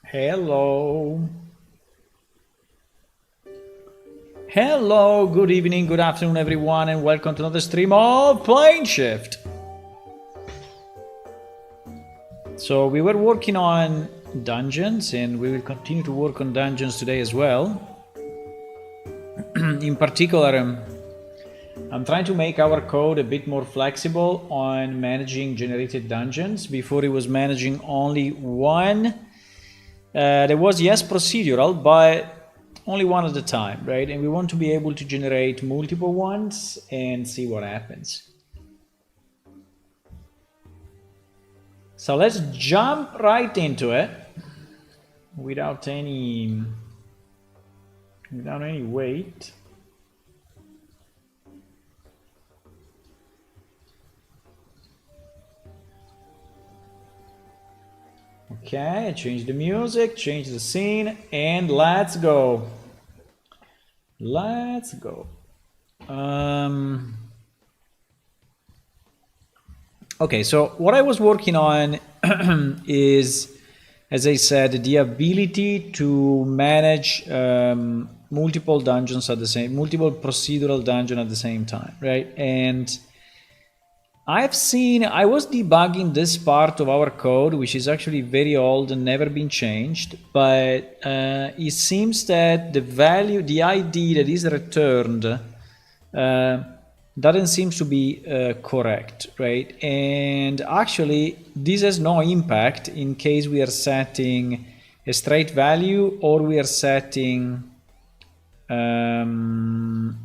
Hello. Hello, good evening, good afternoon, everyone, and welcome to another stream of Plane Shift. So we were working on dungeons, and we will continue to work on dungeons today as well. In particular, I'm trying to make our code a bit more flexible on managing generated dungeons. Before it was managing only one. There was, yes, procedural, but only one at a time, right? And we want to be able to generate multiple ones and see what happens. So let's jump right into it without any wait. Okay, change the music, change the scene, and let's go. Let's go. Okay, so what I was working on is, as I said, the ability to manage multiple dungeons at the same, multiple procedural dungeon at the same time, right? And I was debugging this part of our code, which is actually very old and never been changed, but it seems that the ID that is returned doesn't seem to be correct, right? And actually, this has no impact in case we are setting a straight value or we are setting an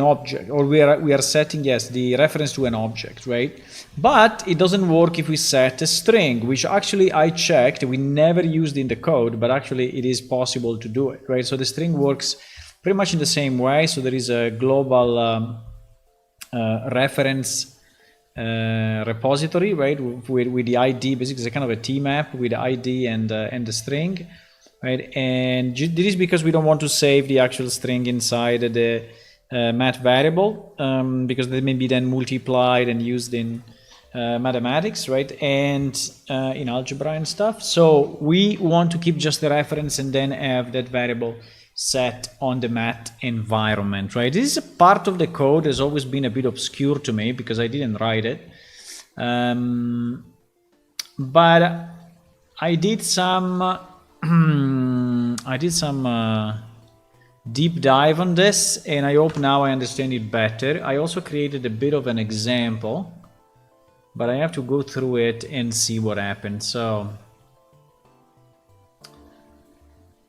object, or we are setting, yes, the reference to an object, right? But it doesn't work if we set a string, which actually I checked, we never used in the code, but actually it is possible to do it, right? So the string works pretty much in the same way. So there is a global reference repository, right, with the ID. Basically, it's a kind of a T map with the ID and the string, right? And this is because we don't want to save the actual string inside the math variable, because they may be then multiplied and used in mathematics, right, and in algebra and stuff. So we want to keep just the reference and then have that variable set on the math environment, right? This is a part of the code that has always been a bit obscure to me because I didn't write it, but I did some deep dive on this, and I hope now I understand it better. I also created a bit of an example, but I have to go through it and see what happened. So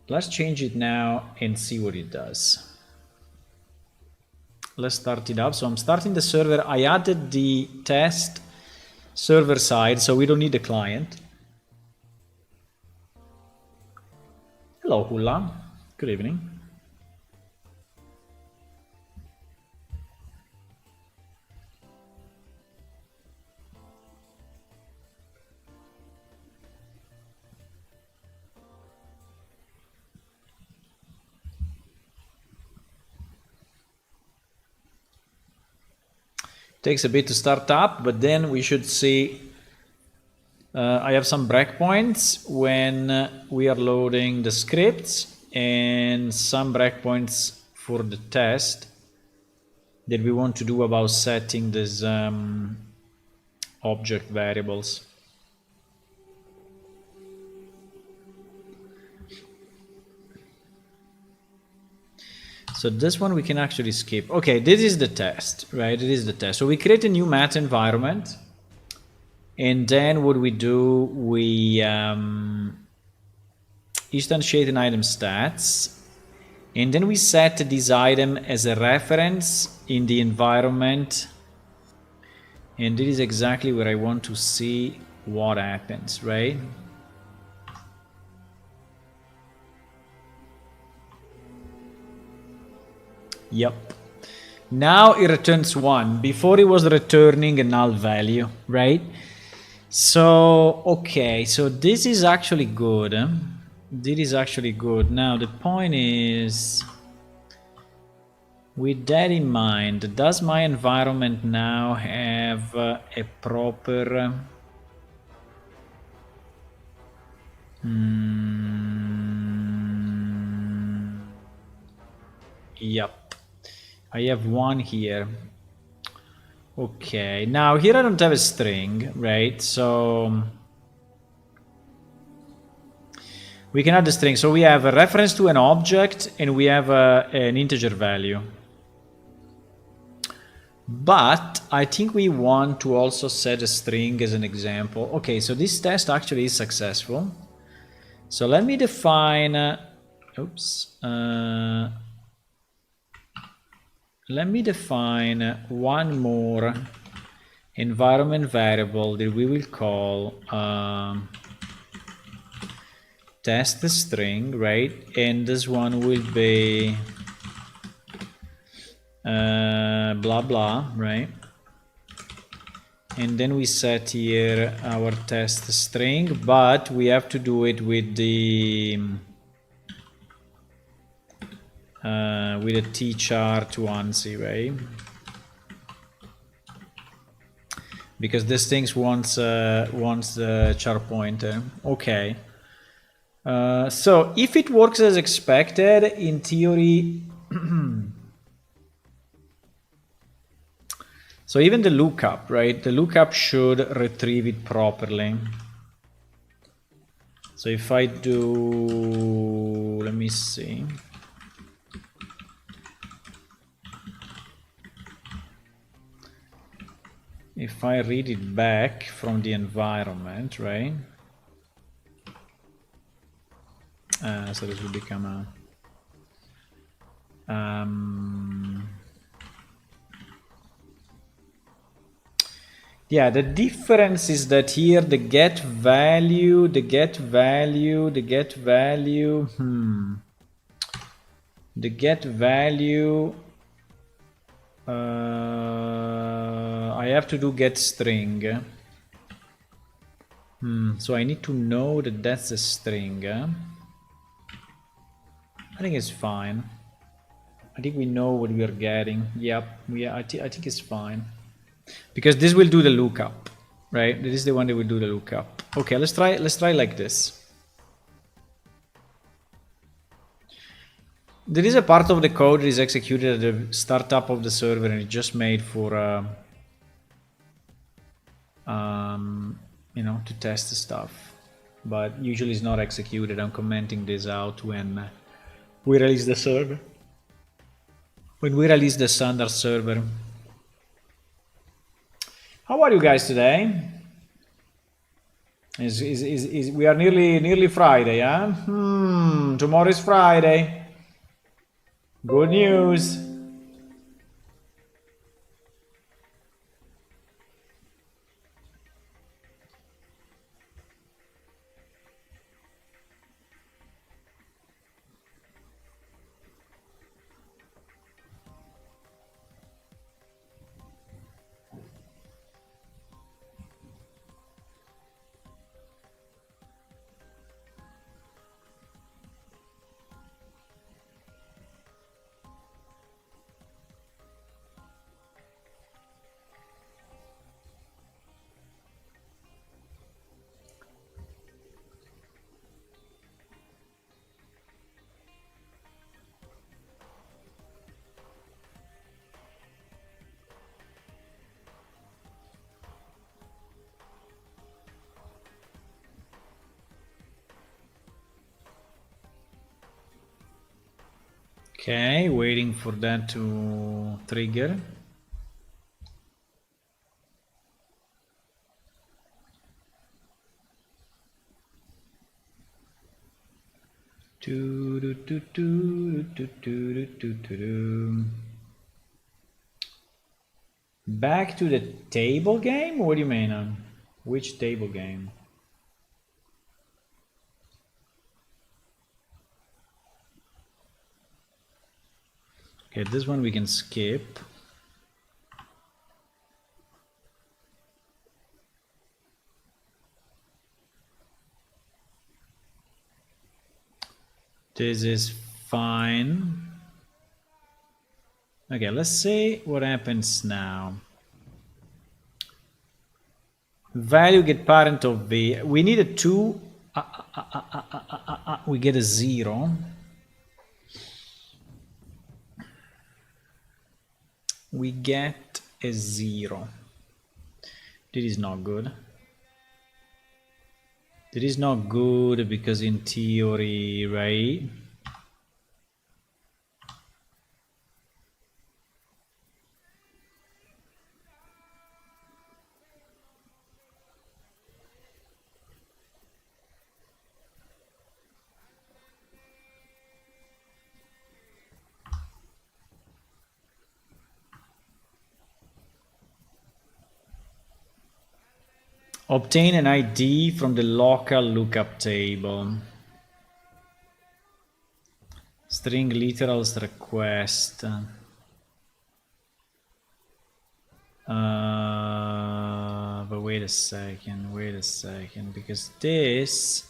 let's change it now and see what it does. Let's start it up. So I'm starting the server. I added the test server side, so we don't need the client. Hello, Hula. Good evening. Takes a bit to start up, but then we should see. I have some breakpoints when we are loading the scripts and some breakpoints for the test that we want to do about setting these object variables. So this one we can actually skip. Okay, this is the test, right? It is the test. So we create a new math environment, and then what we do, we instantiate an item stats, and then we set this item as a reference in the environment, and this is exactly where I want to see what happens, right? Yep. Now it returns 1. Before it was returning a null value, right? So, okay, so this is actually good. This is actually good. Now the point is, with that in mind, does my environment now have a proper yep. I have one here. Okay, now here I don't have a string, right? So we can add the string. So we have a reference to an object and we have an integer value. But I think we want to also set a string as an example. Okay, so this test actually is successful. So let me define, let me define one more environment variable that we will call test string, right? And this one will be blah blah, right? And then we set here our test string, but we have to do it with the with a tchar to ANSI, right? Because this thing wants the char pointer. Okay. So if it works as expected, in theory, so even the lookup, right? The lookup should retrieve it properly. So if I do, let me see. if I read it back from the environment, right? So this will become a yeah, the difference is that here the get value, the get value, the get value, the get value, I have to do get string. So I need to know that that's a string. I think it's fine. I think we know what we are getting. Yep, I think it's fine. Because this will do the lookup, right? This is the one that will do the lookup. Okay, let's try like this. There is a part of the code that is executed at the startup of the server and it's just made for you know, to test the stuff, but usually it's not executed. I'm commenting this out when we release the server. When we release the standard server. How are you guys today? We are nearly Friday, huh? Tomorrow is Friday. Good news. Okay, waiting for that to trigger. Back to the table game? What do you mean? Which table game? Okay, this one we can skip. This is fine. Okay, let's see what happens now. Value get parent of V. We need a 2. We get a 0. We get a 0. This is not good. This is not good because in theory, right? Obtain an ID from the local lookup table. String literals request. But wait a second, because this,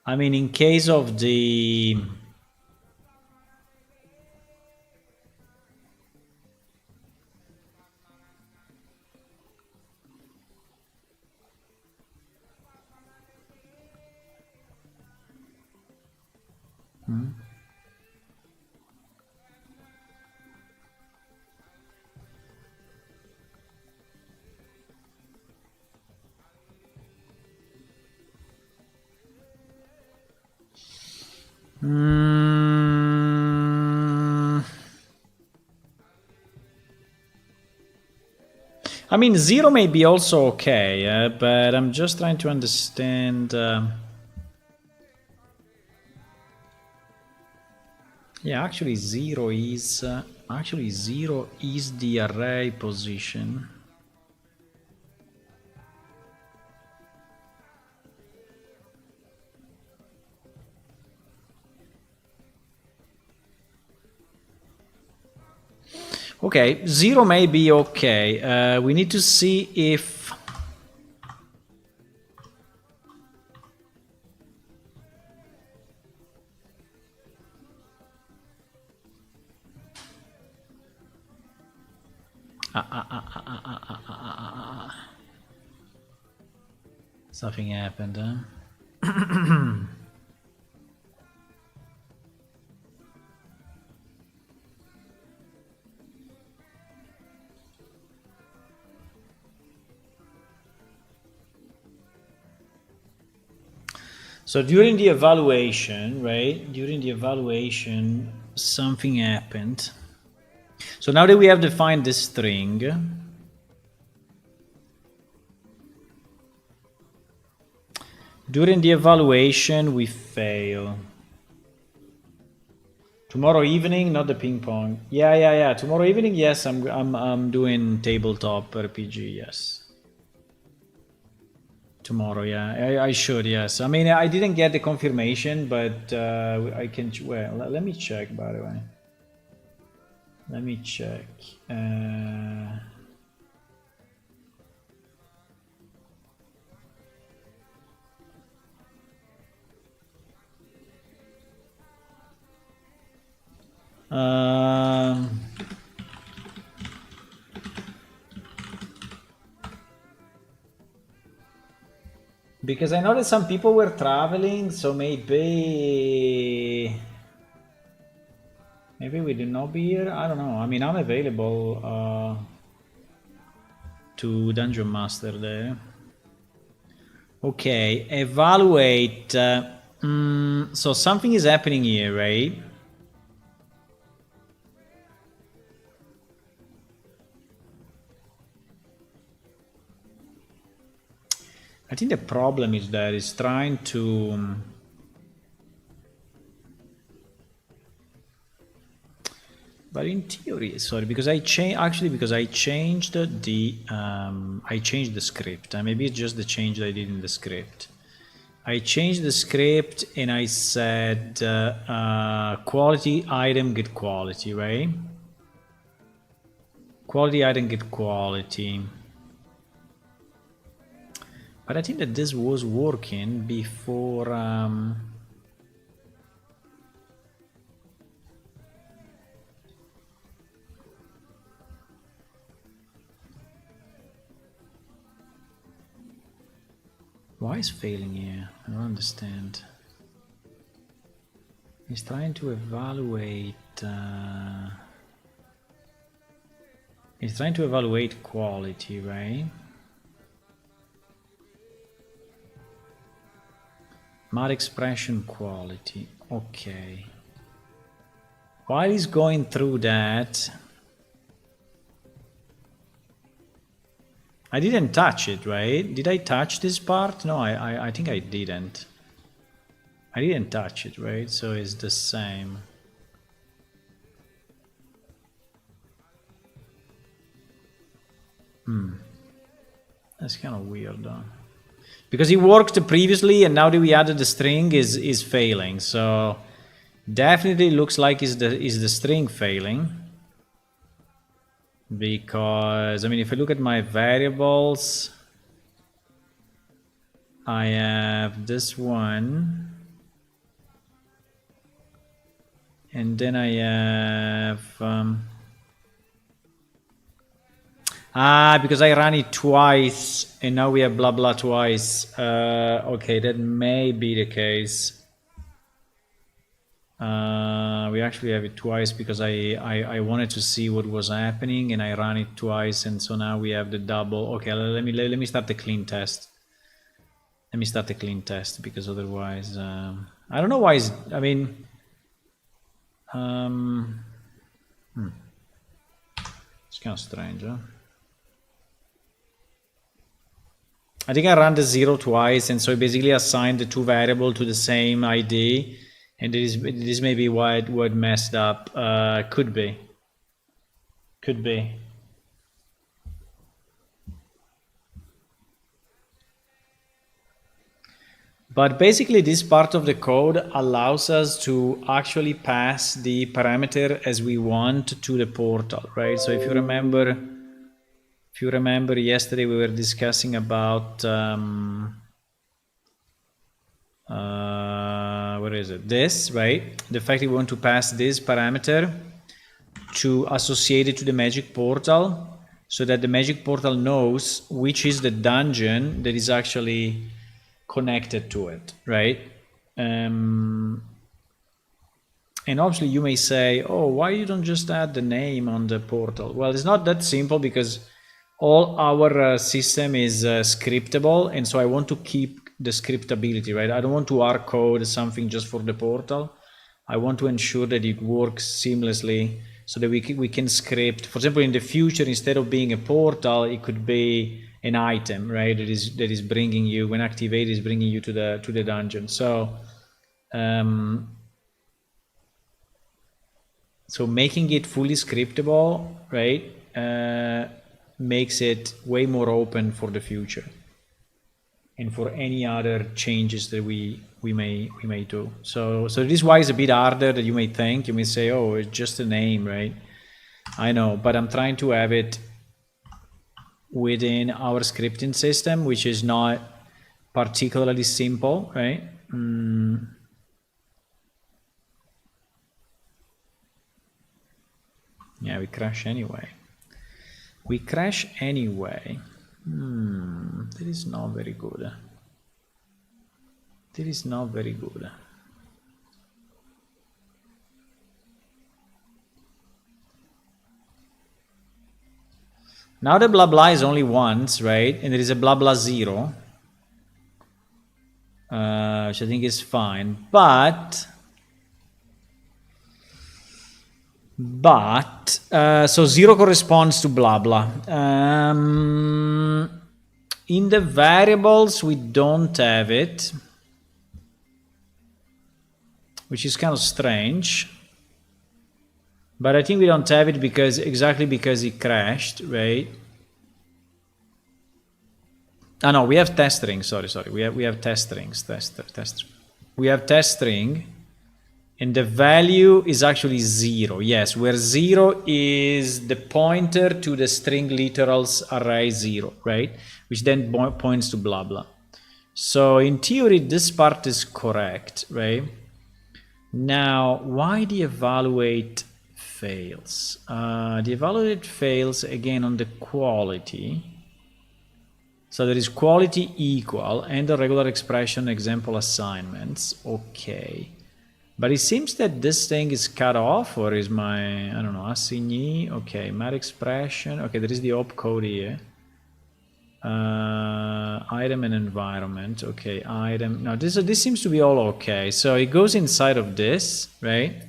I mean, in case of the I mean, 0 may be also okay, but I'm just trying to understand. Yeah, actually 0 is the array position. Okay, 0 may be okay. We need to see if... Something happened, huh? So during the evaluation, right? During the evaluation, something happened. So now that we have defined this string, during the evaluation, we fail. Tomorrow evening, not the ping pong. Yeah. Tomorrow evening, yes, I'm doing tabletop RPG. Yes. Tomorrow, yeah, I should. Yes. I mean, I didn't get the confirmation, but I can. Well, let me check. By the way, let me check. Because I know that some people were traveling, so maybe we do not be here. I don't know. I mean, I'm available to Dungeon Master there. Okay, evaluate. So something is happening here, right? I think the problem is that it's trying to... But in theory, sorry, because I changed the script. Maybe it's just the change that I did in the script. I changed the script and I said quality item get quality, right? Quality item get quality. But I think that this was working before. Why is failing here? I don't understand. He's trying to evaluate. He's trying to evaluate quality, right? Mod expression quality. Okay. While he's going through that, I didn't touch it, right? Did I touch this part? No, I think I didn't. I didn't touch it, right? So it's the same. That's kind of weird, though. Because it worked previously, and now that we added the string, is failing. So definitely looks like is the string failing. Because I mean, if I look at my variables, I have this one, and then I have because I ran it twice, and now we have blah blah twice. Okay, that may be the case. We actually have it twice because I wanted to see what was happening, and I ran it twice, and so now we have the double. Okay, let me start the clean test. Let me start the clean test, because otherwise I don't know why. I mean, it's kind of strange, huh? I think I ran the 0 twice, and so I basically assigned the two variable to the same ID, and this may be why it messed up. Could be. Could be. But basically this part of the code allows us to actually pass the parameter as we want to the portal, right? So if you remember yesterday we were discussing about what is it? This, right? The fact that we want to pass this parameter to associate it to the magic portal, so that the magic portal knows which is the dungeon that is actually connected to it, right? And obviously you may say, oh, why you don't just add the name on the portal? Well, it's not that simple, because all our system is scriptable, and so I want to keep the scriptability, right? I don't want to hard code something just for the portal. I want to ensure that it works seamlessly, so that we can script. For example, in the future, instead of being a portal, it could be an item, right? That is bringing you, when activated, is bringing you to the dungeon. So so making it fully scriptable, right, makes it way more open for the future and for any other changes that we may do. So this is why it's a bit harder than you may think. You may say, oh, it's just a name, right? I know, but I'm trying to have it within our scripting system, which is not particularly simple, right? Yeah, we crash anyway. We crash anyway. That is not very good. That is not very good. Now the blah blah is only once, right? And there is a blah blah 0, which I think is fine. But so 0 corresponds to blah blah. In the variables we don't have it, which is kind of strange. But I think we don't have it because it crashed, right? Oh no, we have test string. Sorry. We have test strings. We have test string, and the value is actually 0. Yes, where 0 is the pointer to the string literals array 0, right? Which then points to blah blah. So in theory, this part is correct, right? Now, why the evaluate fails? The evaluate fails again on the quality. So there is quality equal and the regular expression example assignments. Okay. But it seems that this thing is cut off, or is my, I don't know, assignee. Okay, mat expression. Okay, there is the opcode here. Item and environment. Okay, item. Now this seems to be all okay. So it goes inside of this, right?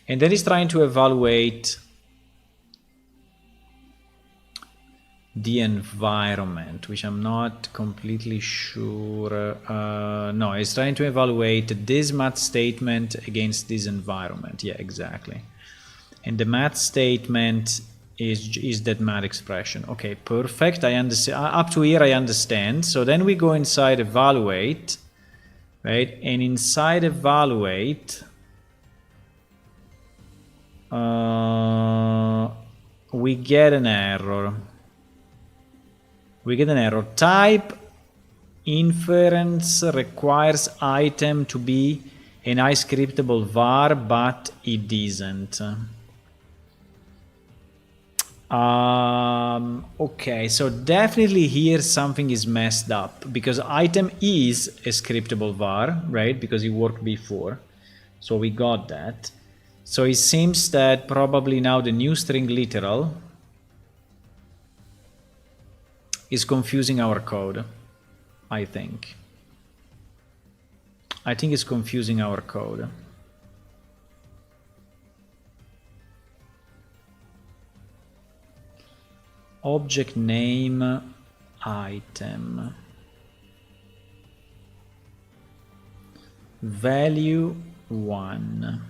And then it's trying to evaluate the environment, which I'm not completely sure. No, it's trying to evaluate this math statement against this environment. Yeah, exactly. And the math statement is that math expression. Okay, perfect. I understand. Up to here I understand. So then we go inside evaluate, right? And inside evaluate, we get an error. We get an error. Type inference requires item to be an iScriptable var, but it isn't. Okay, so definitely here something is messed up, because item is a scriptable var, right? Because it worked before. So we got that. So it seems that probably now the new string literal is confusing our code, I think. I think it's confusing our code. Object name item. value 1.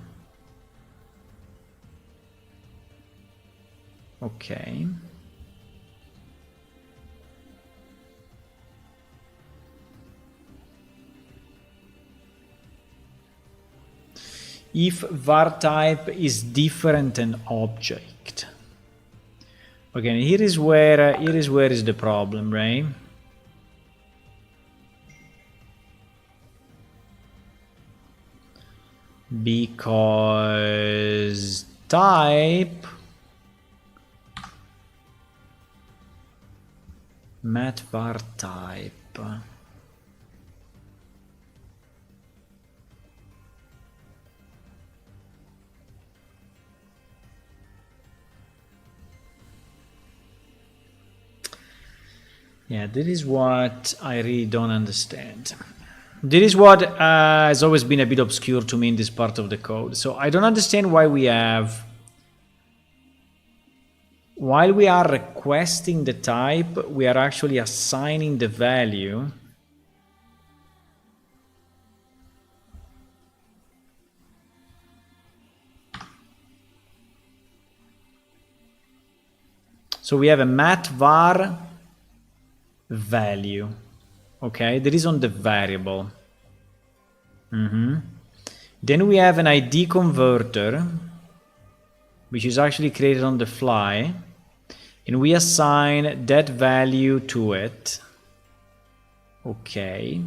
Okay. If var type is different than object. Okay, here is where is the problem, right? Because type mat var type. Yeah, this is what I really don't understand. This is what has always been a bit obscure to me in this part of the code. So I don't understand why we have, while we are requesting the type, we are actually assigning the value. So we have a mat var value, okay, that is on the variable. Then we have an ID converter, which is actually created on the fly, and we assign that value to it. Okay.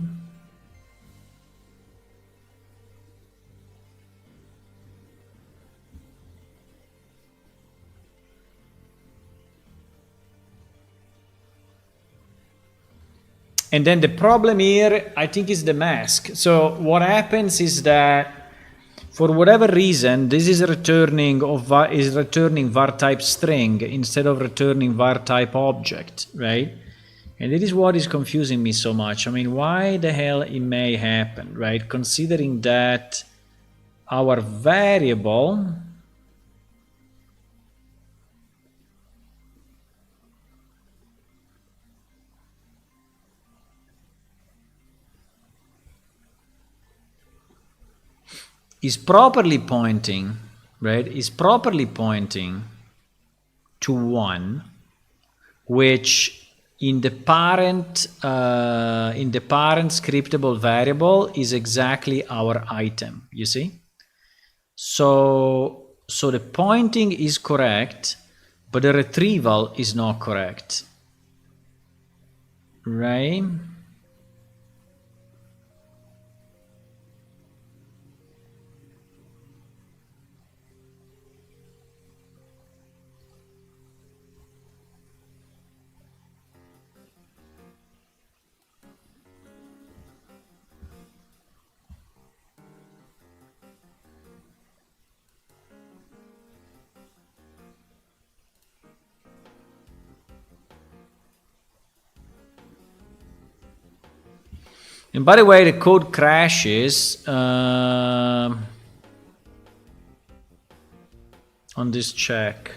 And then the problem here, I think, is the mask. So what happens is that for whatever reason, this is returning var type string instead of returning var type object, right? And it is what is confusing me so much. I mean, why the hell it may happen, right? Considering that our variable is properly pointing, right? Is properly pointing to 1, which in the parent scriptable variable is exactly our item, you see? So the pointing is correct, but the retrieval is not correct, right? And by the way, the code crashes on this check.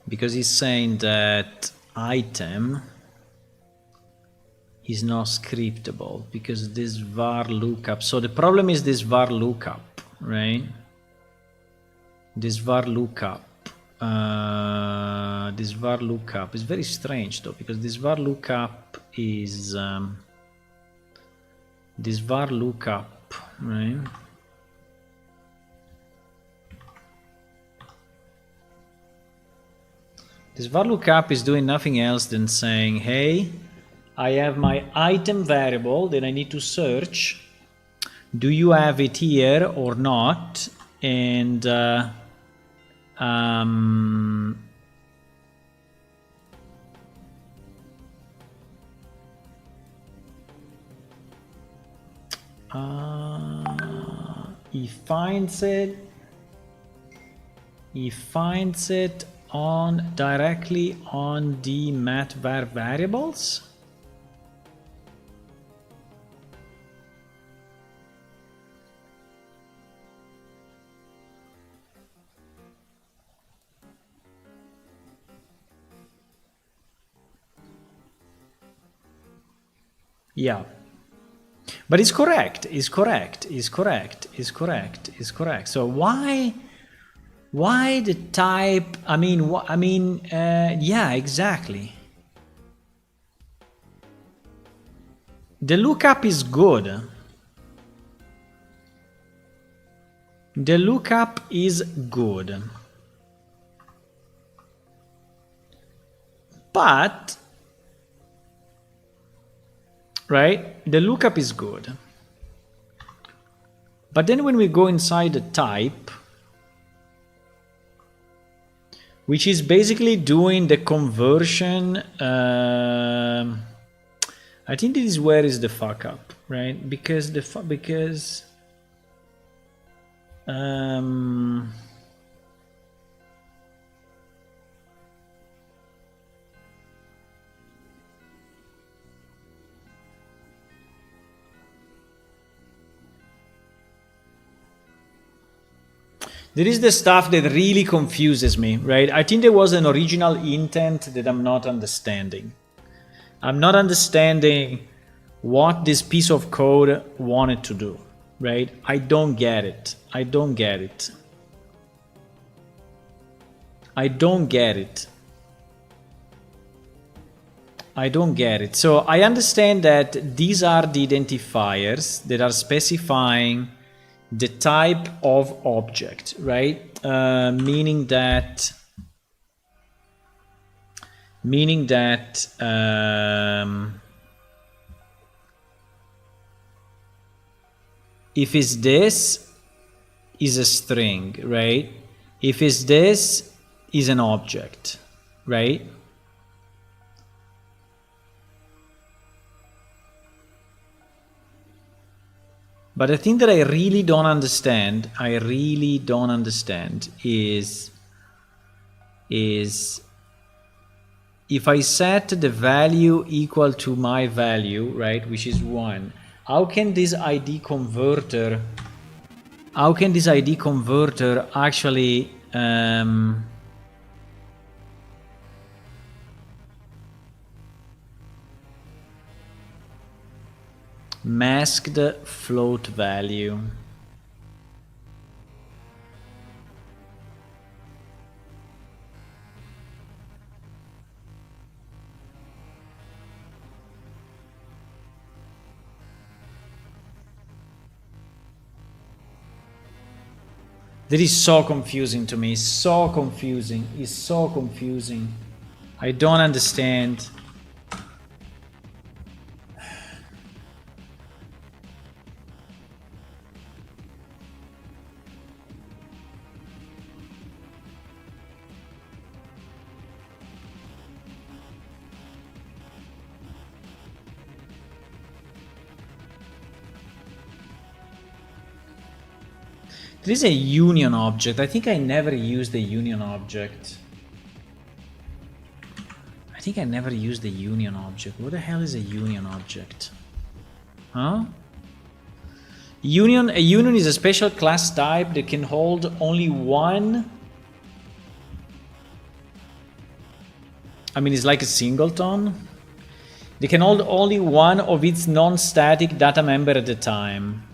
Because he's saying that item is not scriptable because this var lookup. So the problem is this var lookup, right? This var lookup. This var lookup is very strange though, because this var lookup is this var lookup, right? This var lookup is doing nothing else than saying, hey, I have my item variable that I need to search. Do you have it here or not? And he finds it. He finds it on directly on the matvar variables. Yeah. But it's correct, is correct, is correct, is correct, is correct. So why the type? I mean, yeah, exactly. The lookup is good. The lookup is good. But, right, the lookup is good. But then when we go inside the type, which is basically doing the conversion, I think this is where is the fuck up, right? Because there is the stuff that really confuses me, right? I think there was an original intent that I'm not understanding. I'm not understanding what this piece of code wanted to do, right? I don't get it. I don't get it. I don't get it. I don't get it. So I understand that these are the identifiers that are specifying the type of object, right? Meaning that if it's this, is a string, right? If it's this, is an object, right? But the thing that I really don't understand, is if I set the value equal to my value, right, which is 1, how can this ID converter actually mask the float value? That is so confusing to me. So confusing. It's so confusing. I don't understand. There is a union object. I think I never used the union object. I think I never used the union object. What the hell is a union object? Huh? A union is a special class type that can hold only one. I mean, it's like a singleton. They can hold only one of its non-static data member at a time.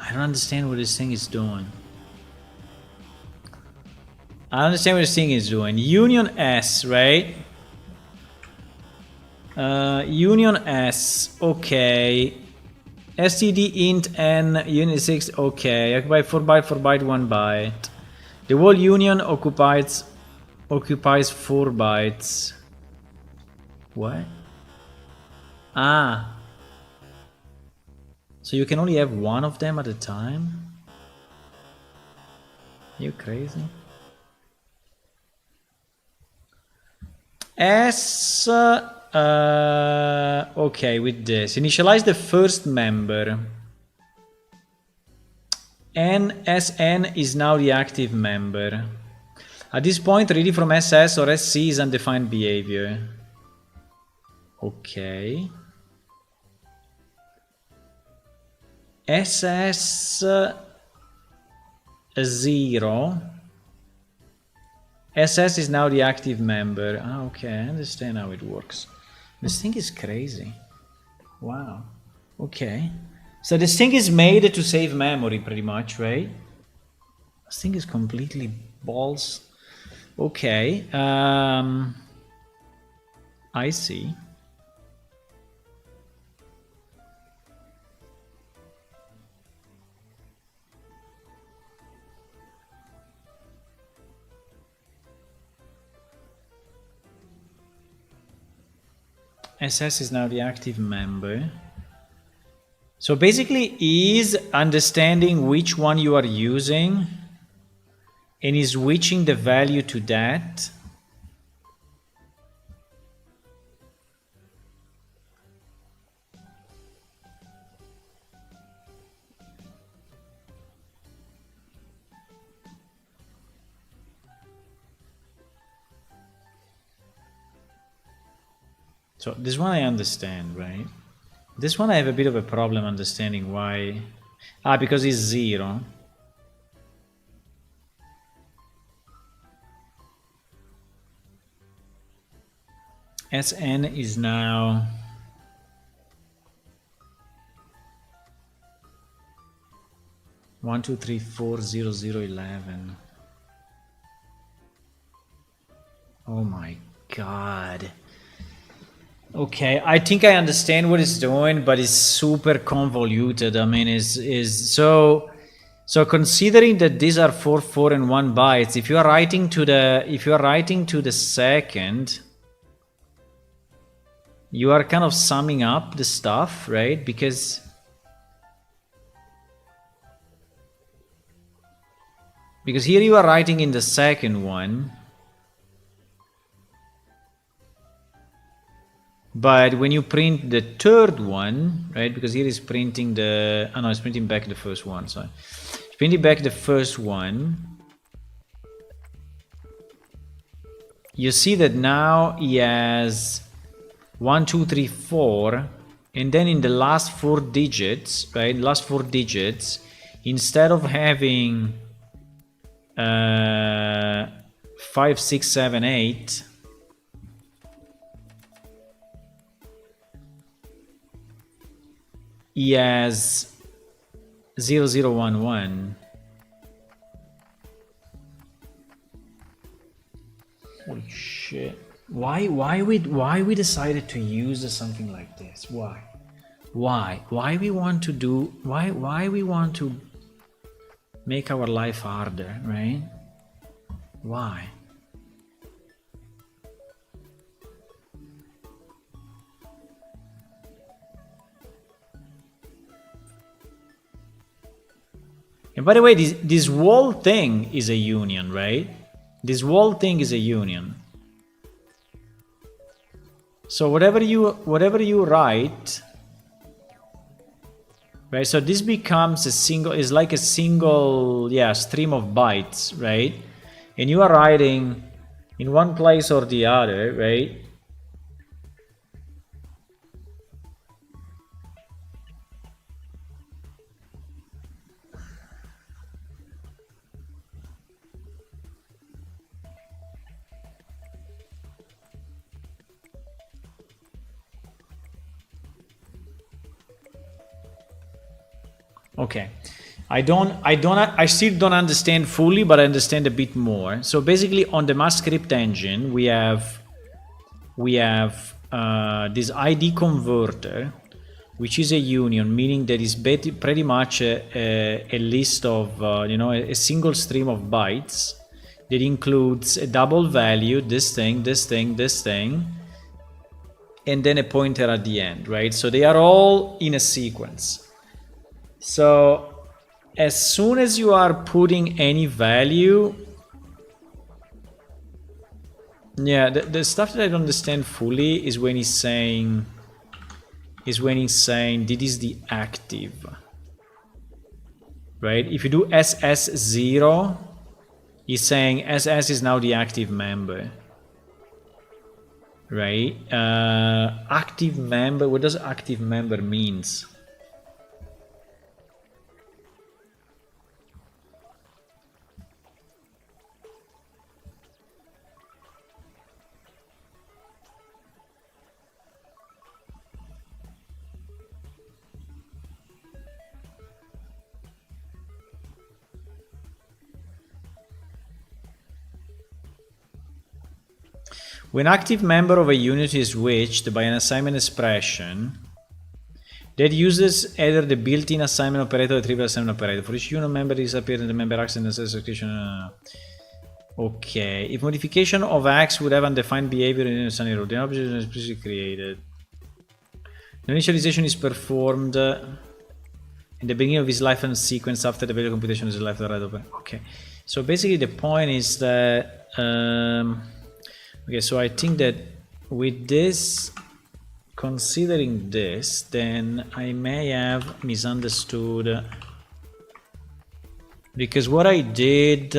I don't understand what this thing is doing. I don't understand what this thing is doing. Union S, right? Union S, okay. std int n unit 6, okay. Occupy 4 byte, 4 byte, 1 byte. The whole union occupies 4 bytes. What? Ah. So you can only have one of them at a time? You crazy? S, okay, with this, initialize the first member. NSN is now the active member. At this point, reading from SS or SC is undefined behavior. Okay. SS 0. SS is now the active member. Ah, okay, I understand how it works. This thing is crazy. Wow. Okay. So this thing is made to save memory pretty much, right? This thing is completely balls. Okay. I see. SS is now the active member. So basically is understanding which one you are using and is switching the value to that. So this one I understand, right? This one I have a bit of a problem understanding why. Ah, because it's 0. SN is now one, two, three, four, 0, 0, 11. Oh my god. Okay, I think I understand what it's doing, but it's super convoluted. I mean, is so considering that these are 4, 4, and 1 bytes. If you are writing to the second, you are kind of summing up the stuff, right? Because here you are writing in the second one. But when you print the third one, right, because here is printing the, oh no, it's printing back the first one, sorry. It's printing back the first one. You see that now he has 1, 2, 3, 4, and then in the last 4 digits, right, last 4 digits, instead of having 5, 6, 7, 8, he has 0, 0, 1, 1. Holy shit. Why we decided to use something like this? Why we want to make our life harder, right? Why? And by the way, this whole thing is a union, right? This whole thing is a union. So whatever you write, right? So this becomes is like a single, stream of bytes, right? And you are writing in one place or the other, right? Okay, I still don't understand fully, but I understand a bit more. So basically, on the mass script engine, we have this ID converter, which is a union, meaning that is pretty much a list of a single stream of bytes that includes a double value, this thing, and then a pointer at the end, right? So they are all in a sequence. So as soon as you are putting any value, Yeah, the stuff that I don't understand fully is when he's saying this is the active, right? If you do SS0, he's saying SS is now the active member, right? Active member, what does active member means? When active member of a unit is switched by an assignment expression that uses either the built-in assignment operator or the triple assignment operator. For each unit member disappears in the member acts and the execution. Okay, if modification of X would have undefined behavior in a sunny road, the object is explicitly created. The initialization is performed in the beginning of his life and sequence after the value computation is left right open. Okay, so basically the point is that okay, so I think that with this, considering this, then I may have misunderstood, because what I did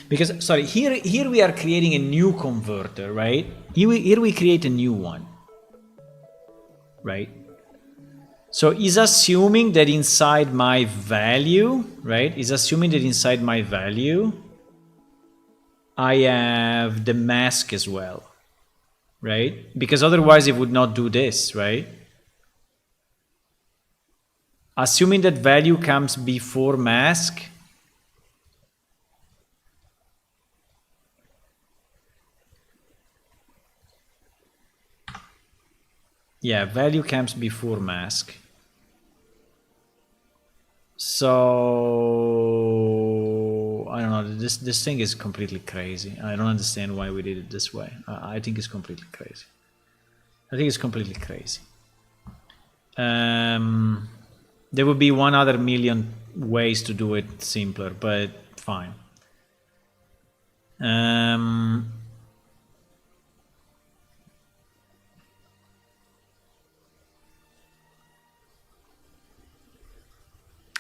because sorry, here we are creating a new converter, right? Here we create a new one, right? So he's assuming that inside my value, right? He's assuming that inside my value I have the mask as well, right? Because otherwise it would not do this, right? Assuming that value comes before mask, yeah, value comes before mask. So I don't know. This thing is completely crazy. I don't understand why we did it this way. I think it's completely crazy. I think it's completely crazy. There would be 1,000,000 ways to do it simpler, but fine.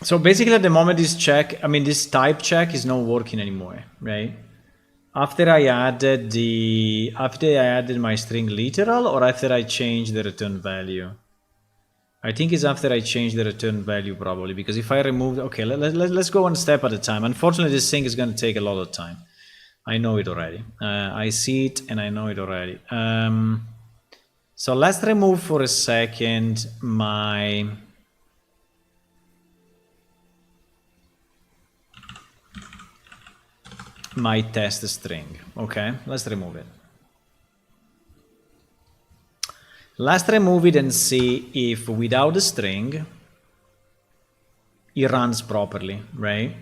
So basically at the moment this check, I mean this type check is not working anymore, right? After I added my string literal, or after I changed the return value? I think it's after I changed the return value probably, because if I remove, okay, let's go one step at a time. Unfortunately, this thing is going to take a lot of time. I know it already. I see it and I know it already. So let's remove for a second my test string. Okay, let's remove it. Let's remove it and see if without the string it runs properly, right?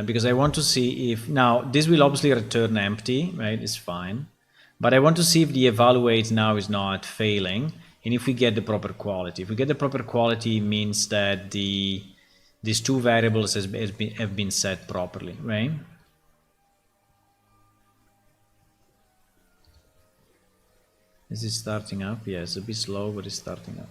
Because I want to see if now this will obviously return empty, right? It's fine, but I want to see if the evaluate now is not failing and if we get the proper quality. If we get the proper quality, it means that these two variables have been set properly, right? Is it starting up? Yeah, it's a bit slow, but it's starting up.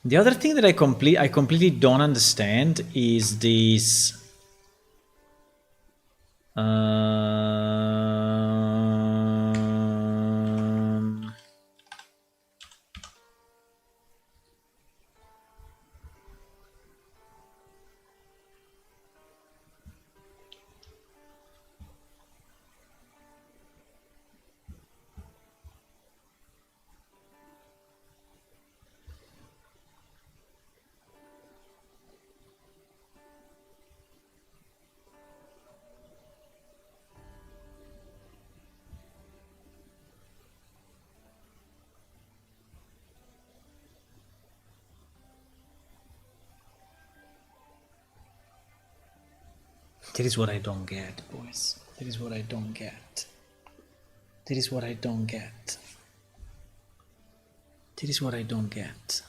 The other thing that I completely don't understand is this. That is what I don't get, boys. That is what I don't get. That is what I don't get. That is what I don't get.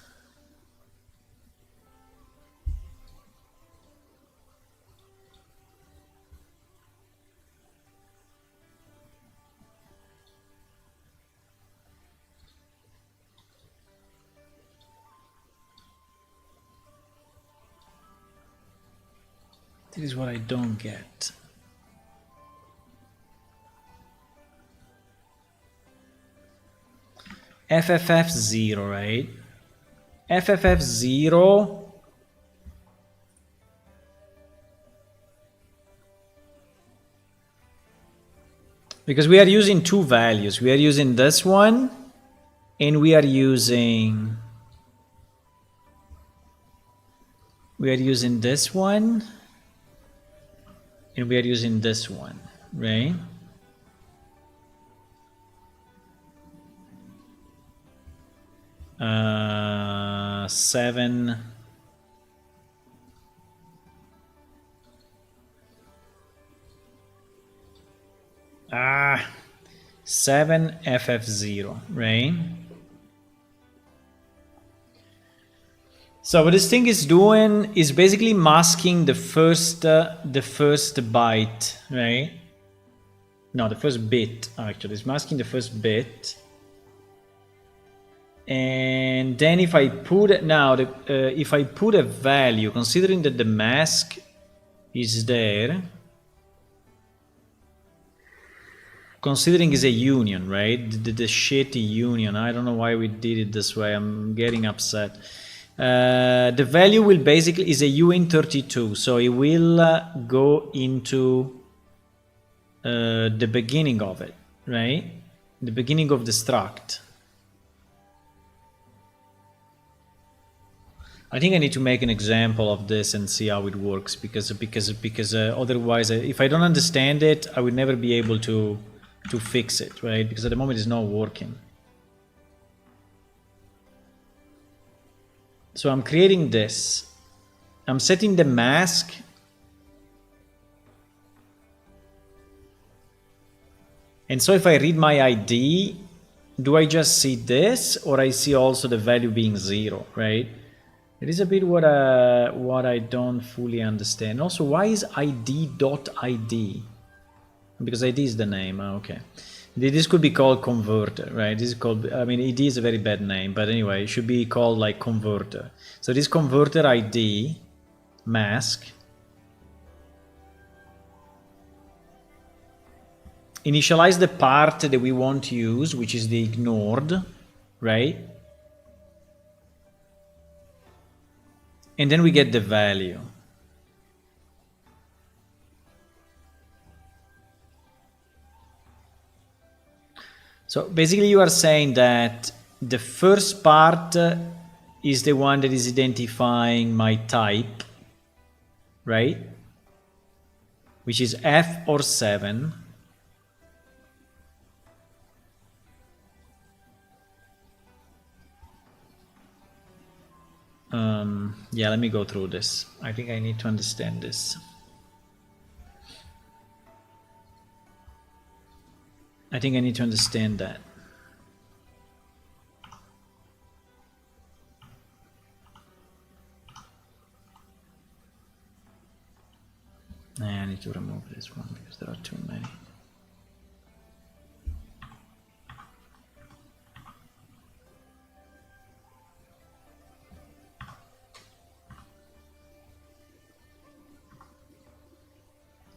That is what I don't get. FFF 0, right? FFF 0 because we are using two values. We are using this one and we are using this one and we are using this one, right? Seven. Seven FF0, right? So what this thing is doing is basically masking the first byte, right? No, the first bit actually. It's masking the first bit. And then if I put if I put a value, considering that the mask is there, considering it's a union, right? The shitty union. I don't know why we did it this way. I'm getting upset. The value will basically is a uint32, so it will go into the beginning of it, right? The beginning of the struct. I think I need to make an example of this and see how it works, because otherwise, if I don't understand it, I would never be able to fix it, right? Because at the moment it's not working. So I'm creating this. I'm setting the mask. And so if I read my ID, do I just see this, or I see also the value being 0, right? It is a bit what I don't fully understand. Also, why is ID.ID? Because ID is the name. Okay. This could be called converter, right? This is called, I mean, ID is a very bad name, but anyway, it should be called like converter. So this converter ID mask initialize the part that we want to use, which is the ignored, right? And then we get the value. So basically you are saying that the first part is the one that is identifying my type, right? Which is F or 7. Yeah, let me go through this. I think I need to understand this. I think I need to understand that. I need to remove this one because there are too many.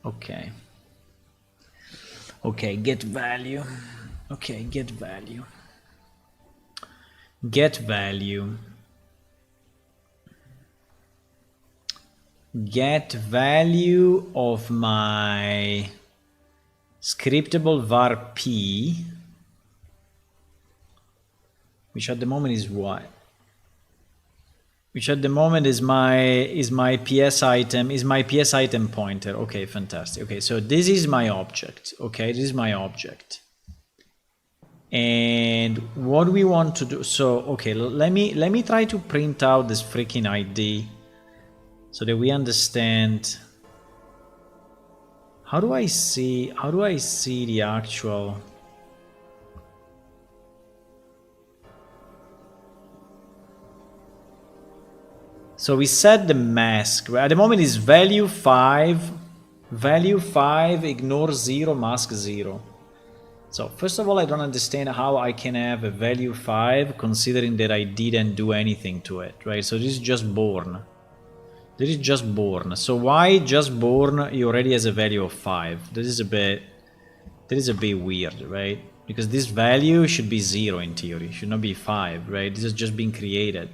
Okay. Okay, get value. Okay, get value. Get value. Get value of my scriptable var p, which at the moment is what? Which at the moment is my PS item pointer. Okay, fantastic. Okay, so this is my object. Okay, this is my object. And what we want to do, so okay, let me try to print out this freaking ID so that we understand How do I see the actual? So we set the mask. At the moment is value 5, ignore 0, mask 0. So first of all, I don't understand how I can have a value 5 considering that I didn't do anything to it, right? So this is just born. This is just born. So why just born he already has a value of 5? That is a bit weird, right? Because this value should be 0 in theory, it should not be 5, right? This is just being created.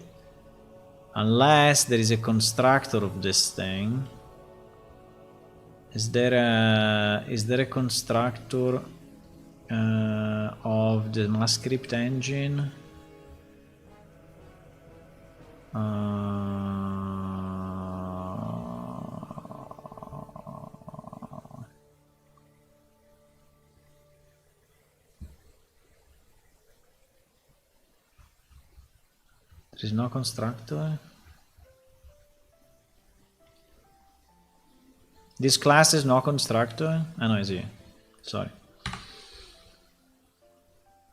Unless there is a constructor of this thing. Is there a constructor of the MaskScript engine? There is no constructor. This class is no constructor. I know it's here. Sorry.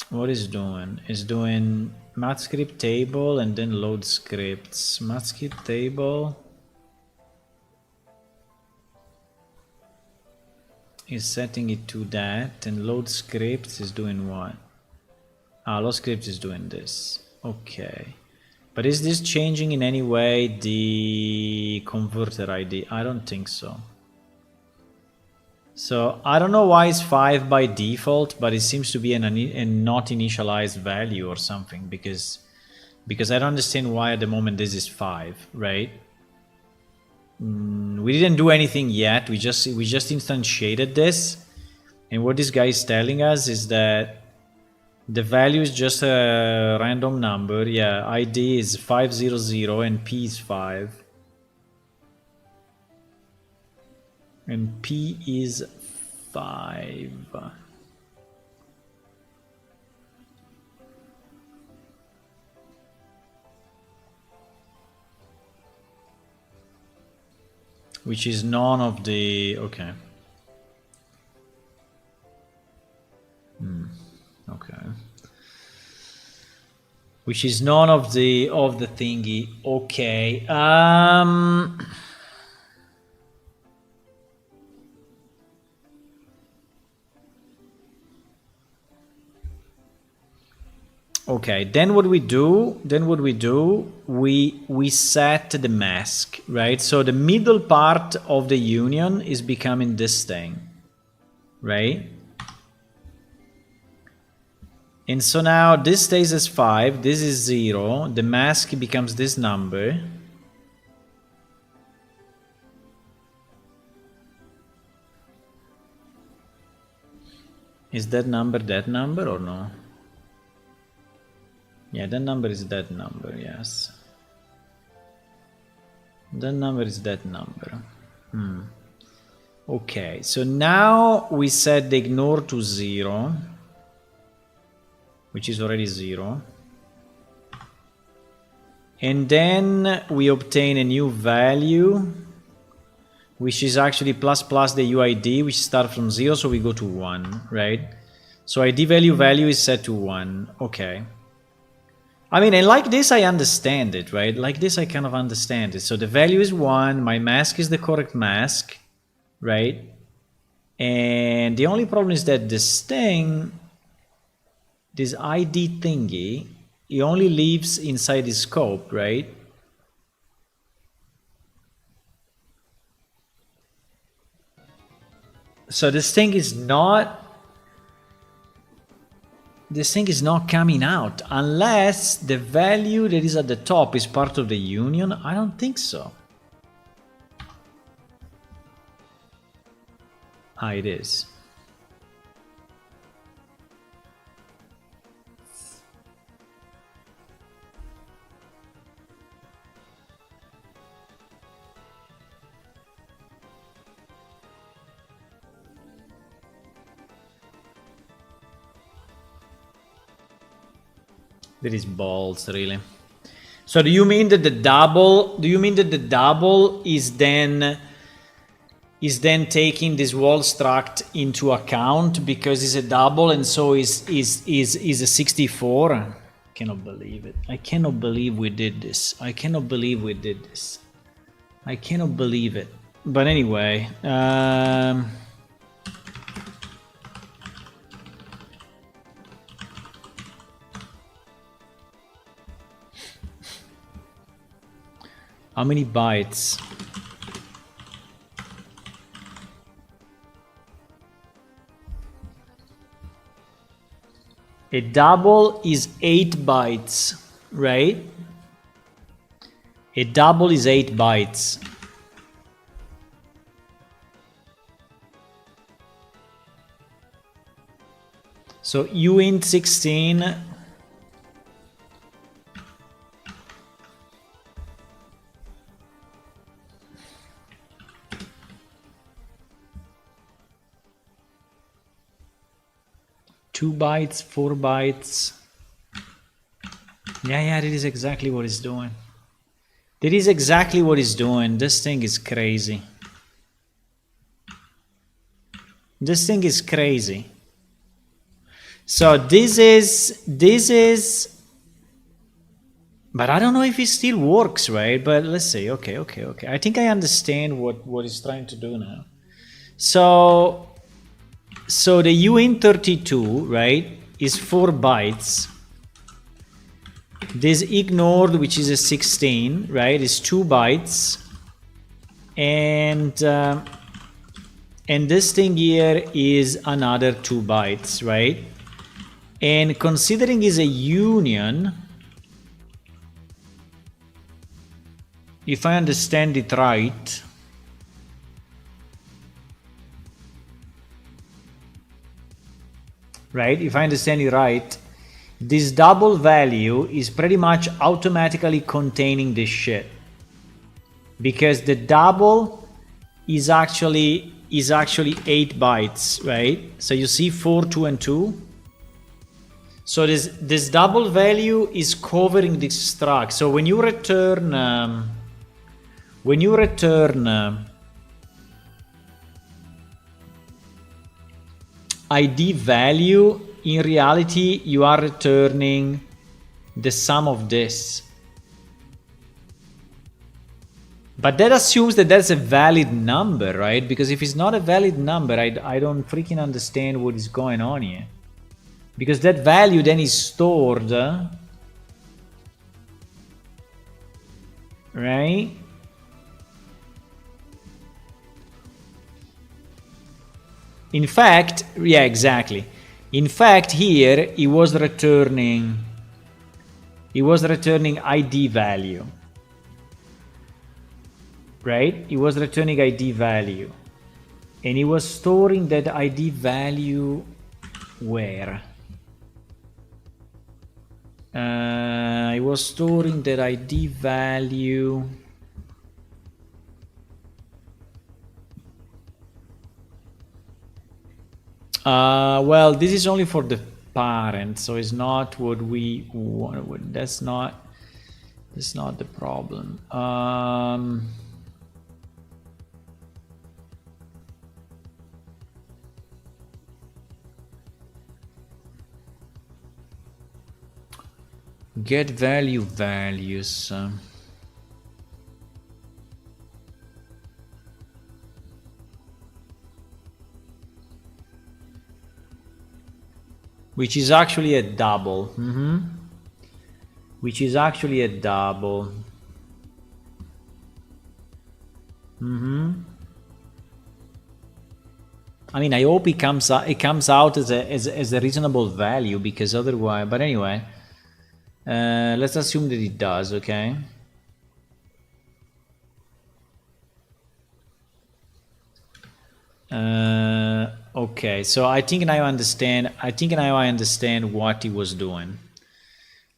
What is doing? It's doing MathScript table and then load scripts. MathScript table is setting it to that, and load scripts is doing what? Load scripts is doing this. Okay. But is this changing in any way the converter ID? I don't think so. So I don't know why it's 5 by default, but it seems to be a not initialized value or something, because I don't understand why at the moment this is 5, right? We didn't do anything yet. We just instantiated this, and what this guy is telling us is that the value is just a random number. Yeah, ID is 500 and P is 5. And P is 5. Which is none of the... okay. Okay. Which is none of the thingy. Okay. Okay, then what we do, we set the mask, right? So the middle part of the union is becoming this thing, right? And so now this stays as 5, this is 0, the mask becomes this number. Is that number or no? Yeah, that number is that number, yes. That number is that number. Okay, so now we set the ignore to 0, which is already 0. And then we obtain a new value, which is actually plus the UID, which starts from 0, so we go to 1, right? So ID value is set to 1, okay. I mean, and like this I understand it, right? Like this I kind of understand it. So the value is 1, my mask is the correct mask, right? And the only problem is that this thing, this ID thingy, it only lives inside the scope, right? So this thing is not coming out unless the value that is at the top is part of the union. I don't think so. It is. That is balls, really. So do you mean that the double is then is then taking this wall struct into account because it's a double, and so is a 64. Cannot believe it. I cannot believe we did this. I cannot believe we did this. I cannot believe it. But anyway, how many bytes? A double is 8 bytes, right? A double is 8 bytes. So uint 16 2 bytes, 4 bytes. Yeah, that is exactly what it's doing. That is exactly what it's doing. This thing is crazy. This thing is crazy. So this is, but I don't know if it still works, right? But let's see. Okay. I think I understand what it's trying to do now. So the uint32, right, is 4 bytes. This ignored, which is a 16, right, is 2 bytes. And this thing here is another 2 bytes, right? And considering is a union, if I understand it right, if I understand it right, this double value is pretty much automatically containing this shit, because the double is actually 8 bytes, right? So you see 4, 2, and 2. So this double value is covering this struct. So when you return ID value, in reality you are returning the sum of this. But that assumes that that's a valid number, right? Because if it's not a valid number, I don't freaking understand what is going on here. Because that value then is stored, right? In fact, yeah, exactly. In fact, here it was returning ID value, right? It was returning ID value, and it was storing that ID value where? It was storing that ID value. Well, this is only for the parent, so it's not what we want. That's not the problem. Get value values. Which is actually a double. Which is actually a double. I mean, I hope it comes out as a reasonable value, because otherwise. But anyway, let's assume that it does. Okay. Okay, so I think now I understand what he was doing.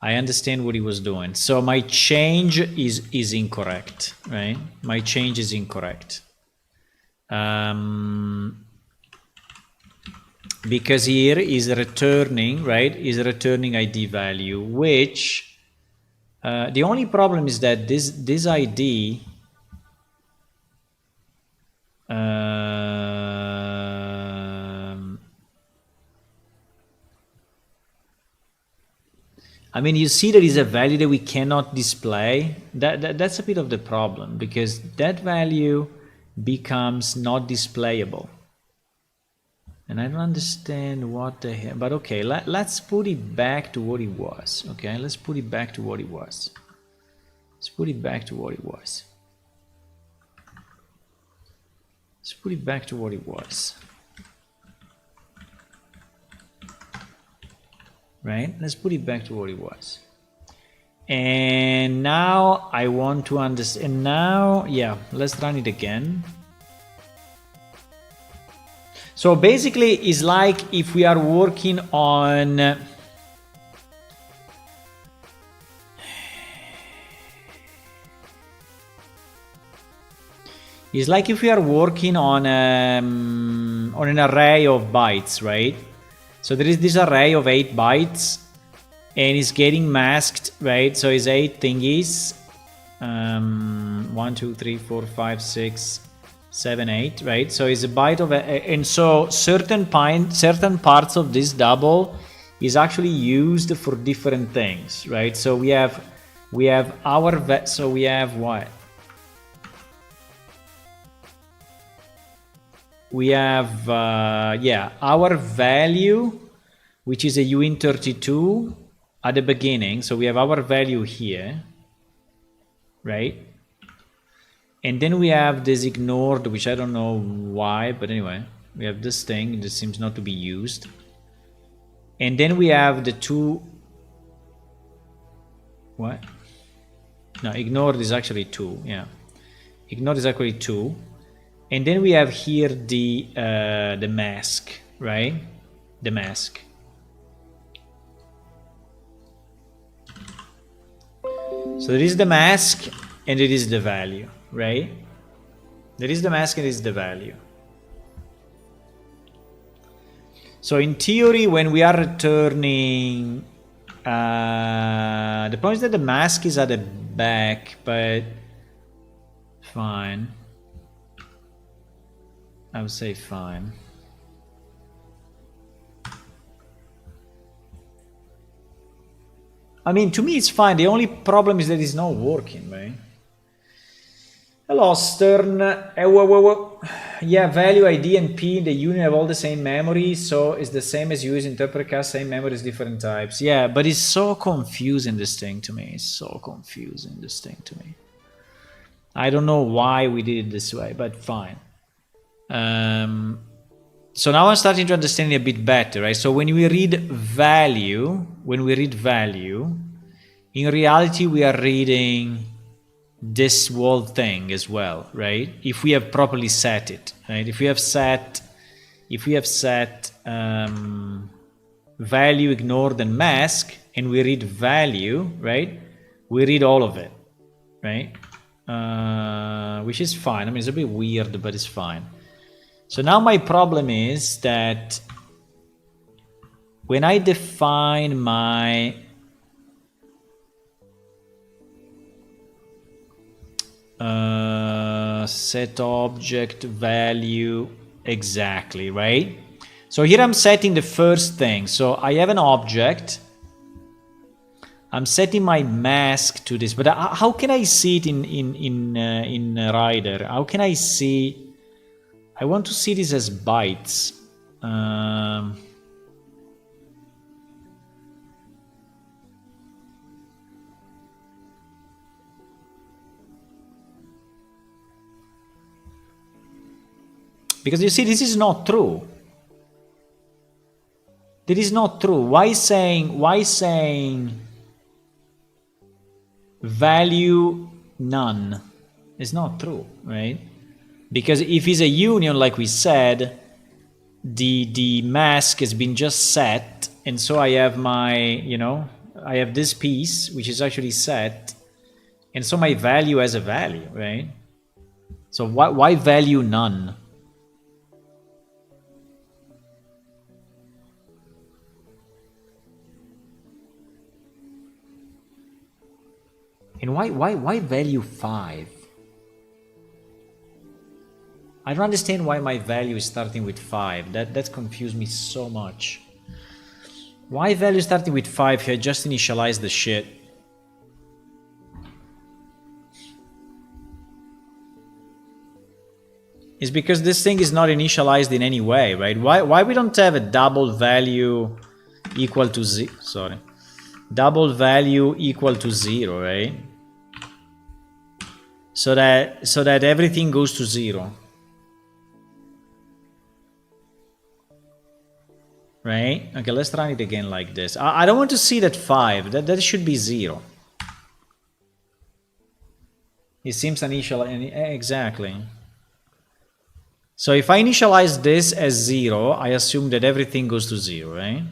I understand what he was doing. So my change is incorrect, right? My change is incorrect. Because here is returning, right? Is returning ID value, which the only problem is that this ID I mean, you see there is a value that we cannot display. That's a bit of the problem, because that value becomes not displayable. And I don't understand what the hell, but okay, let's put it back to what it was. Okay, let's put it back to what it was. Let's put it back to what it was. Let's put it back to what it was. Right? Let's put it back to what it was. And now I want to understand. And now, yeah, let's run it again. So basically, it's like if we are working on it's like if we are working on an array of bytes, right? So there is this array of 8 bytes, and it's getting masked, right? So it's 8 thingies. 1, 2, 3, 4, 5, 6, 7, 8, right? So it's a byte of and so certain parts of this double is actually used for different things, right? So we have our so we have what? We have yeah, our value, which is a uint32 at the beginning. So we have our value here, right? And then we have this ignored, which I don't know why, but anyway, we have this thing that seems not to be used. And then we have the two, what? No, ignored is actually 2, yeah. Ignored is actually 2. And then we have here the mask, right? The mask. So there is the mask and it is the value, right? There is the mask and it is the value. So in theory, when we are returning, the point is that the mask is at the back, but fine. I would say fine. I mean, to me it's fine. The only problem is that it's not working, right? Hello, Stern. Yeah, value ID and P in the union have all the same memory, so it's the same as use interpret cast, same memories, different types. Yeah, but it's so confusing, this thing to me. It's so confusing, this thing to me. I don't know why we did it this way, but fine. So now I'm starting to understand it a bit better, right? So when we read value, in reality we are reading this whole thing as well, right? If we have properly set it, right? If we have set value, ignored, and mask, and we read value, right? We read all of it, right? Which is fine. I mean, it's a bit weird, but it's fine. So now my problem is that when I define my set object value exactly, right? So here I'm setting the first thing. So I have an object. I'm setting my mask to this, but how can I see it in Rider? How can I see? I want to see this as bytes. Because you see, this is not true. This is not true. Why saying value none? It's not true, right? Because if it's a union, like we said, the mask has been just set, and so I have my, you know, I have this piece which is actually set, and so my value has a value, right? So why value none? And why value 5? I don't understand why my value is starting with 5. That confused me so much. Why value starting with 5 if I just initialize the shit? It's because this thing is not initialized in any way, right? Why we don't have a double value equal to double value equal to 0, right? So that everything goes to 0. Right? Okay, let's run it again like this. I don't want to see that 5. That should be 0. It seems initial exactly. So if I initialize this as 0, I assume that everything goes to 0, right?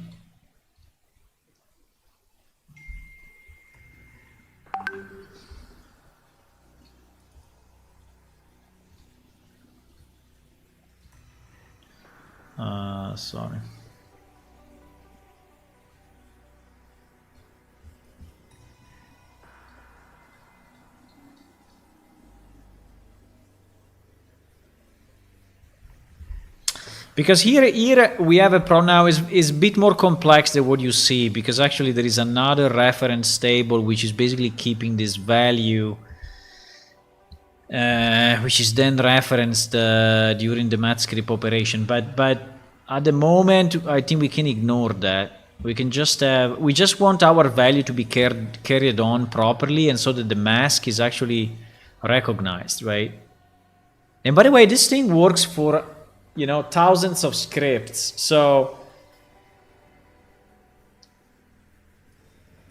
Sorry. Because here we have a problem now is a bit more complex than what you see, because actually there is another reference table which is basically keeping this value, which is then referenced during the math script operation. But at the moment, I think we can ignore that. We can just we just want our value to be carried on properly, and so that the mask is actually recognized, right? And by the way, this thing works for, you know, thousands of scripts. So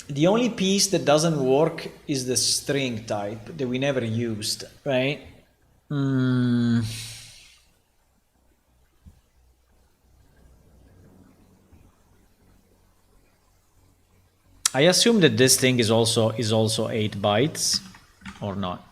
the only piece that doesn't work is the string type that we never used, right? I assume that this thing is also 8 bytes, or not?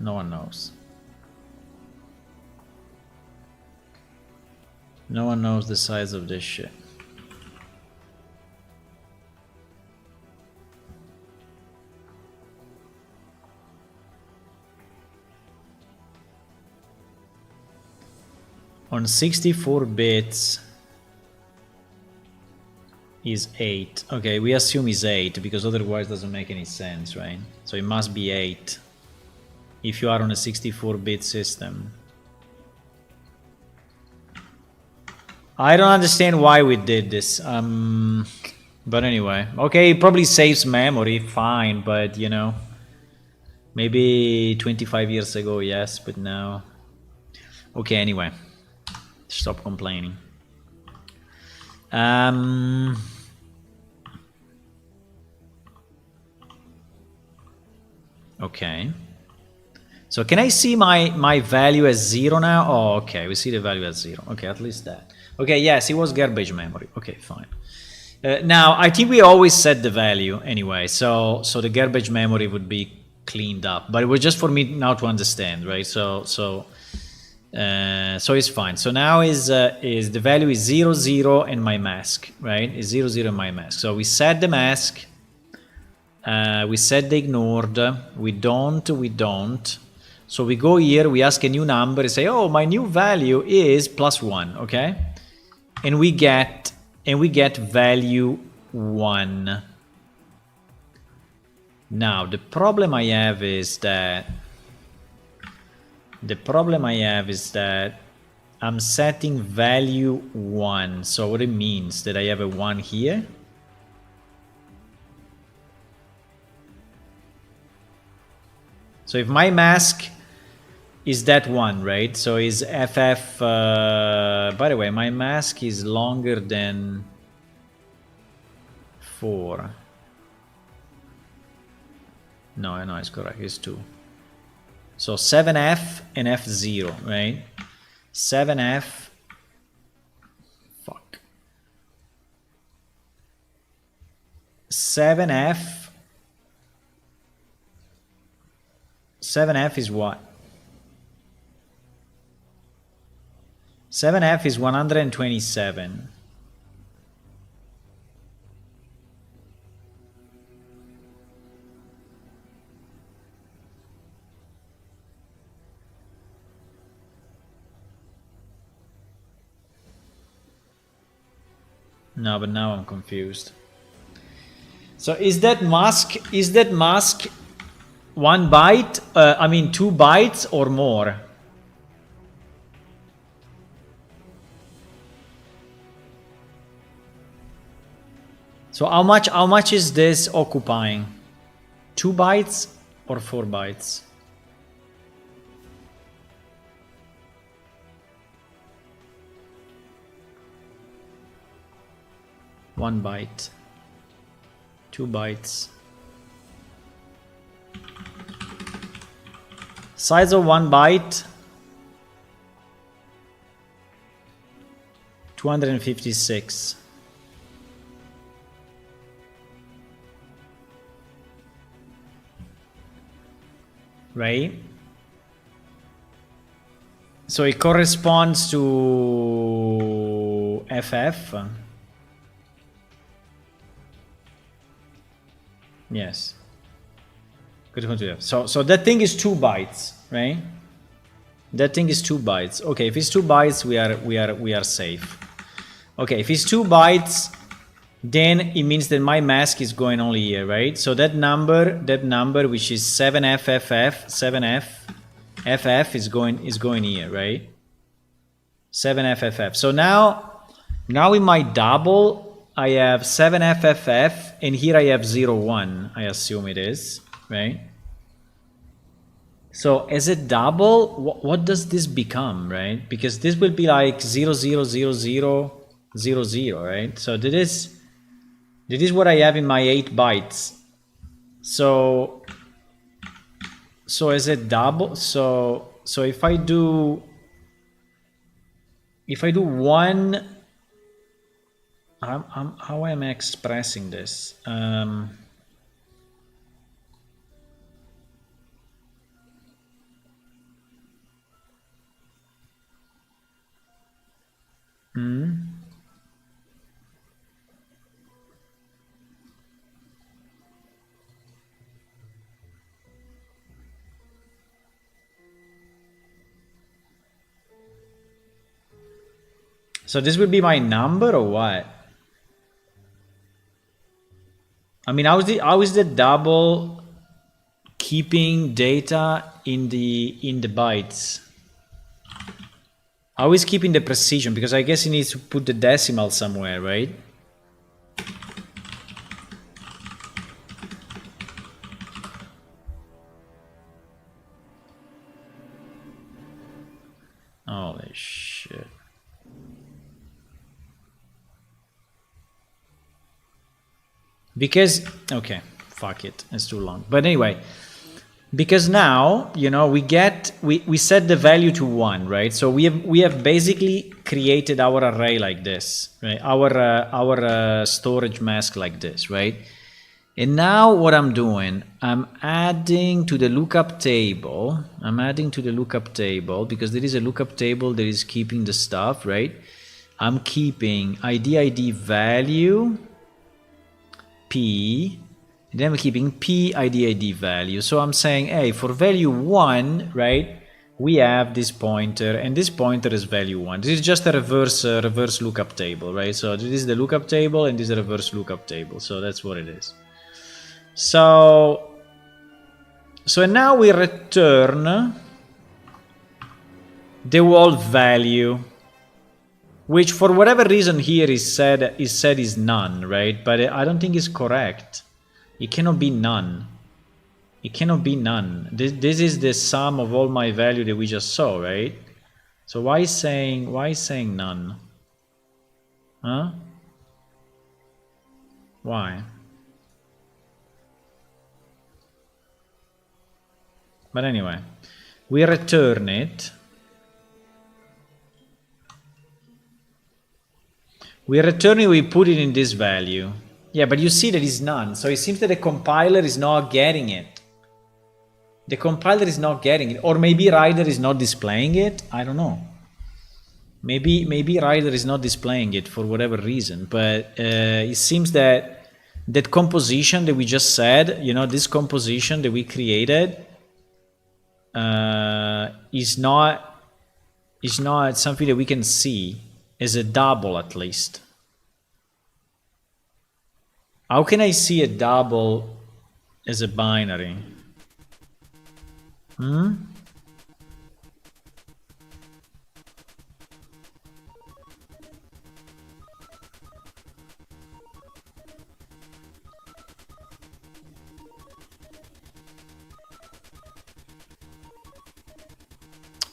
No one knows. No one knows the size of this shit. On 64 bits is 8. Okay, we assume is 8 because otherwise it doesn't make any sense, right? So it must be 8 if you are on a 64-bit system. I don't understand why we did this. But anyway, okay, it probably saves memory, fine, but you know, maybe 25 years ago, yes, but now. Okay, anyway. Stop complaining. Okay. So can I see my value as 0 now? Oh, okay, we see the value as 0. Okay, at least that. Okay, yes, it was garbage memory. Okay, fine. Now, I think we always set the value anyway, so the garbage memory would be cleaned up. But it was just for me now to understand, right? So it's fine. So now is the value is 0, 0 and my mask, right? Is 0, 0 and my mask. So we set the mask. We set the ignored. We don't. So we go here, we ask a new number and say, oh, my new value is +1, okay? And we get value 1. Now, the problem I have is that I'm setting value 1. So what it means that I have a 1 here. So if my mask is that 1, right? So is FF, by the way, my mask is longer than 4. No, it's correct, it's 2. So 7F and F0, right? 7F, fuck. 7F is what? 7F is 127. No, but now I'm confused. So is that mask 1 byte? I mean 2 bytes or more? So how much is this occupying? 2 bytes or 4 bytes? One byte. 2 bytes. Size of 1 byte. 256. Right? So it corresponds to FF. Yes. Good to continue. So that thing is 2 bytes, right? That thing is 2 bytes. Okay, if it's 2 bytes, we are safe. Okay, if it's 2 bytes, then it means that my mask is going only here, right? So that number which is 7FFF is going here, right? 7FFF. So now in my double I have 7FFF and here I have 01, I assume it is, right? So as a double, what does this become, right? Because this will be like 000000, right? So that is what I have in my 8 bytes. So as a double, so if I do one, how am I expressing this? So this will be my number or what? I mean, how is the double keeping data in the bytes? How is keeping the precision? Because I guess it needs to put the decimal somewhere, right? Holy shit. Because, okay, fuck it, it's too long. But anyway, because now, you know, we set the value to 1, right? So we have basically created our array like this, right? Our storage mask like this, right? And now what I'm doing, I'm adding to the lookup table. Because there is a lookup table that is keeping the stuff, right? I'm keeping ID value P, and then I'm keeping P ID value. So I'm saying, hey, for value 1, right, we have this pointer, and this pointer is value 1. This is just a reverse lookup table, right? So this is the lookup table, and this is a reverse lookup table. So that's what it is. So now we return the whole value, which for whatever reason here is said is none, right? But I don't think it's correct. It cannot be none. It cannot be none. This is the sum of all my value that we just saw, right? So why saying none? Huh? Why? But anyway, we return it. We return it, we put it in this value. Yeah, but you see that it's none. So it seems that the compiler is not getting it. The compiler is not getting it. Or maybe Rider is not displaying it. I don't know. Maybe Rider is not displaying it for whatever reason. But it seems that that composition that we just said, you know, this composition that we created is not something that we can see as a double, at least. How can I see a double as a binary?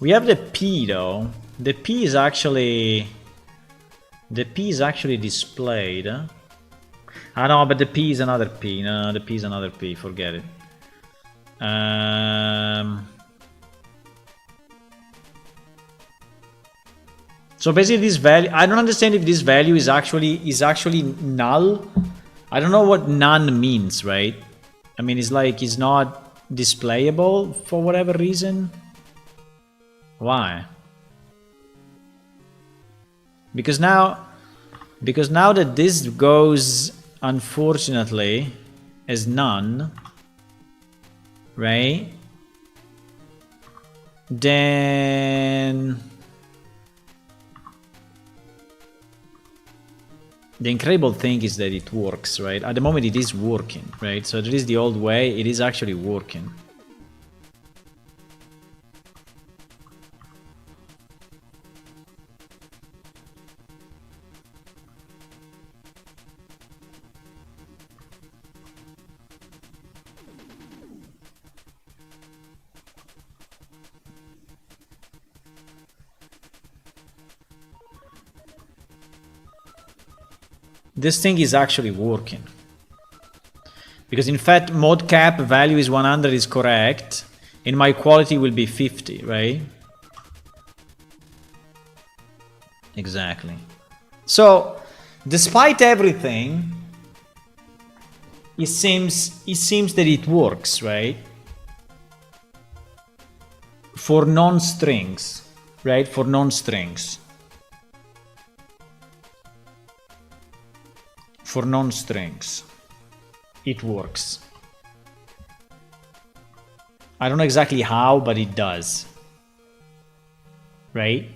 We have the P though. The P is actually displayed. Ah no, but the P is another P. No, the P is another P. Forget it. So basically, this value. I don't understand if this value is actually null. I don't know what none means, right? I mean, it's like it's not displayable for whatever reason. Why? Because now that this goes, unfortunately, as none, right? Then the incredible thing is that it works, right? At the moment it is working, right? So there is the old way, it is actually working. This thing is actually working. Because in fact, mod cap value is 100 is correct, and my quality will be 50, right? Exactly. So, despite everything, it seems that it works, right? For non-strings, right? For non-strings. For non-strings, it works. I don't know exactly how, but it does. Right?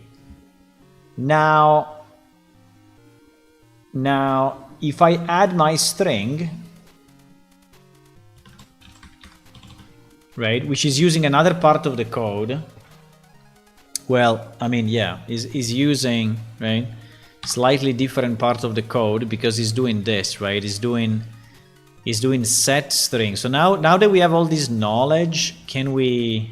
Now, if I add my string, right, which is using another part of the code, well, I mean, yeah, is using, right, slightly different part of the code because it's doing this, right? It's doing set string. So now that we have all this knowledge, can we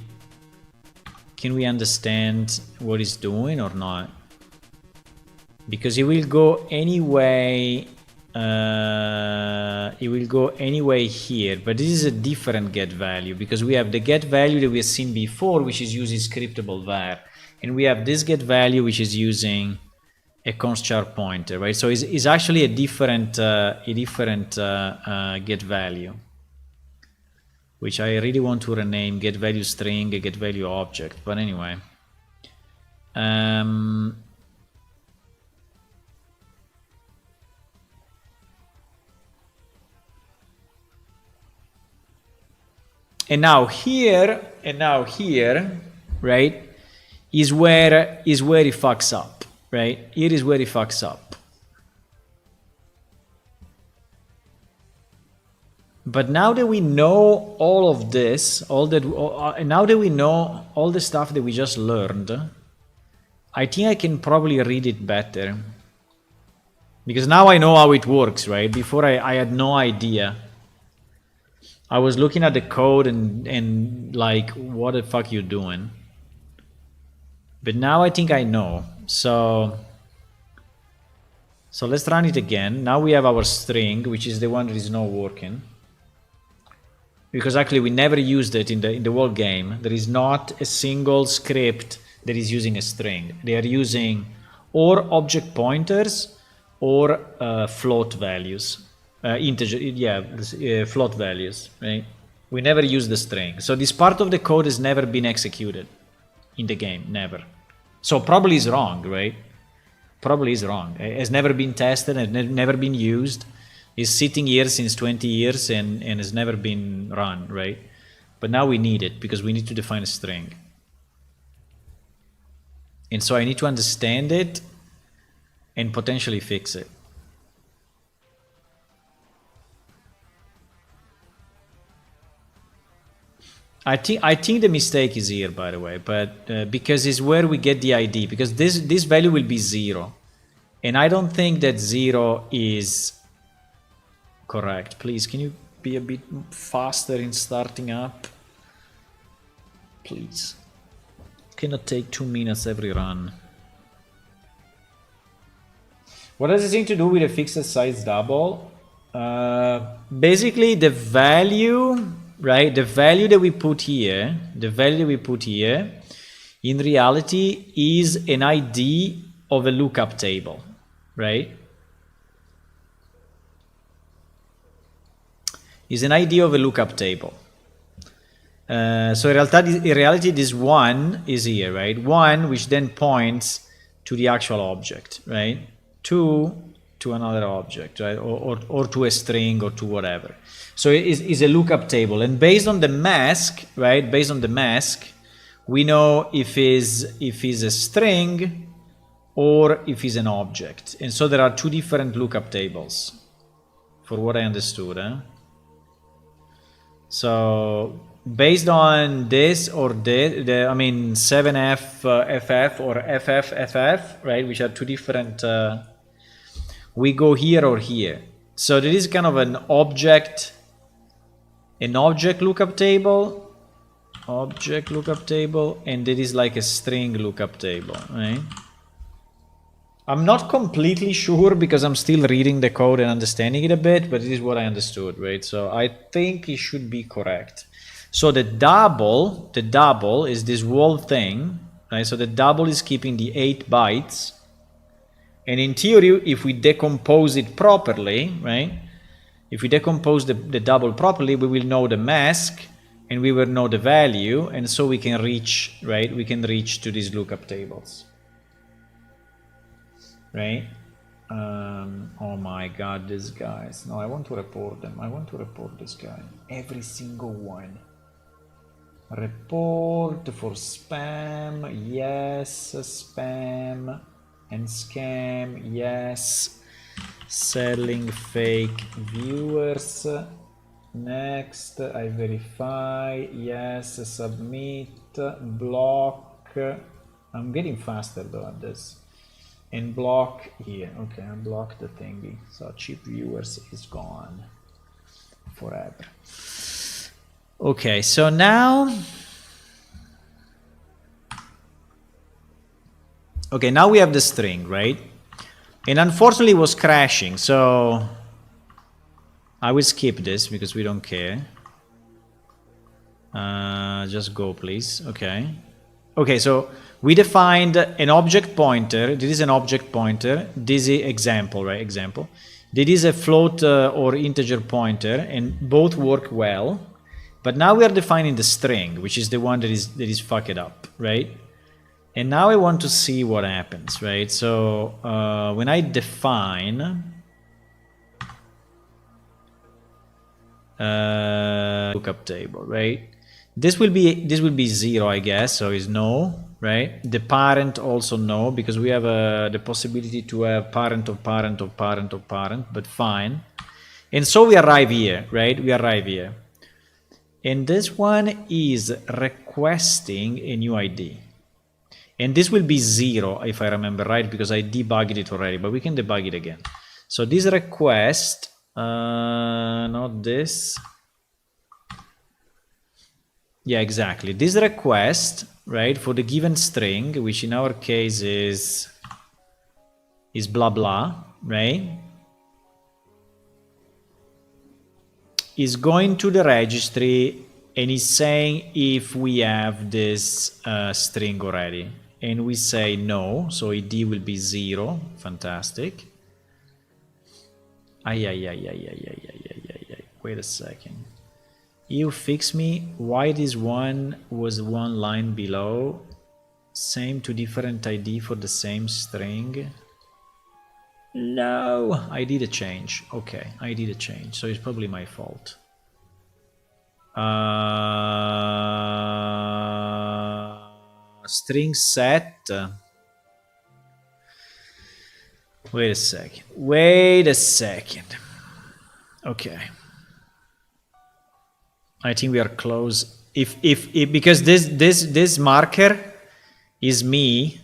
understand what it's doing or not? Because it will go anyway. It will go anyway here, but this is a different get value because we have the get value that we have seen before, which is using scriptable var, and we have this get value which is using a const char pointer, right? So it's actually a different get value, which I really want to rename get value string, get value object. But anyway, and now here, right, is where it fucks up, right? Here is where it fucks up. But now that we know all of this, now that we know all the stuff that we just learned, I think I can probably read it better. Because now I know how it works, right? Before I had no idea. I was looking at the code and like, what the fuck you doing? But now I think I know. So let's run it again. Now we have our string, which is the one that is not working. Because actually we never used it in the whole game. There is not a single script that is using a string. They are using or object pointers or float values. Float values, right? We never use the string. So this part of the code has never been executed in the game, never. So probably is wrong, right? Probably is wrong. It has never been tested and never been used. It's sitting here since 20 years and has never been run, right? But now we need it because we need to define a string. And so I need to understand it and potentially fix it. I think the mistake is here, by the way, but because it's where we get the ID, because this value will be 0, and I don't think that 0 is correct. Please, can you be a bit faster in starting up? Please. Cannot take 2 minutes every run. What does it seem to do with a fixed size double? Basically, the value, right? The value that we put here, in reality is an ID of a lookup table, right? Is an ID of a lookup table. So in reality, this 1 is here, right? 1, which then points to the actual object, right? 2 to another object, right? Or to a string or to whatever. So it is a lookup table, and based on the mask, right? Based on the mask, we know if is a string or if is an object. And so there are 2 different lookup tables, for what I understood. So based on this or I mean 7f ff or ff, right? Which are 2 different. We go here or here. So there is kind of an object lookup table, and there is like a string lookup table, right? I'm not completely sure because I'm still reading the code and understanding it a bit, but it is what I understood, right? So I think it should be correct. So the double is this whole thing, right? So the double is keeping the 8 bytes. And in theory, if we decompose it properly, right? If we decompose the double properly, we will know the mask and we will know the value, and so we can reach, right? We can reach to these lookup tables, right? Oh my god, these guys. No, I want to report them. I want to report this guy. Every single one. Report for spam. Yes, spam. And scam, yes. Selling fake viewers. Next, I verify. Yes, submit. Block. I'm getting faster though at this. And block here. Okay, I blocked the thingy. So cheap viewers is gone forever. Okay, so now. Okay, now we have the string, right? And unfortunately it was crashing, so I will skip this because we don't care. Just go, please. Okay. Okay, so we defined an object pointer. This is an object pointer. This is example, right? Example. This is a float or integer pointer, and both work well. But now we are defining the string, which is the one that is fucked up, right? And now I want to see what happens, right? So when I define lookup table, right? This will be 0, I guess. So is no, right? The parent also no, because we have the possibility to have parent of parent of parent of parent, but fine. And so we arrive here, right? We arrive here. And this one is requesting a new ID. And this will be 0, if I remember right, because I debugged it already, but we can debug it again. So this request, not this. Yeah, exactly. This request, right, for the given string, which in our case is blah blah, right, is going to the registry and is saying if we have this string already. And we say no, so ID will be 0. Fantastic. Wait a second. You fix me. Why this one was 1 line below? Same to different ID for the same string. No, I did a change. Okay, I did a change, so it's probably my fault. String set. Wait a second. Okay. I think we are close if because this marker is me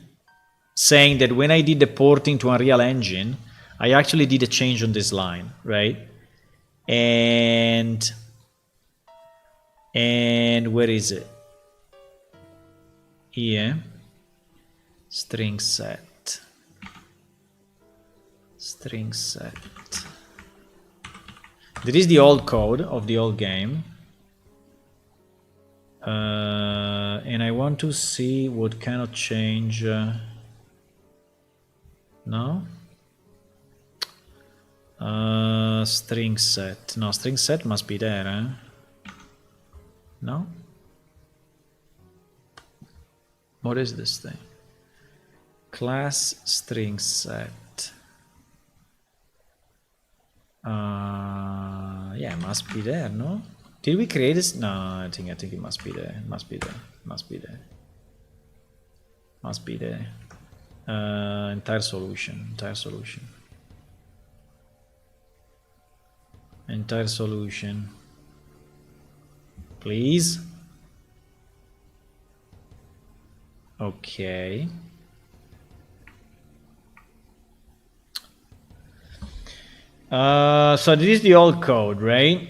saying that when I did the porting to Unreal Engine, I actually did a change on this line, right? And where is it? Here, string set. There is the old code of the old game. And I want to see what kind of change. No? String set. No, string set must be there, eh? No? What is this thing? Class string set. Yeah, it must be there, no? Did we create this? No, I think it must be there. Must be there. Entire solution. Please. Okay. So this is the old code, right?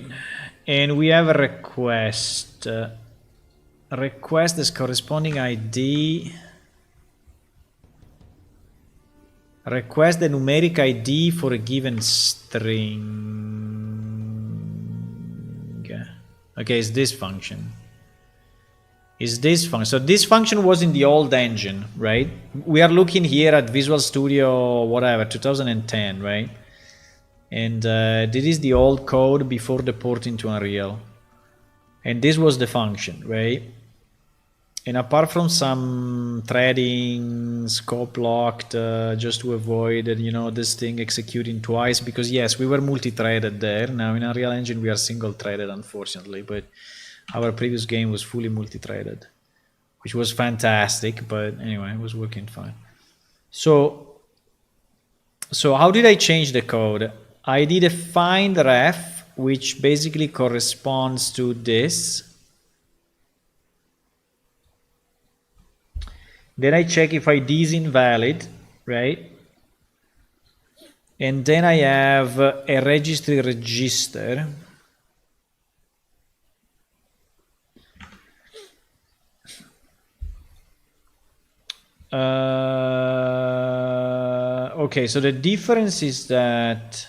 And we have a request. Request as corresponding ID. Request the numeric ID for a given string. Okay, it's this function. So this function was in the old engine, right? We are looking here at Visual Studio, whatever, 2010, right? And this is the old code before the port into Unreal. And this was the function, right? And apart from some threading, scope locked, just to avoid, this thing executing twice, because yes, we were multi-threaded there. Now in Unreal Engine we are single-threaded, unfortunately, but our previous game was fully multi-threaded, which was fantastic, but anyway, it was working fine. So how did I change the code? I did a find ref, which basically corresponds to this. Then I check if ID is invalid, right? And then I have a registry register. Okay, so the difference is that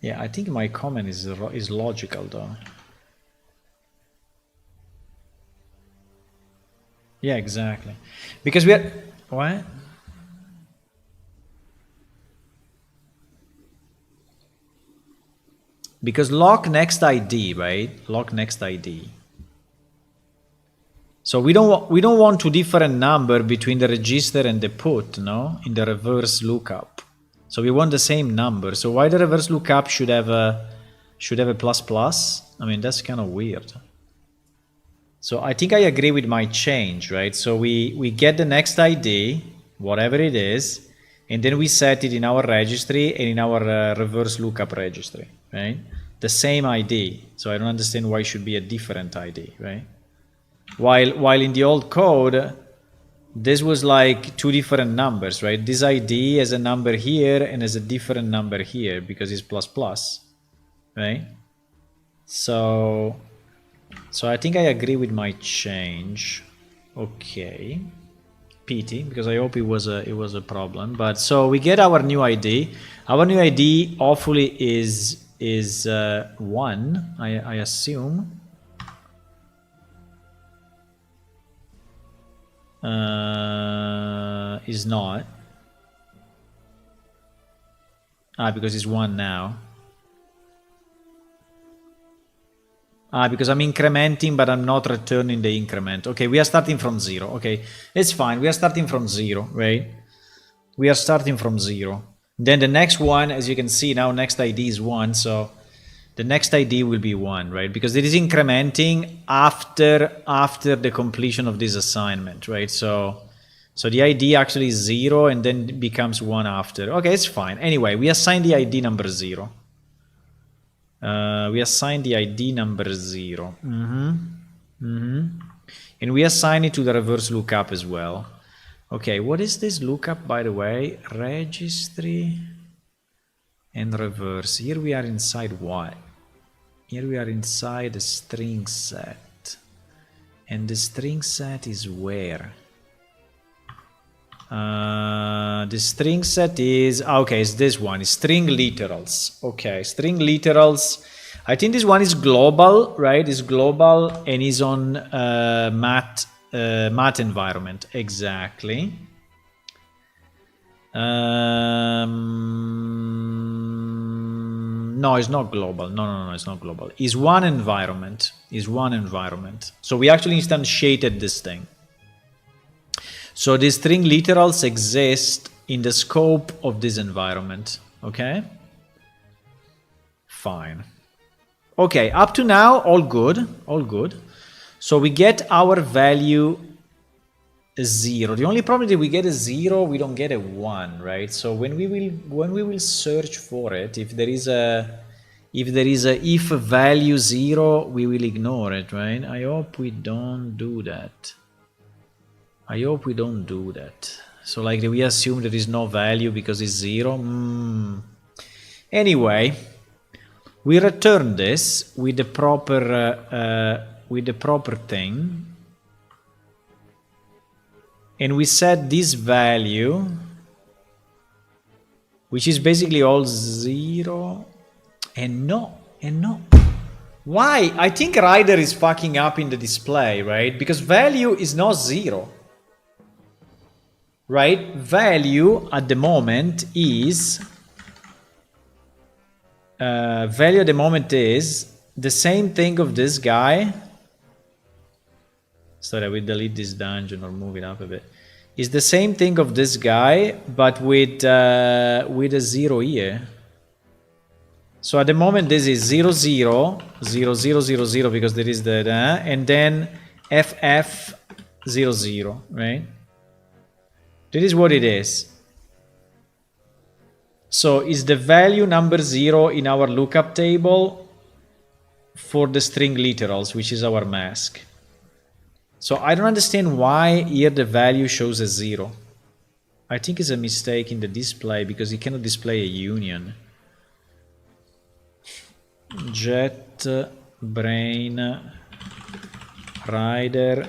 yeah, I think my comment is logical though. Yeah, exactly. Because we are what? Because lock next ID, right? Lock next ID. So we don't want two different number between the register and the put, no? In the reverse lookup. So we want the same number. So why the reverse lookup should have a plus plus? I mean, that's kind of weird. So I think I agree with my change, right? So we get the next ID, whatever it is, and then we set it in our registry and in our reverse lookup registry, right? The same ID. So I don't understand why it should be a different ID, right? While in the old code, this was like two different numbers, right? This ID has a number here and has a different number here because it's plus plus, right? So I think I agree with my change. Okay. Pity, because I hope it was a problem. But so we get our new ID. Our new ID hopefully is 1, I assume. Is not. Because it's 1 now. Because I'm incrementing, but I'm not returning the increment. Okay, we are starting from 0. Okay, it's fine. We are starting from 0, right? We are starting from 0. Then the next one, as you can see now, next ID is 1. So the next ID will be 1, right? Because it is incrementing after the completion of this assignment, right? So So the ID actually is 0 and then becomes 1 after. Okay, it's fine. Anyway, we assign the ID number 0. We assign the ID number 0. And we assign it to the reverse lookup as well. Okay, what is this lookup, by the way? Registry and reverse. Here we are inside what? Here we are inside the string set. And the string set is where? The string set is, okay, it's this one, it's string literals. Okay, string literals. I think this one is global, right? It's global and is on mat environment. Exactly. No, it's not global. No, it's not global. It's one environment. It's one environment. So we actually instantiated this thing. So these string literals exist in the scope of this environment. Okay? Fine. Okay, up to now, all good. All good. So we get our value 0. The only problem is we get a 0, we don't get a 1, right? So when we will search for it, if there is a if value 0, we will ignore it, right? I hope we don't do that. I hope we don't do that. So like we assume there is no value because it's 0. Anyway, we return this with the proper thing. And we set this value, which is basically all 0 and no. Why? I think rider is fucking up in the display, right? Because value is not 0. Right? Value at the moment is the same thing of this guy. Sorry, I will delete this dungeon or move it up a bit. It's the same thing of this guy, but with a 0 here. So at the moment this is 0 0 0 0 0 0 because there is the and then FF 0 0, right? That is what it is. So is the value number 0 in our lookup table for the string literals, which is our mask. So I don't understand why here the value shows a 0. I think it's a mistake in the display because it cannot display a union. Jet brain rider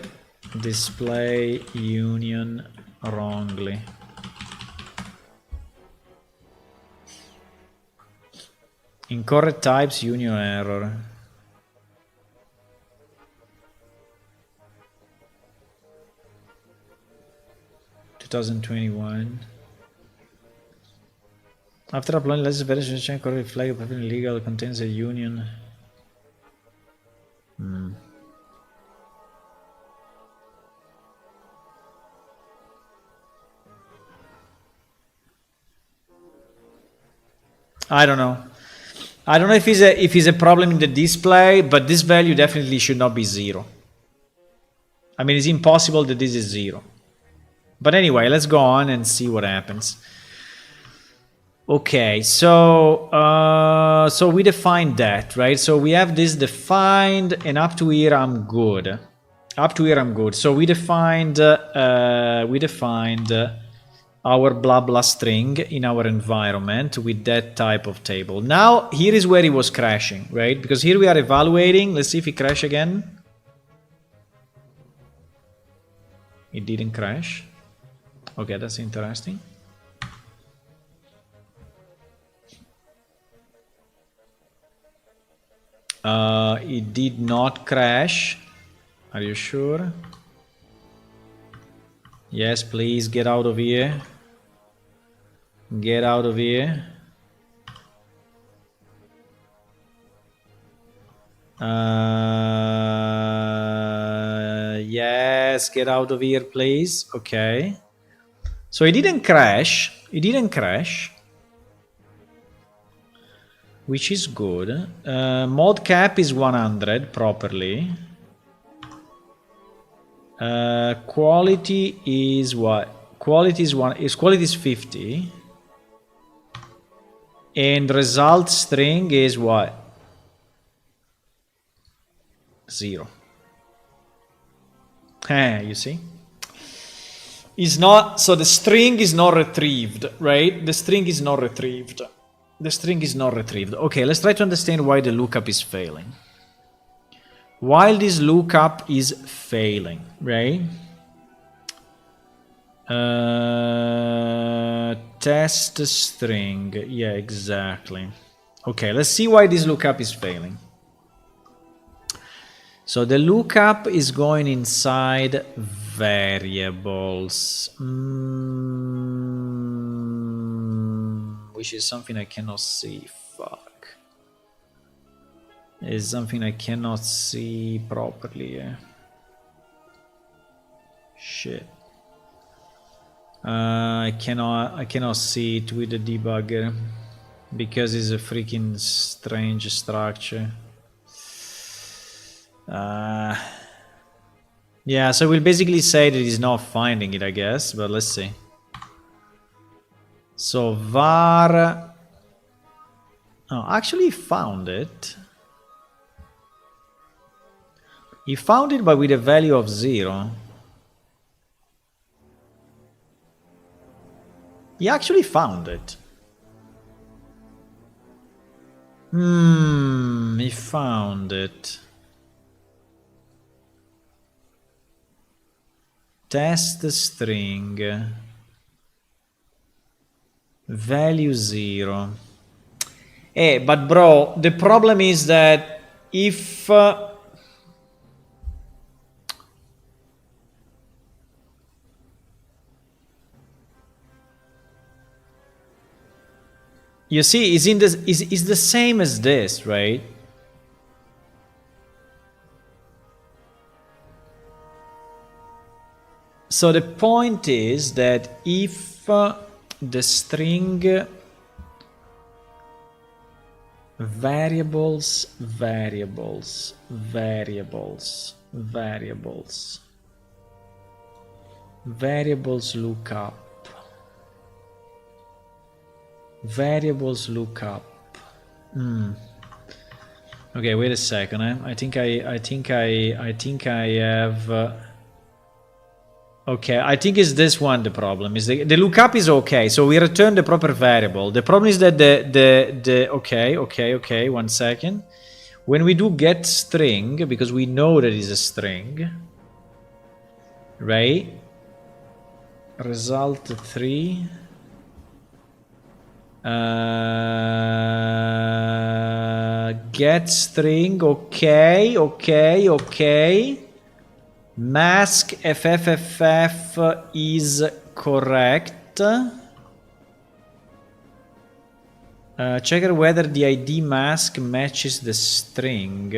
display union wrongly. Incorrect types union error. After applying let's verify correct flag perfectly legal contains a union. I don't know. I don't know if it's a problem in the display, but this value definitely should not be 0. I mean, it's impossible that this is 0. But anyway, let's go on and see what happens. Okay, so we defined that, right? So we have this defined, and up to here I'm good. Up to here I'm good. So we defined our blah blah string in our environment with that type of table. Now here is where it was crashing, right? Because here we are evaluating. Let's see if it crashes again. It didn't crash. Okay, that's interesting. It did not crash. Are you sure? Yes, please get out of here. Get out of here. Yes, get out of here, please. Okay. So it didn't crash. It didn't crash. Which is good. Mod cap is 100 properly. Quality is what? quality is 50, and result string is what? 0. You see? Is not, so the string is not retrieved, right? The string is not retrieved. The string is not retrieved. Okay, let's try to understand why the lookup is failing. While this lookup is failing, right? Test string. Yeah, exactly. Okay, let's see why this lookup is failing. So the lookup is going inside variables, which is something I cannot see. Fuck. Is something I cannot see properly. Yeah. Shit. I cannot see it with the debugger because it's a freaking strange structure. Yeah, so we'll basically say that it's not finding it, I guess, but let's see. So var, oh, actually he found it. He found it, but with a value of 0. He actually found it. He found it. Test string. Value 0. But bro, the problem is that if... you see, is the same as this, right? So the point is that if the string variables lookup. Variables lookup. Okay, wait a second. I think I have. Okay, I think it's this one. The problem is the lookup is okay, so we return the proper variable. The problem is that the okay. 1 second. When we do get string, because we know that is a string, right? Result 3. Get string, okay. Mask FFFF is correct. Check whether the ID mask matches the string.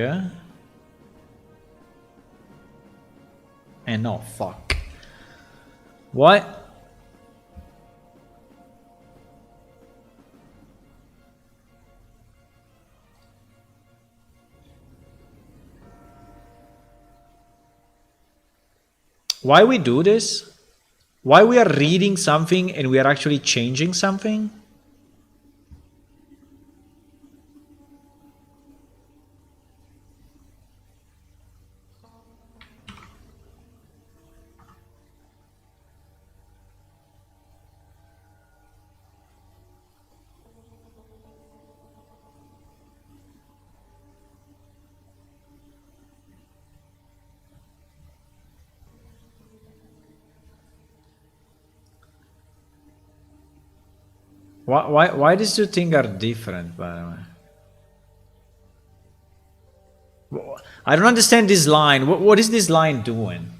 And no, fuck. What? Why we do this? Why we are reading something and we are actually changing something? Why these two things are different, by the way? I don't understand this line. What is this line doing?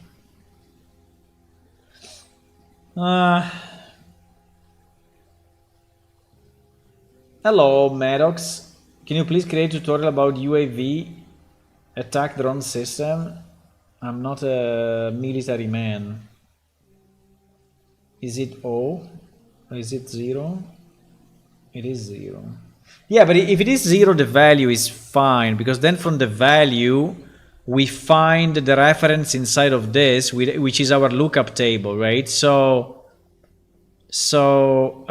Hello, Maddox. Can you please create a tutorial about UAV attack drone system? I'm not a military man. Is it O? Or is it 0? It is 0. Yeah, but if it is 0, the value is fine, because then from the value we find the reference inside of this, which is our lookup table, right? So So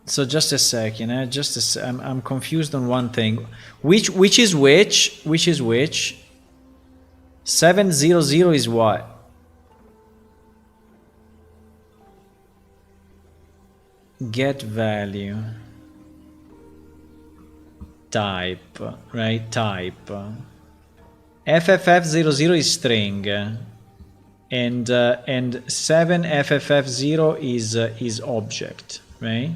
so just a second, I'm confused on one thing. Which is which? Which is which? 700 is what? Get value. Type, right? Type. FFF00 is string, and 7FFF0 is object, right?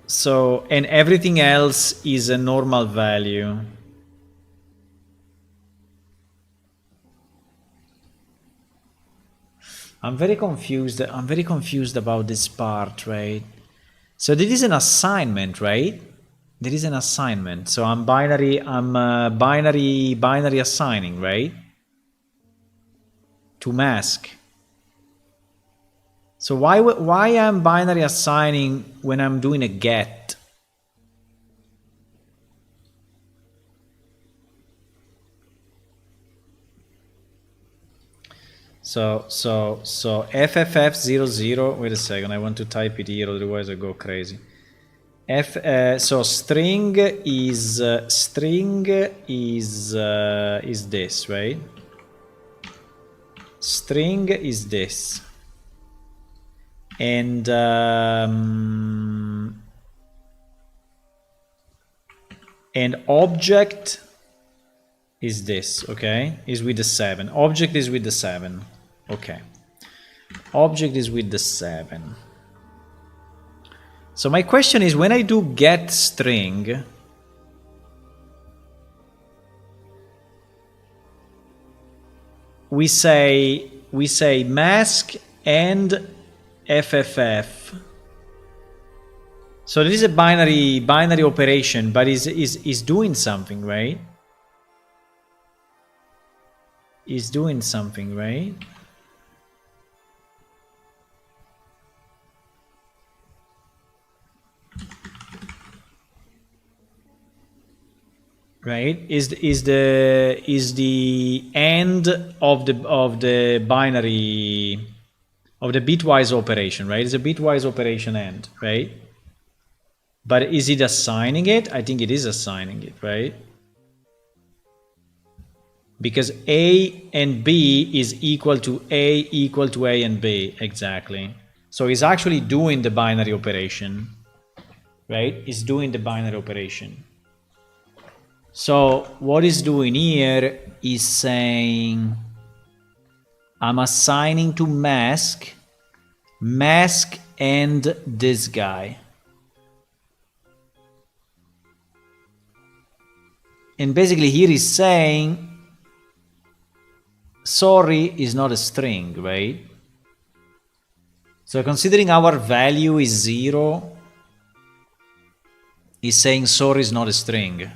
So, and everything else is a normal value. I'm very confused about this part, right? So this is an assignment, right? There is an assignment. So I'm binary assigning, right? To mask. So why I'm binary assigning when I'm doing a get? So FFF00, wait a second, I want to type it here, otherwise I go crazy. So string is this, right? String is this. And object is this, okay? Is with the 7. Object is with the 7. Okay. Object is with the 7. So my question is, when I do get string, we say mask and FFF. So this is a binary operation, but is doing something, right? Is doing something, right? Right? Is the end of the binary of the bitwise operation, right? It's a bitwise operation end, right? But is it assigning it? I think it is assigning it, right? Because A and B is equal to A and B, exactly. So it's actually doing the binary operation, right? It's doing the binary operation. So what it's doing here is saying, I'm assigning to mask and this guy. And basically here is saying, sorry is not a string, right? So considering our value is 0, is saying sorry is not a string.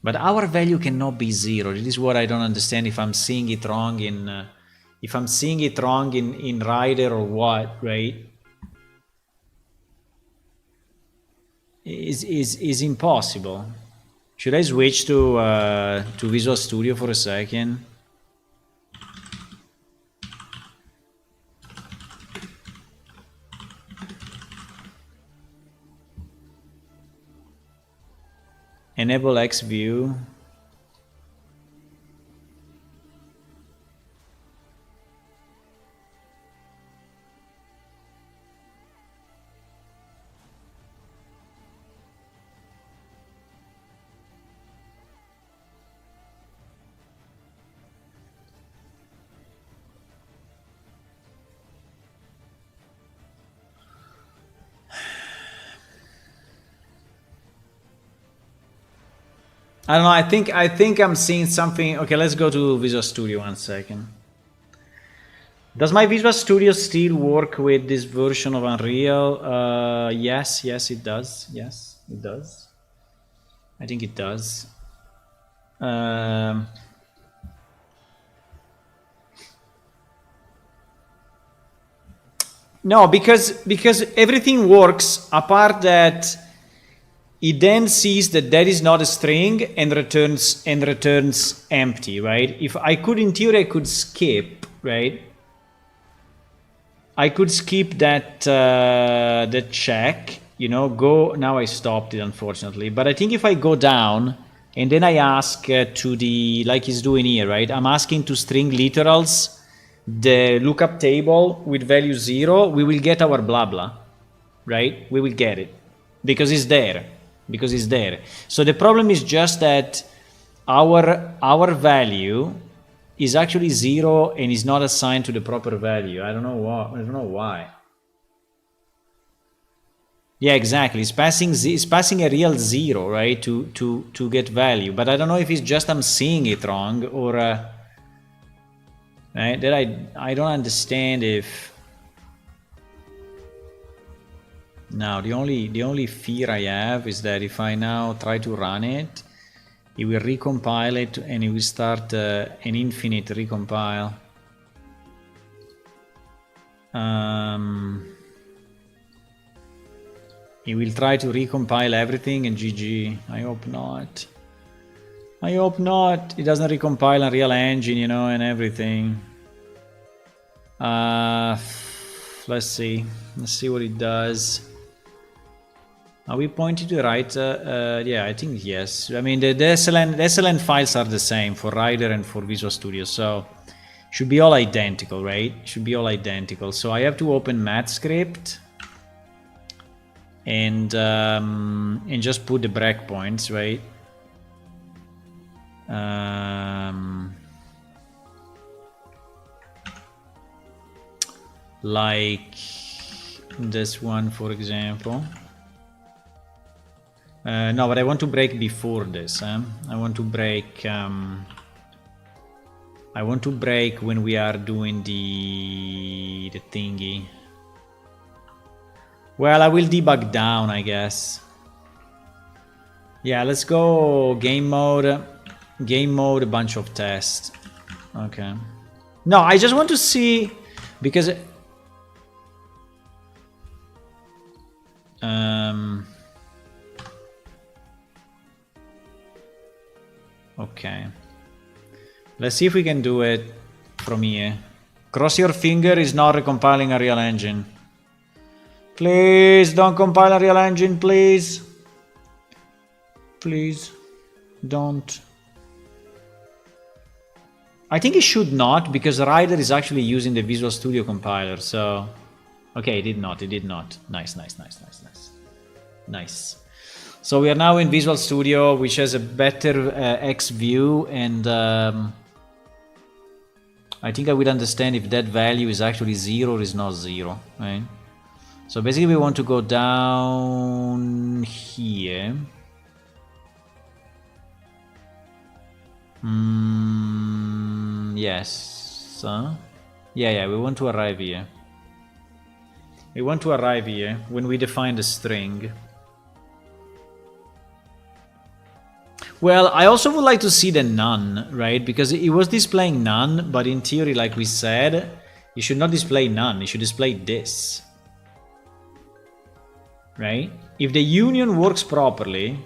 But our value cannot be 0. This is what I don't understand, if I'm seeing it wrong in Rider or what, right? Is impossible. Should I switch to Visual Studio for a second? Enable X view. I don't know. I think I'm seeing something. Okay, let's go to Visual Studio 1 second. Does my Visual Studio still work with this version of Unreal? Yes, it does. Yes, it does. I think it does. No, because everything works apart that it then sees that that is not a string and returns empty, right? If I could, in theory, I could skip, right? I could skip that that check, you know, go. Now I stopped it, unfortunately. But I think if I go down and then I ask to the, like he's doing here, right? I'm asking to string literals the lookup table with value 0, we will get our blah blah, right? We will get it because it's there. Because it's there. So the problem is just that our value is actually 0 and is not assigned to the proper value. I don't know why. Yeah, exactly. It's passing a real 0, right? To get value. But I don't know if it's just I'm seeing it wrong or right? That I don't understand if. Now the only fear I have is that if I now try to run it, it will recompile it and it will start an infinite recompile. It will try to recompile everything and GG. I hope not. I hope not. It doesn't recompile Unreal Engine, you know, and everything. Let's see. Let's see what it does. Are we pointing to the right? Yeah, I think yes. I mean, the SLN files are the same for Rider and for Visual Studio, so should be all identical, right? Should be all identical. So I have to open MathScript and just put the breakpoints, right? Like this one, for example. No, but I want to break before this. I want to break. I want to break when we are doing the thingy. Well, I will debug down, I guess. Yeah, let's go game mode. Game mode, a bunch of tests. Okay. No, I just want to see because. Okay. Let's see if we can do it from here. Cross your finger is not recompiling Unreal Engine. Please don't compile Unreal Engine, please. Please don't. I think it should not because Rider is actually using the Visual Studio compiler, so. Okay, it did not, it did not. Nice. Nice. So we are now in Visual Studio, which has a better X view, and I think I will understand if that value is actually 0 or is not 0, right? So basically we want to go down here. Yes. Yeah, we want to arrive here. We want to arrive here when we define the string. Well, I also would like to see the none, right? Because it was displaying none, but in theory, like we said, it should not display none. It should display this. Right? If the union works properly...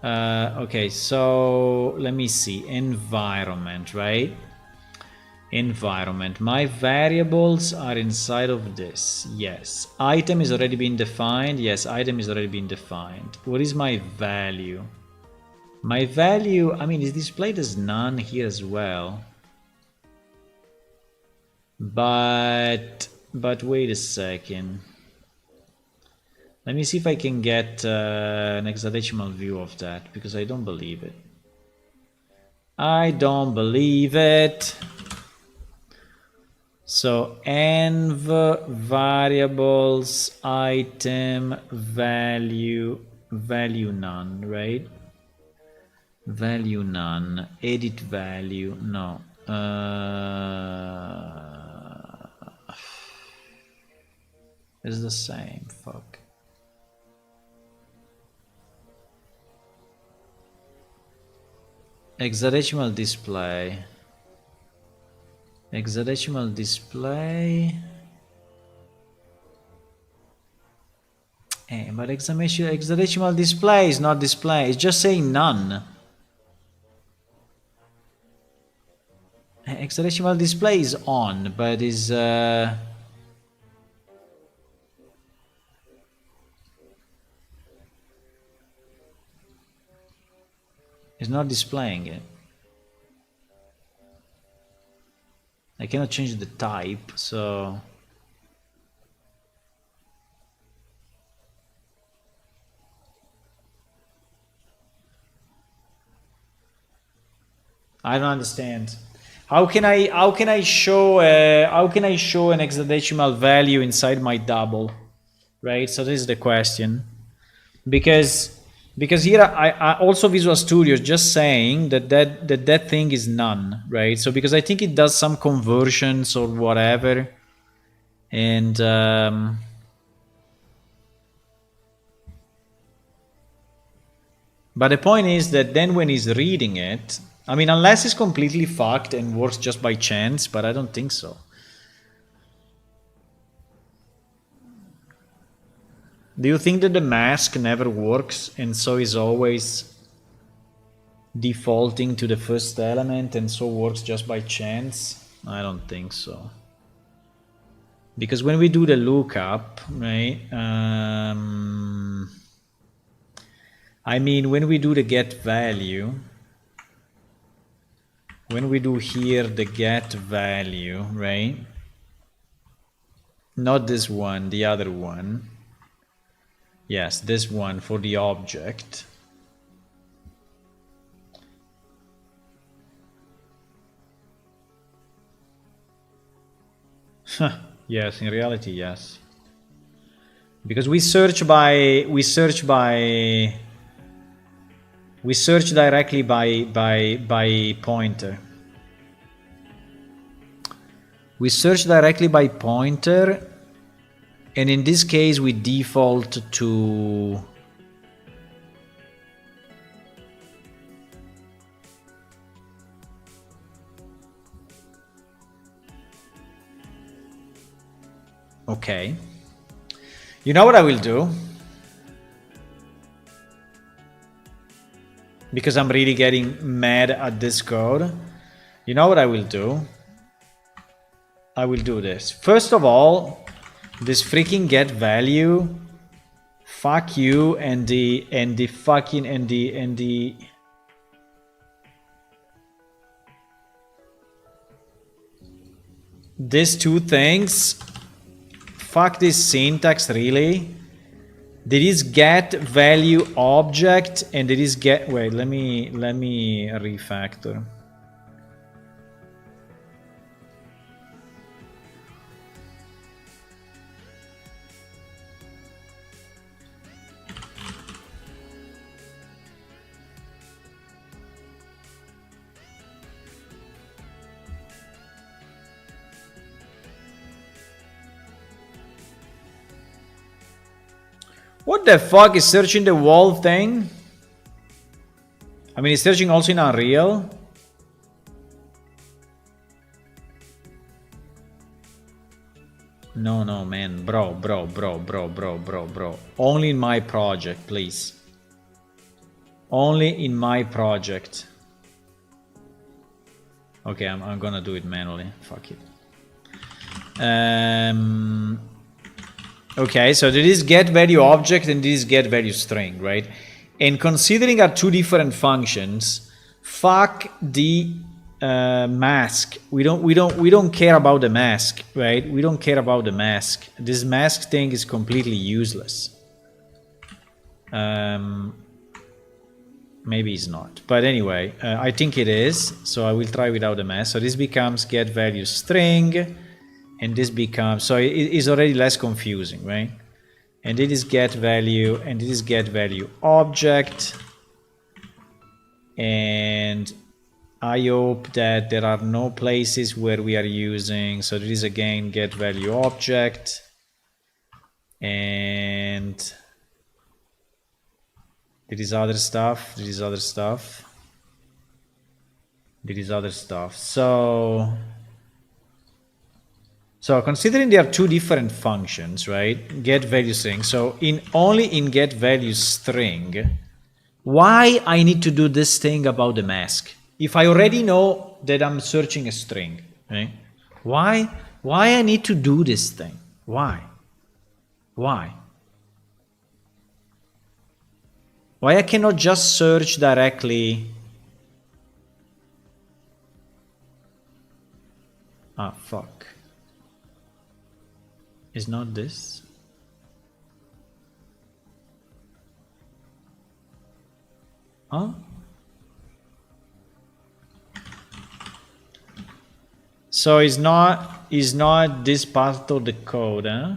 okay, so let me see. Environment, right? Environment. My variables are inside of this. Yes. Item is already been defined. Yes, item is already been defined. What is my value? My value, I mean, is displayed as none here as well. But wait a second. Let me see if I can get an hexadecimal view of that, because I don't believe it. I don't believe it. So env variables item value none, right? Value none. Edit value, no. It's the same. Fuck. Hexadecimal display. Hexadecimal display. But hexadecimal display is not display. It's just saying none. Hexadecimal display is on, but is not displaying it. I cannot change the type, so I don't understand. How can I show an hexadecimal value inside my double, right? So this is the question, because here I also Visual Studio is just saying that thing is none, right? So because I think it does some conversions or whatever, and but the point is that then when he's reading it, I mean, unless it's completely fucked and works just by chance, but I don't think so. Do you think that the mask never works and so is always defaulting to the first element and so works just by chance? I don't think so. Because when we do the lookup, right? I mean, when we do the get value, when we do here the get value, right? Not this one, the other one. Yes, this one for the object. Yes, in reality, yes. Because we search directly by pointer. We search directly by pointer, and in this case we default to okay. You know what I will do? Because I'm really getting mad at this code. You know what I will do? I will do this. First of all, this freaking get value, fuck you, and the these two things. Fuck this syntax, really. There is get value object and there is get. Wait, let me refactor. What the fuck is searching the wall thing? I mean, it's searching also in Unreal. No, man. Bro. Only in my project, please. Only in my project. Okay, I'm gonna do it manually. Fuck it. Okay, so there is get value object and this is get value string, right? And considering are two different functions, fuck the mask. We don't care about the mask, right? We don't care about the mask. This mask thing is completely useless. Maybe it's not, but anyway, I think it is. So I will try without the mask. So this becomes get value string. And this becomes, so it is already less confusing, right? And it is get value, and it is get value object. And I hope that there are no places where we are using, so there is again get value object. And there is other stuff, there is other stuff. There is other stuff. So So considering there are two different functions, right? Get value string. So only in get value string, why I need to do this thing about the mask? If I already know that I'm searching a string, right? Why I need to do this thing? Why? Why I cannot just search directly? Ah, fuck. Is not this? Huh? So it's not this part of the code, huh?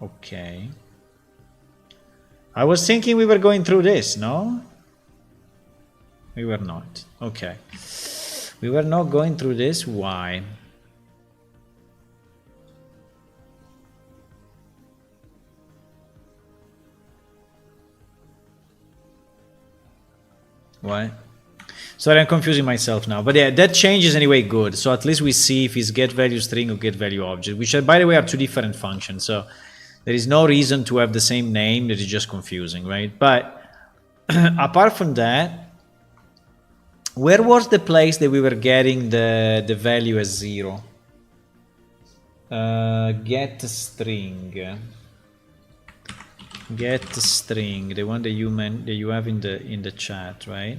Okay. I was thinking we were going through this, no? We were not. Okay. We were not going through this. Why? Why? Sorry, I'm confusing myself now. But yeah, that change is anyway good. So at least we see if it's get value string or get value object, which by the way are two different functions. So there is no reason to have the same name. That is just confusing, right? But apart from that, where was the place that we were getting the value as 0? Get string. Get string, the one that you have in the chat, right?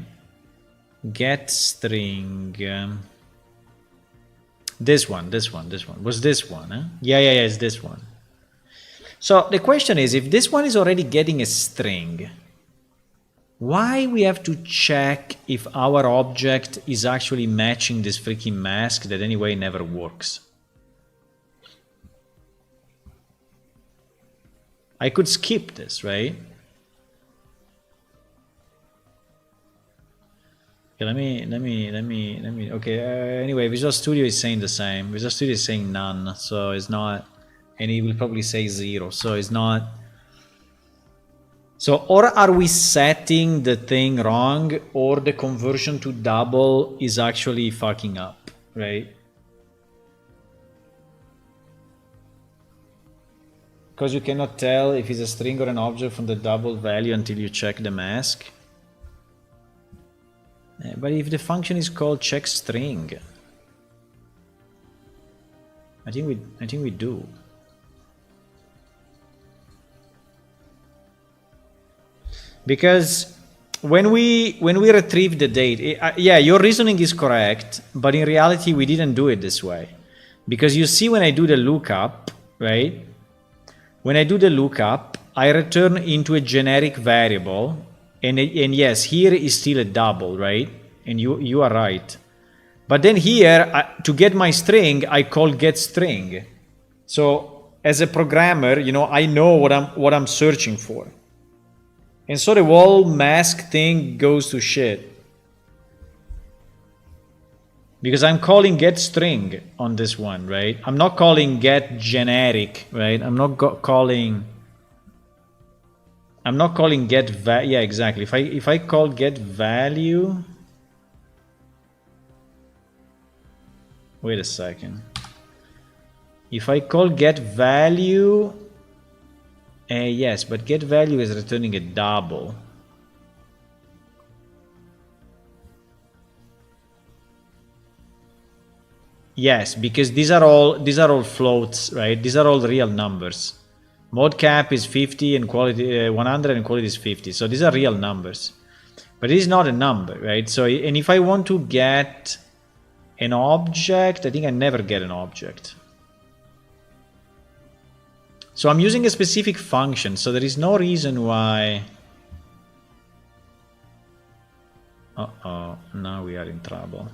Get string. This one. Was this one, huh? Yeah, it's this one. So the question is, if this one is already getting a string, why we have to check if our object is actually matching this freaking mask that anyway never works? I could skip this, right? Okay, let me. Okay. Anyway, Visual Studio is saying the same. Visual Studio is saying none, so it's not, and it will probably say 0, so it's not. So, or are we setting the thing wrong, or the conversion to double is actually fucking up, right? Because you cannot tell if it's a string or an object from the double value until you check the mask. But if the function is called check string, I think we do. Because when we retrieve the date, yeah, your reasoning is correct, but in reality we didn't do it this way. Because you see, when I do the lookup, right? When I do the lookup, I return into a generic variable, and yes, here is still a double, right? And you are right. But then here, to get my string, I call get string. So as a programmer, you know, I know what I'm searching for. And so the whole mask thing goes to shit. Because I'm calling get string on this one, right? I'm not calling get generic, right? I'm not calling get value. Yeah, exactly. If I call get value, wait a second. If I call get value, yes, but get value is returning a double. Yes, because these are all floats, right? These are all real numbers. Mode cap is 50 and quality 100 and quality is 50. So these are real numbers. But it is not a number, right? So, and if I want to get an object, I think I never get an object. So I'm using a specific function, so there is no reason why. Uh-oh, now we are in trouble.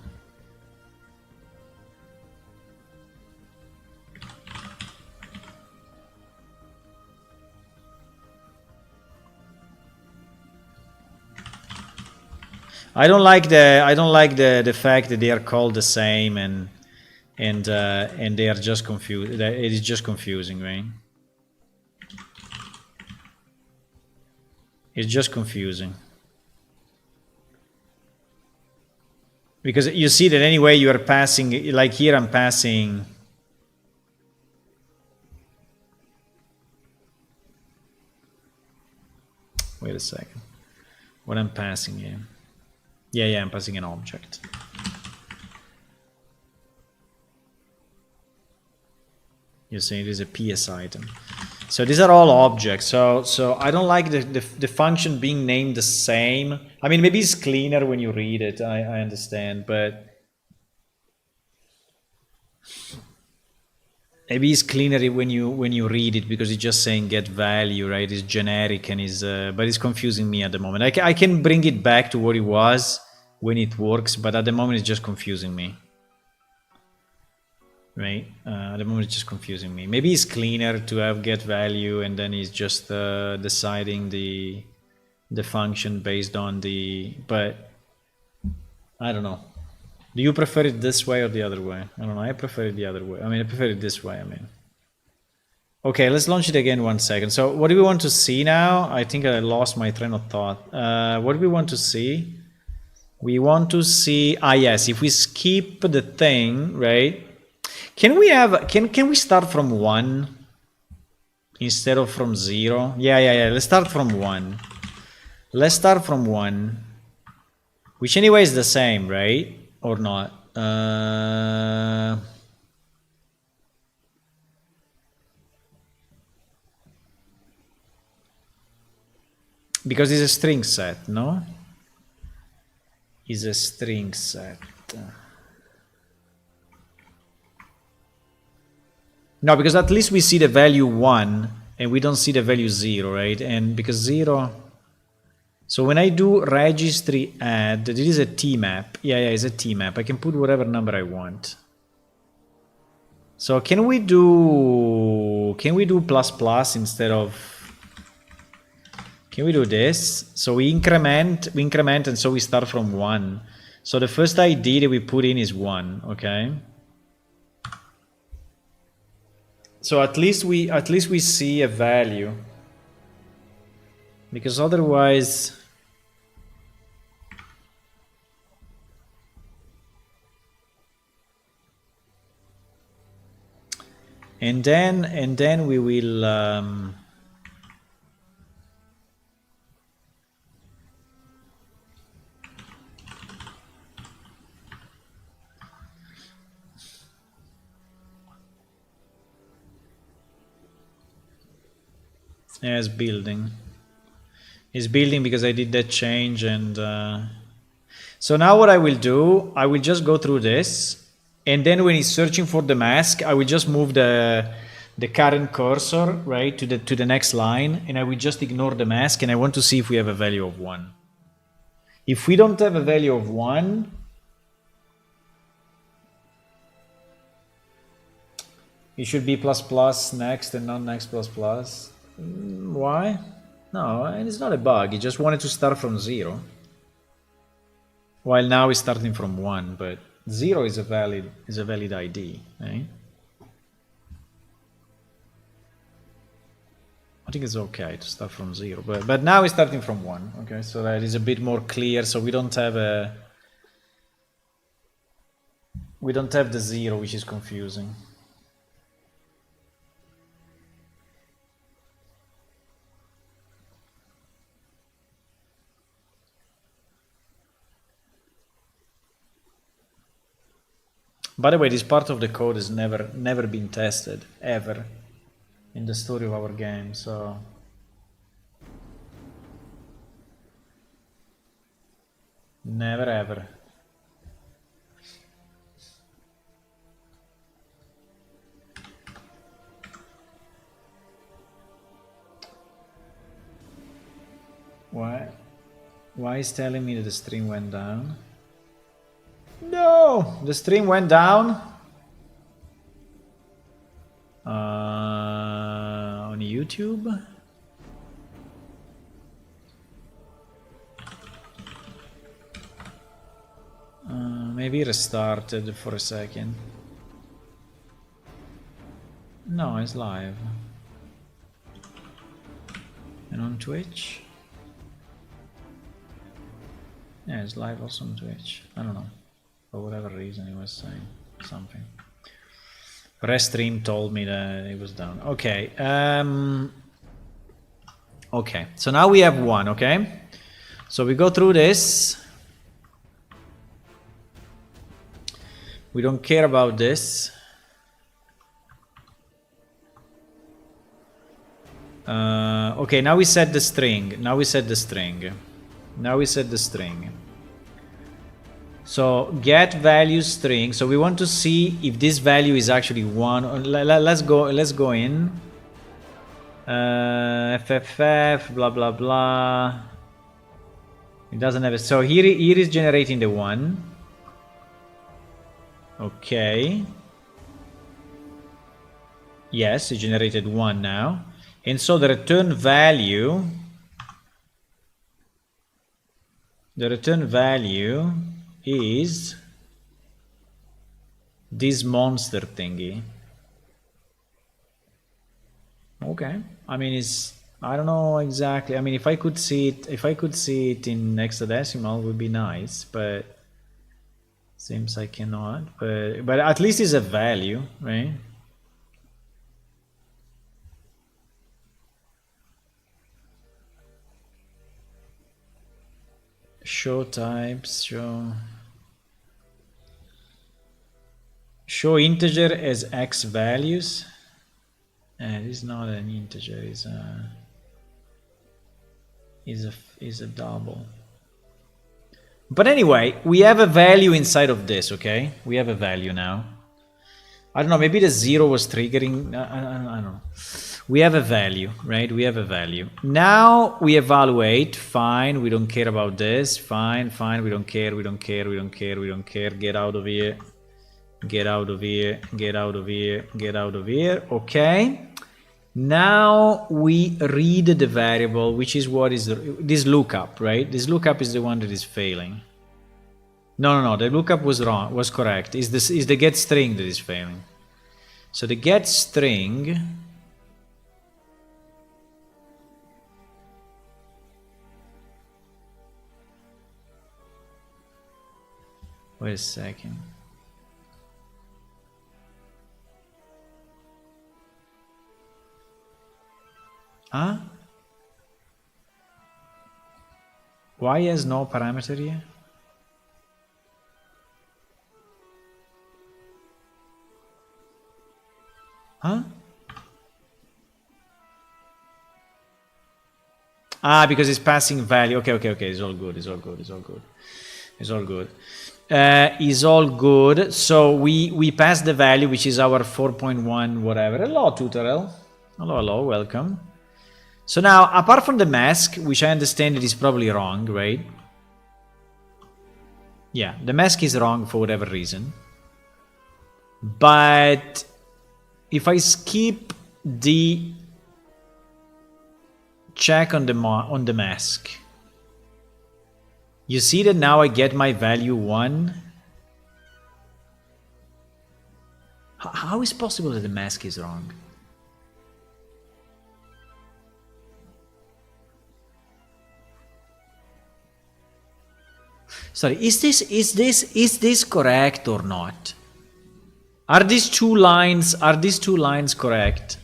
I don't like the fact that they are called the same and they are just confused. It is just confusing, right? It's just confusing. Because you see that anyway you are passing, like here I'm passing. Wait a second. What I'm passing here? Yeah, I'm passing an object. You're saying it is a PS item. So these are all objects. So I don't like the function being named the same. I mean, maybe it's cleaner when you read it. I understand, but maybe it's cleaner when you read it because it's just saying get value, right? It's generic and is but it's confusing me at the moment. I can bring it back to what it was when it works, but at the moment it's just confusing me. Right? At the moment it's just confusing me. Maybe it's cleaner to have get value and then it's just deciding the function based on the, but I don't know. Do you prefer it this way or the other way? I don't know. I prefer it the other way. I mean, I prefer it this way. I mean, okay, let's launch it again 1 second. So what do we want to see now? I think I lost my train of thought. What do we want to see? We want to see, yes, if we skip the thing, right? Can we have, can we start from 1 instead of from 0? Yeah. Let's start from 1. Let's start from 1. Which anyway is the same, right? Or not? Because it's a string set, no? Is a string set. No, because at least we see the value 1 and we don't see the value 0, right? And because 0... So when I do registry add, this is a T map. Yeah, it's a T map. I can put whatever number I want. So can we do plus plus instead of... Can we do this? So we increment, and so we start from 1. So the first ID that we put in is 1, okay? So at least we see a value, because otherwise, and then we will yeah, it's building. It's building because I did that change, and so now what I will do, I will just go through this, and then when it's searching for the mask, I will just move the current cursor right to the next line, and I will just ignore the mask, and I want to see if we have a value of 1. If we don't have a value of 1, it should be plus plus next and not next plus plus. Why? No, it's not a bug. It just wanted to start from 0. While now it's starting from 1, but 0 is a valid ID, right? I think it's okay to start from 0, but now it's starting from 1, okay? So that is a bit more clear, so we don't have the 0, which is confusing. By the way, this part of the code has never been tested, ever, in the story of our game, so... Never ever. Why is telling me that the stream went down? No! The stream went down? On YouTube? Maybe restarted for a second. No, it's live. And on Twitch? Yeah, it's live also on Twitch. I don't know. For whatever reason, he was saying something. Restream told me that it was down. Okay. Okay. So now we have one. Okay. So we go through this. We don't care about this. Okay. Now we set the string. Now we set the string. Now we set the string. So get value string. So we want to see if this value is actually 1. Let's go in. FFF blah blah blah. It doesn't have it. So here is generating the 1. Okay. Yes, it generated 1 now. And so the return value is this monster thingy. Okay. I mean, I don't know exactly. I mean, if I could see it in hexadecimal, it would be nice, but seems I cannot. But at least it's a value, right? Show types, show integer as x values. And it's not an integer, is a double. But anyway, we have a value inside of this, okay? We have a value now. I don't know, maybe the 0 was triggering, I don't know. We have a value, right? We have a value. Now we evaluate, fine, we don't care about this, fine, we don't care, we don't care, we don't care, we don't care, get out of here, get out of here, get out of here, get out of here, okay? Now we read the variable, which is what is this lookup, right? This lookup is the one that is failing. No, the lookup was wrong, was correct. Is the get string that is failing. So the get string wait a second. Huh? Why has no parameter here? Huh? Ah, because it's passing value. Okay. It's all good. It's all good. It's all good. It's all good. Is all good. So we pass the value, which is our 4.1 whatever. Hello, tutorial. Hello. Welcome. So now, apart from the mask, which I understand it is probably wrong, right? Yeah, the mask is wrong for whatever reason. But if I skip the check on the mask, you see that now I get my value 1. How is it possible that the mask is wrong? Sorry, is this correct or not? Are these two lines correct?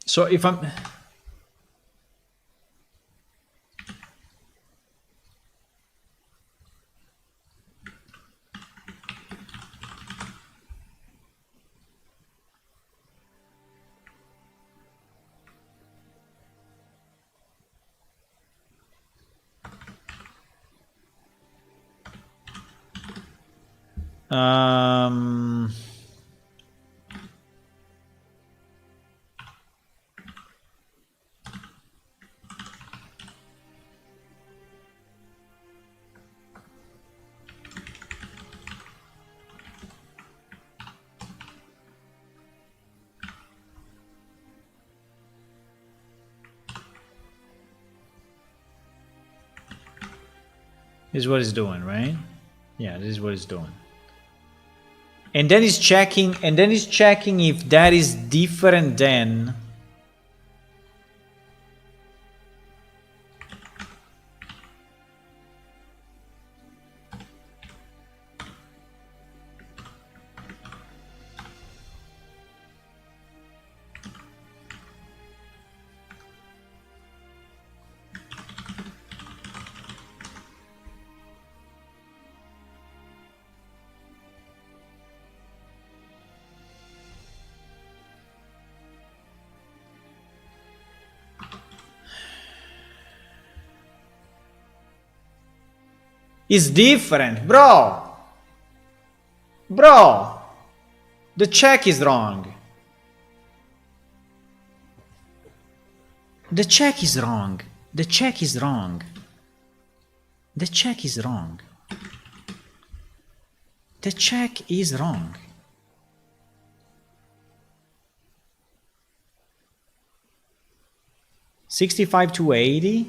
So if I'm is what it's doing, right? Yeah, this is what it's doing. And then it's checking, if that is different than... It's different, bro. Bro, the check is wrong. The check is wrong. The check is wrong. The check is wrong. The check is wrong. $65 to $80?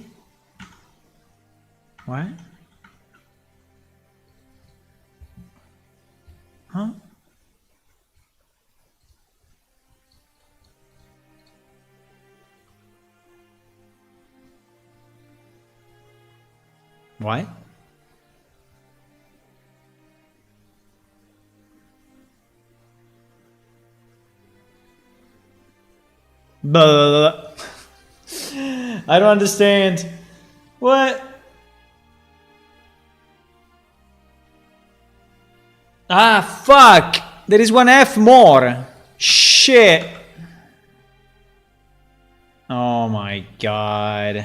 What? Huh? What? Blah. I don't understand. What? Ah, fuck! There is one F more. Shit. Oh my god.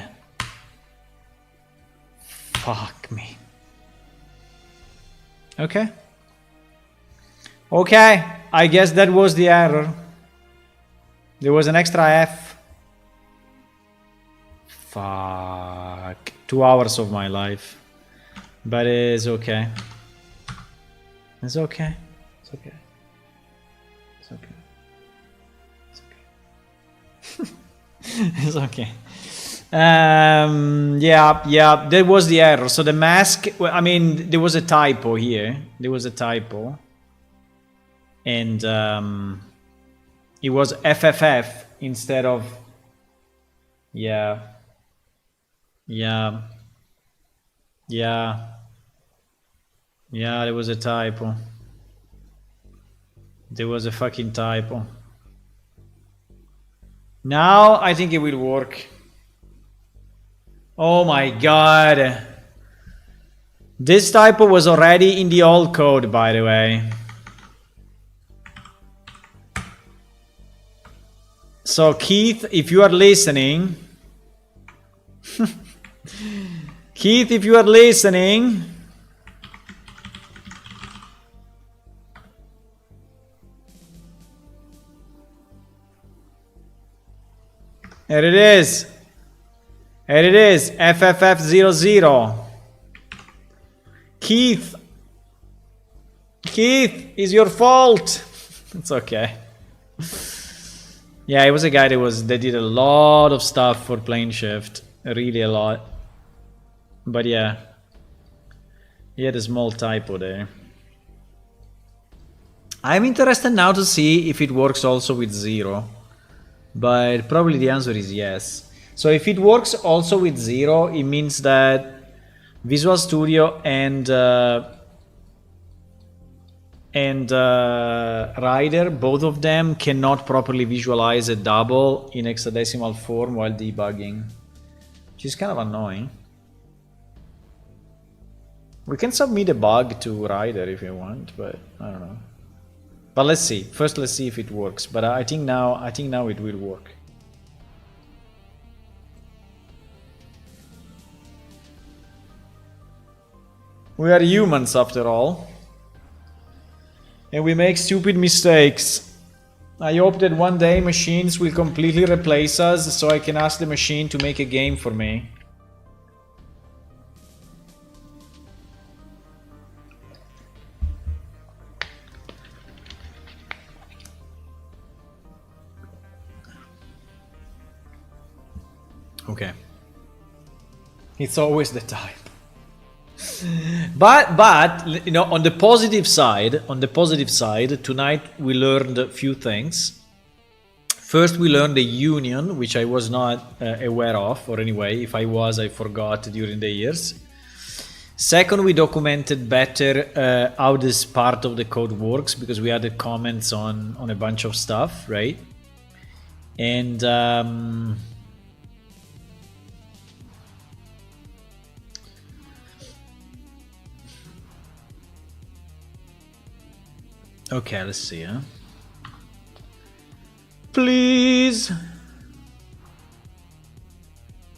Fuck me. Okay. Okay, I guess that was the error. There was an extra F. Fuck. 2 hours of my life. But it's okay. It's okay. It's okay. It's okay. It's okay. It's okay. Yeah, that was the error. So the mask, well, I mean, there was a typo here. There was a typo. And it was FFF instead of... Yeah. Yeah. Yeah. Yeah, there was a typo. There was a fucking typo. Now I think it will work. Oh my god. This typo was already in the old code, by the way. So Keith, if you are listening... Keith, if you are listening... There it is. There it is. FFF00. Keith. Keith, it's your fault. It's okay. Yeah, it was a guy that did a lot of stuff for Plane Shift. Really a lot. But yeah. He had a small typo there. I'm interested now to see if it works also with 0. But probably the answer is yes. So if it works also with 0, it means that Visual Studio and Rider, both of them cannot properly visualize a double in hexadecimal form while debugging, which is kind of annoying. We can submit a bug to Rider if you want, but I don't know. But let's see. First, let's see if it works. But I think now it will work. We are humans after all. And we make stupid mistakes. I hope that one day machines will completely replace us so I can ask the machine to make a game for me. Okay. It's always the type. But you know, on the positive side, tonight we learned a few things. First, we learned the union, which I was not aware of, or anyway, if I was, I forgot during the years. Second, we documented better how this part of the code works, because we added comments on a bunch of stuff, right? And okay, let's see, huh? Please.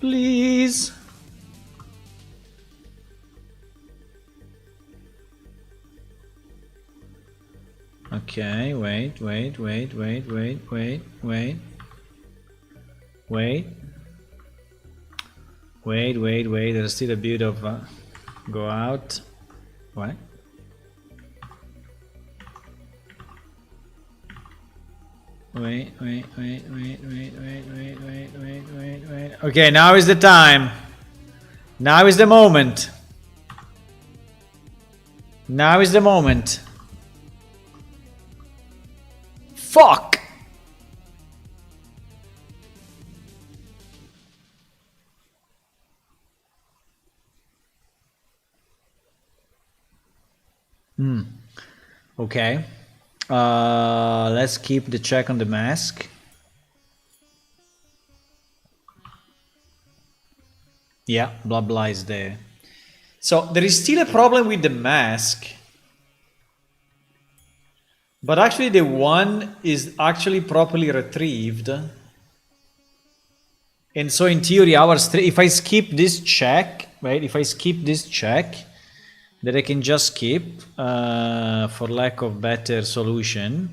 Please. Okay, wait. There's still a bit of go out. What? Wait. Okay, now is the time. Now is the moment. Now is the moment. Fuck! Okay. Let's keep the check on the mask. Yeah, blah blah is there. So there is still a problem with the mask. But actually the one is actually properly retrieved. And so in theory, if I skip this check, right? If I skip this check, that I can just skip for lack of better solution.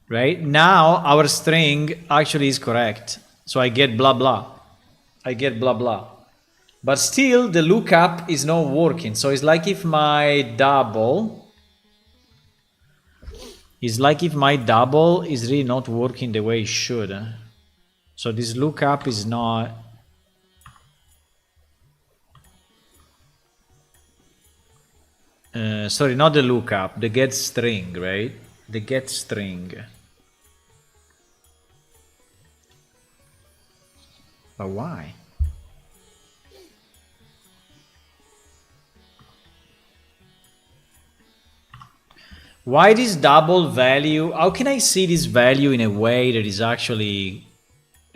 Right? Now our string actually is correct. So I get blah blah. But still the lookup is not working. So it's like if my double is really not working the way it should. So this lookup is not. Sorry, not the lookup, the get string, right? The get string. But why? Why this double value? How can I see this value in a way that is actually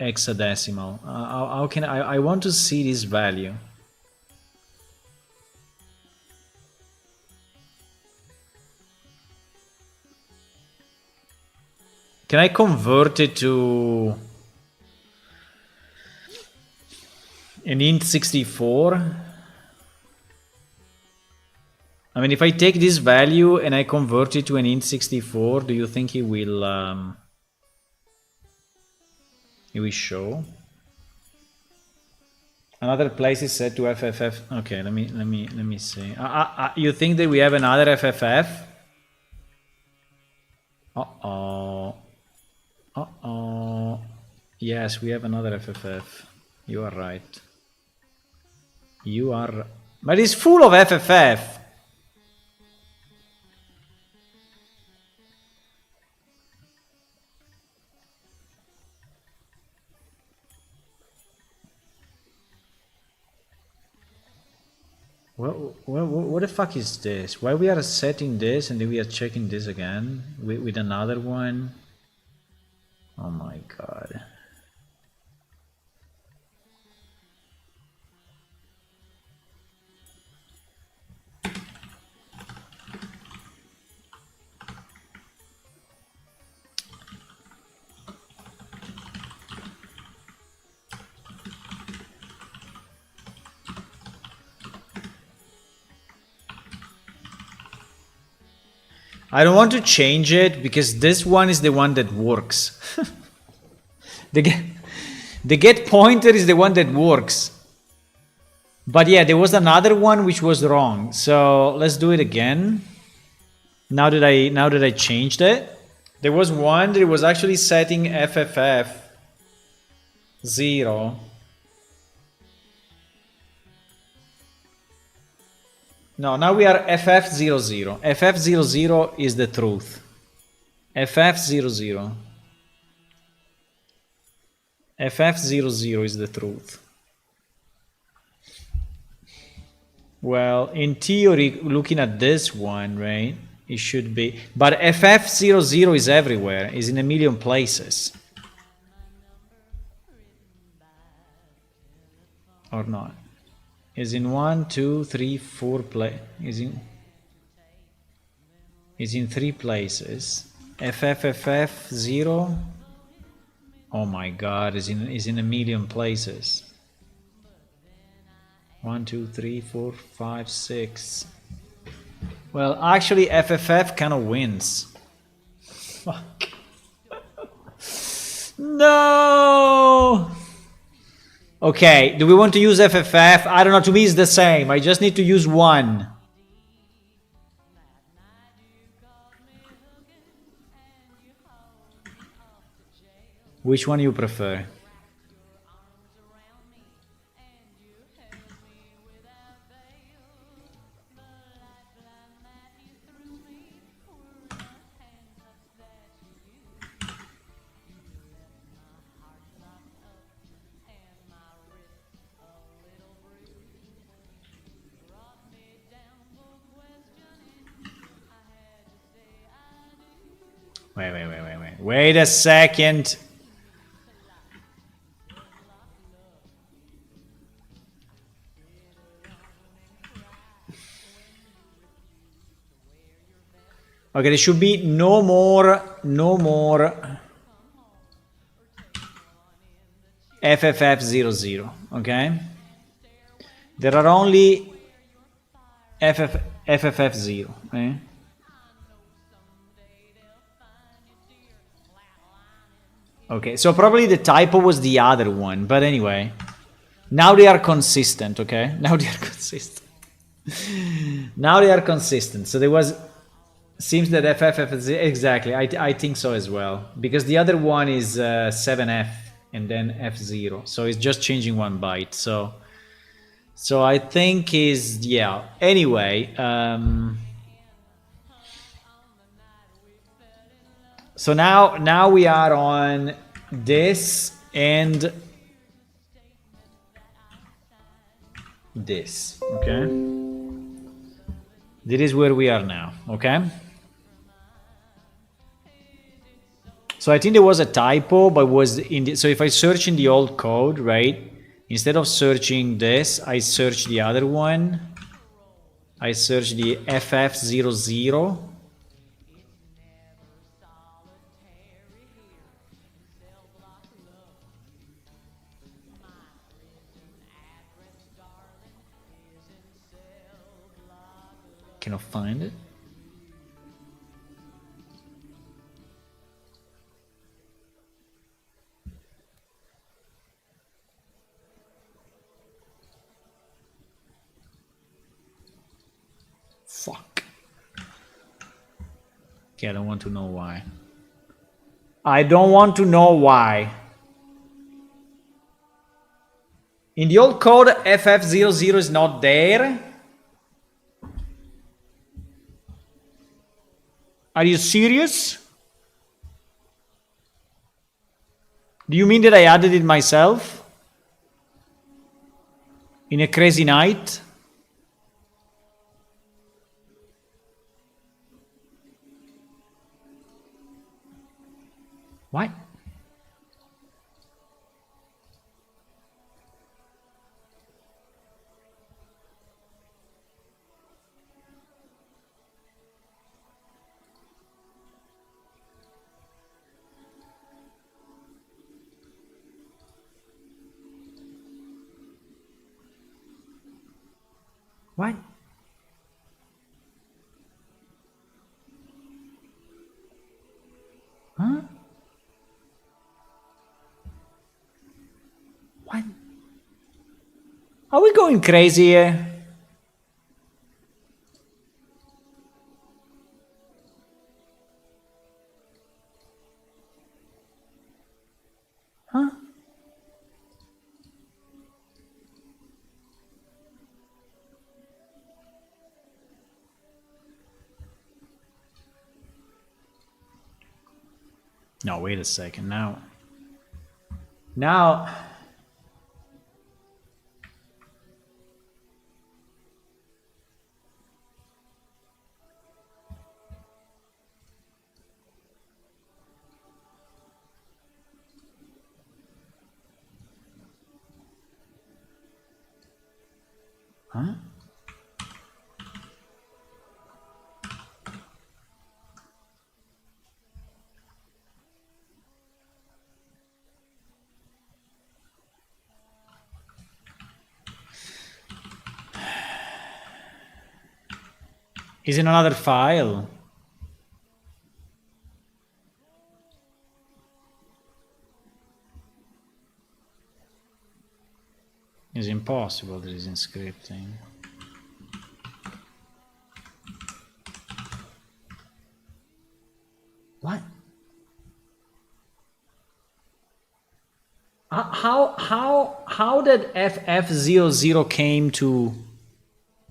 hexadecimal? How can I want to see this value? Can I convert it to an int 64? I mean, if I take this value and I convert it to an int 64, do you think it will show? Another place is set to FFF. Okay, let me see. You think that we have another FFF? Yes, we have another FFF. You are right. But it's full of FFF. What the fuck is this? Why we are setting this and then we are checking this again with another one? Oh my god. I don't want to change it because this one is the one that works. The get pointer is the one that works. But yeah, there was another one which was wrong. So let's do it again. Now that I changed it, there was one that was actually setting FFF 0. No, now we are FF00. FF00 is the truth. FF00. FF00 is the truth. Well, in theory, looking at this one, right, it should be. But FF00 is everywhere, is in a million places. Or not. Is in 1, 2, 3, 4 is in 3 places. FFFF0. Oh my god, is in a million places. 1, 2, 3, 4, 5, 6. Well, actually, FFF kind of wins. Fuck. No! Okay, do we want to use FFF? I don't know, to me it's the same. I just need to use one. Which one you prefer? Wait a second. Okay, there should be no more FFF00, okay? There are only FFF0, okay? Okay, so probably the typo was the other one, but anyway. Now they are consistent, okay? Now they are consistent. Now they are consistent. So there was... Seems that FFF is... Exactly, I think so as well. Because the other one is 7F and then F0. So it's just changing one byte. So I think is... Yeah. Anyway... So now we are on this and this, okay? This is where we are now, okay? So I think there was a typo, but was in the, so if I search in the old code, right? Instead of searching this, I search the other one. I search the FF00. Cannot find it. Fuck. Okay, I don't want to know why. I don't want to know why. In the old code, FF00 is not there. Are you serious? Do you mean that I added it myself? In a crazy night? What? What? Huh? What? Are we going crazy here? Huh? No, wait a second. Now, huh? Is in another file. It's impossible. There is in scripting. What? How did FF00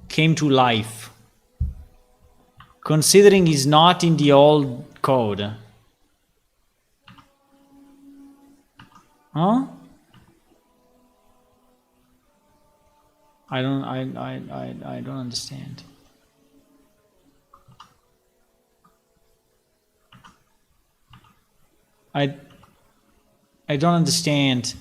came to life? Considering he's not in the old code. Huh? I don't understand. I don't understand.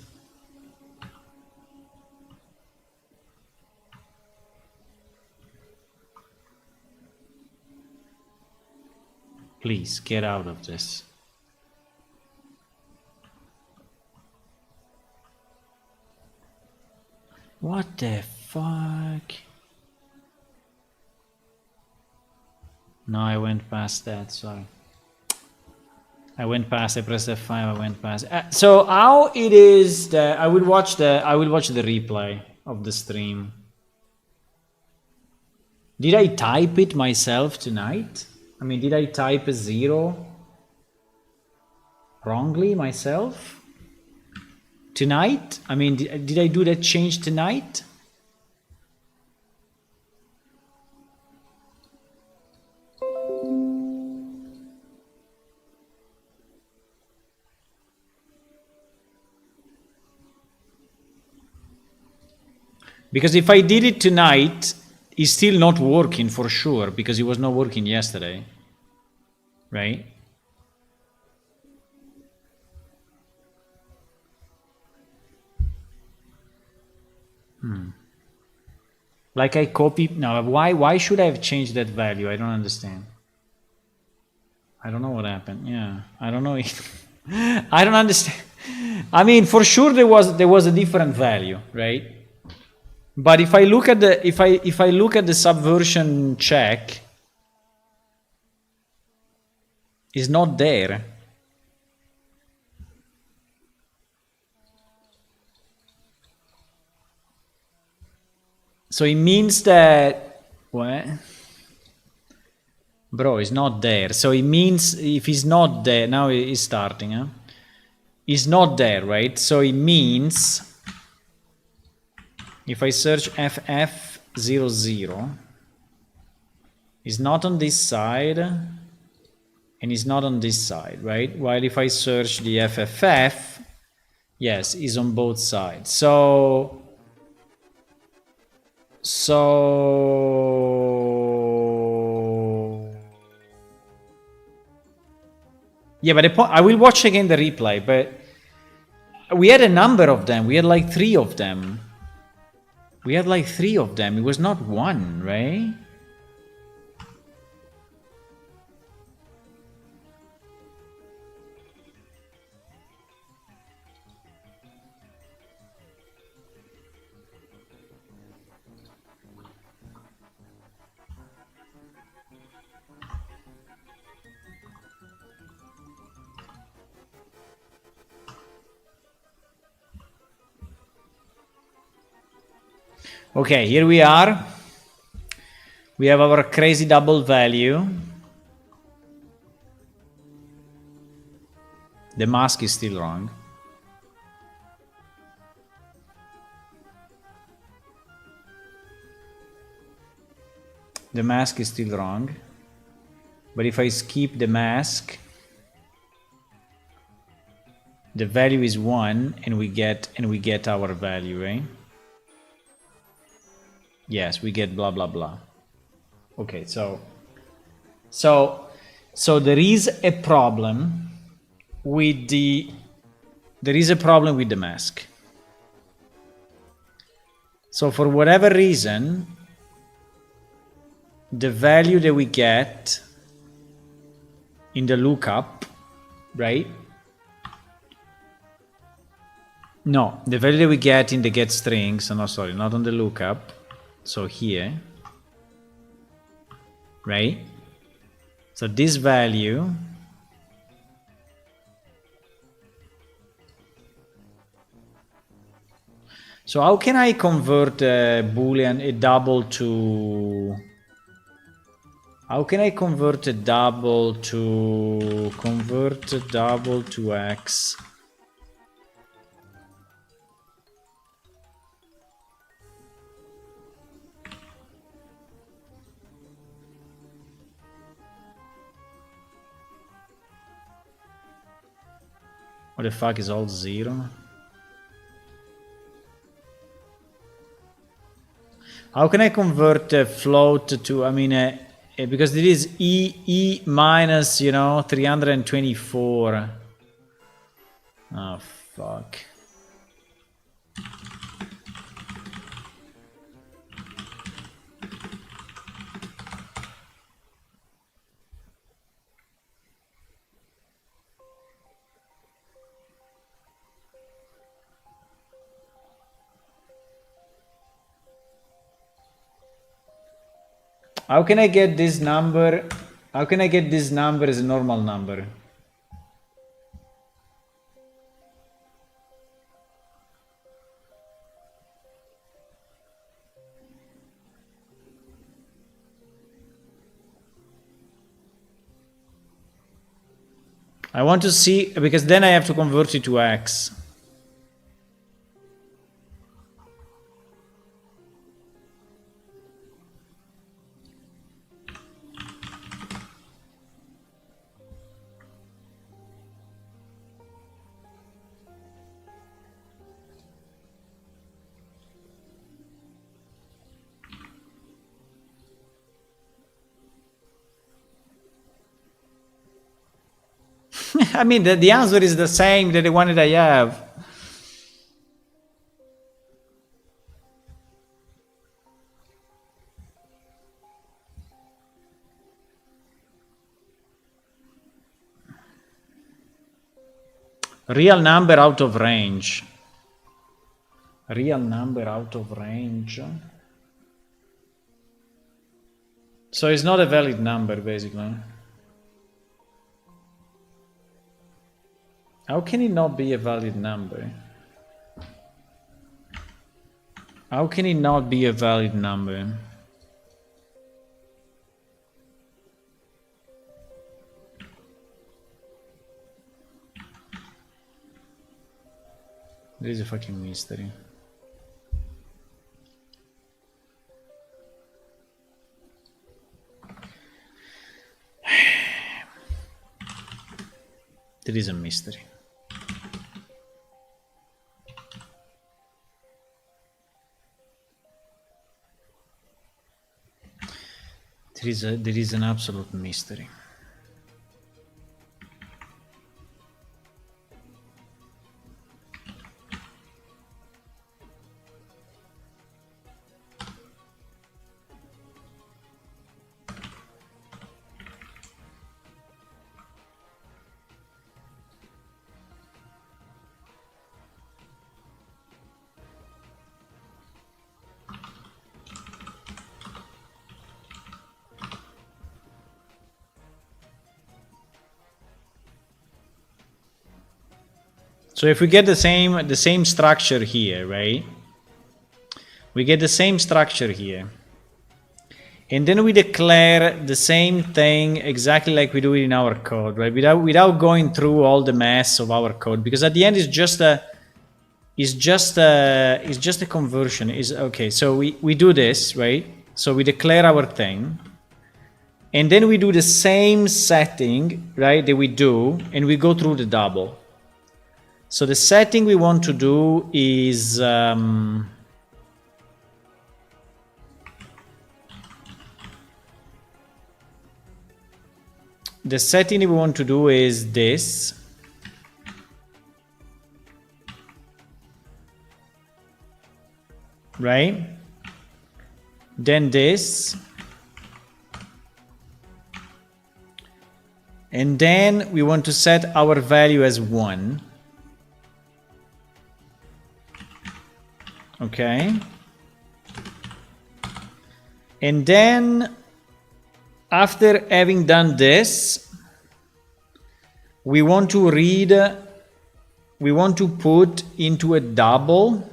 Please get out of this. What the fuck? No, I went past that, sorry. I went past, I pressed F5, I went past. So how it is that I will watch the replay of the stream. Did I type it myself tonight? I mean, did I type a 0 wrongly myself? Tonight? I mean, did I do that change tonight? Because if I did it tonight, it's still not working for sure, because it was not working yesterday. Right? Like I copy now. Why should I have changed that value? I don't understand. I don't know what happened. Yeah, I don't know. I don't understand. I mean, for sure there was a different value, right? But if I look at the if I look at the subversion check, it's not there. So it means that what? Bro, it's not there. So it means if it's not there, now it's starting, huh? It's not there, right? So it means if I search FF00, it's not on this side, and it's not on this side, right? While if I search the FFF, yes, it's on both sides. So yeah, but I will watch again the replay, but we had a number of them. We had like 3 of them. It was not 1, right? Okay, here we are. We have our crazy double value. The mask is still wrong. The mask is still wrong. But if I skip the mask, the value is 1 and we get our value, right? Yes, we get blah blah blah. Okay, so there is a problem with the mask. So for whatever reason, the value that we get in the lookup, right? No, the value that we get in the get strings, no, sorry, not on the lookup. So here, right? So this value so how can I convert a boolean, a double to, how can I convert a double to x? What the fuck is all 0? How can I convert a float to, I mean, because it is e minus, 324. Oh, fuck. How can I get this number? How can I get this number as a normal number? I want to see, because then I have to convert it to x. I mean, the answer is the same that the one that I have. Real number out of range. Real number out of range. So it's not a valid number, basically. How can it not be a valid number? How can it not be a valid number? There is a fucking mystery. There is a mystery. There is an absolute mystery. So if we get the same structure here, right? We get the same structure here. And then we declare the same thing exactly like we do it in our code, right? Without going through all the mess of our code, because at the end it's just a conversion. Okay, so we do this, right? So we declare our thing. And then we do the same setting, right, that we do, and we go through the double. So the setting we want to do is the setting we want to do is this. Right? Then this. And then we want to set our value as 1. Okay. And then after having done this, we want to read, we want to put into a double.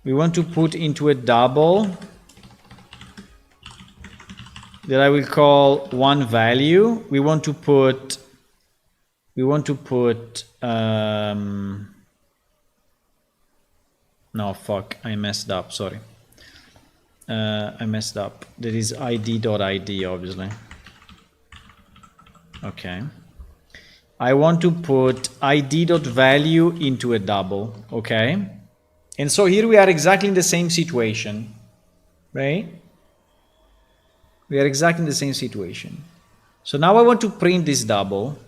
We want to put into a double that I will call one value. We want to put no, fuck, I messed up, sorry. I messed up. That is id.id, obviously. Okay. I want to put id.value into a double, okay? And so here we are exactly in the same situation, right? We are exactly in the same situation. So now I want to print this double.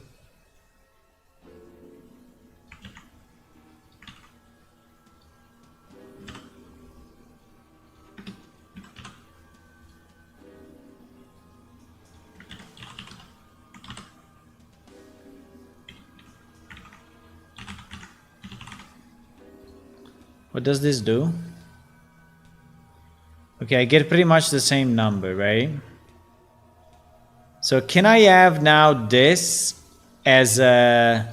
What does this do? Okay, I get pretty much the same number, right? So can I have now this as a,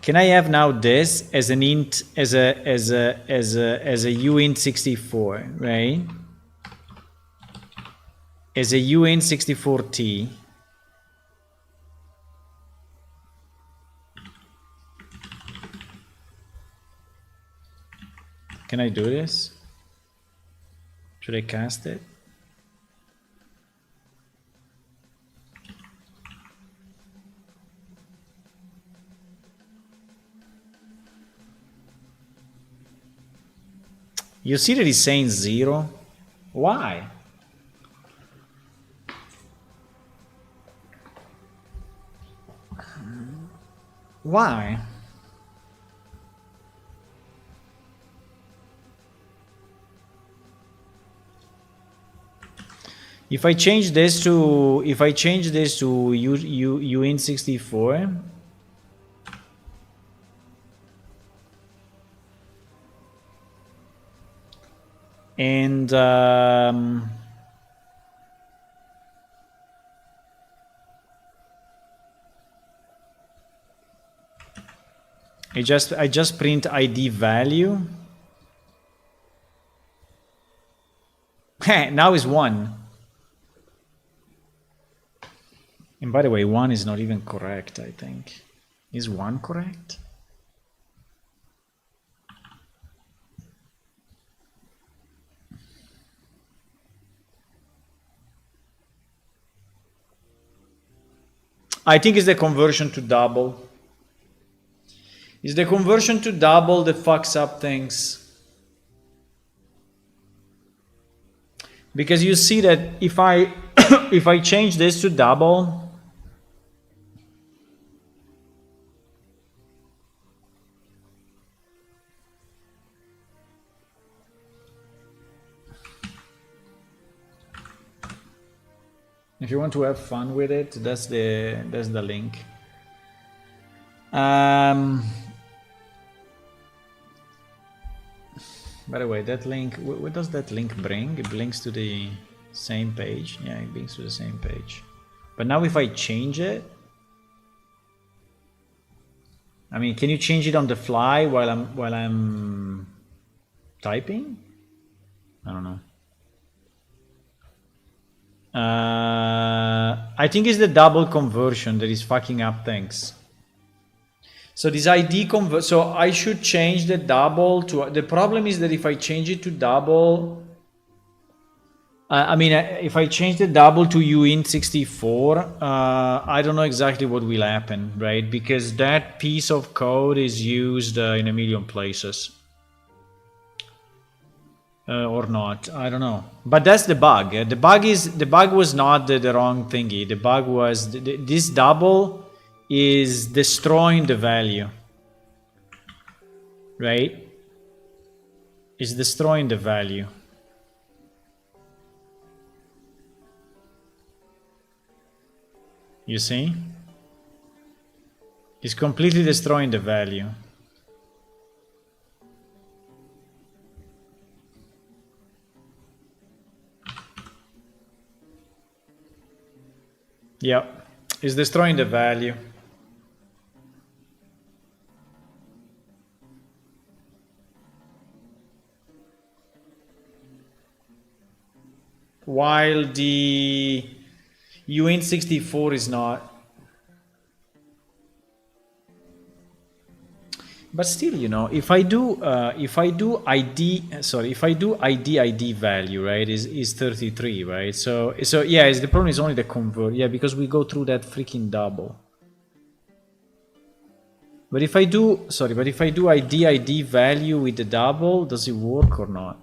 can I have now this as an int, as a uint64, right? As a uint64t. Can I do this? Should I cast it? You see that he's saying 0? Why? Why? If I change this to uint64, and I just print ID value. Now is 1. And by the way, 1 is not even correct, I think. Is 1 correct? I think it's the conversion to double. It's the conversion to double that fucks up things. Because you see that if I if I change this to double, if you want to have fun with it, that's the link. By the way, that link, what does that link bring? It links to the same page. Yeah, it links to the same page. But now if I change it, I mean, can you change it on the fly while I'm typing? I don't know. I think it's the double conversion that is fucking up things. So this ID convert, so I should change the double to, the problem is that if I change it to double, I mean, if I change the double to uint64, I don't know exactly what will happen, right? Because that piece of code is used in a million places. Or not, I don't know. But that's the bug. The bug was not the wrong thingy. The bug was this double is destroying the value, right? It's destroying the value. You see? It's completely destroying the value. Yeah, it's destroying the value. While the uint64 is not. But still, you know, if I do ID value, right, is 33, right? So yeah, the problem is only the convert. Yeah, because we go through that freaking double. But if I do ID value with the double, does it work or not?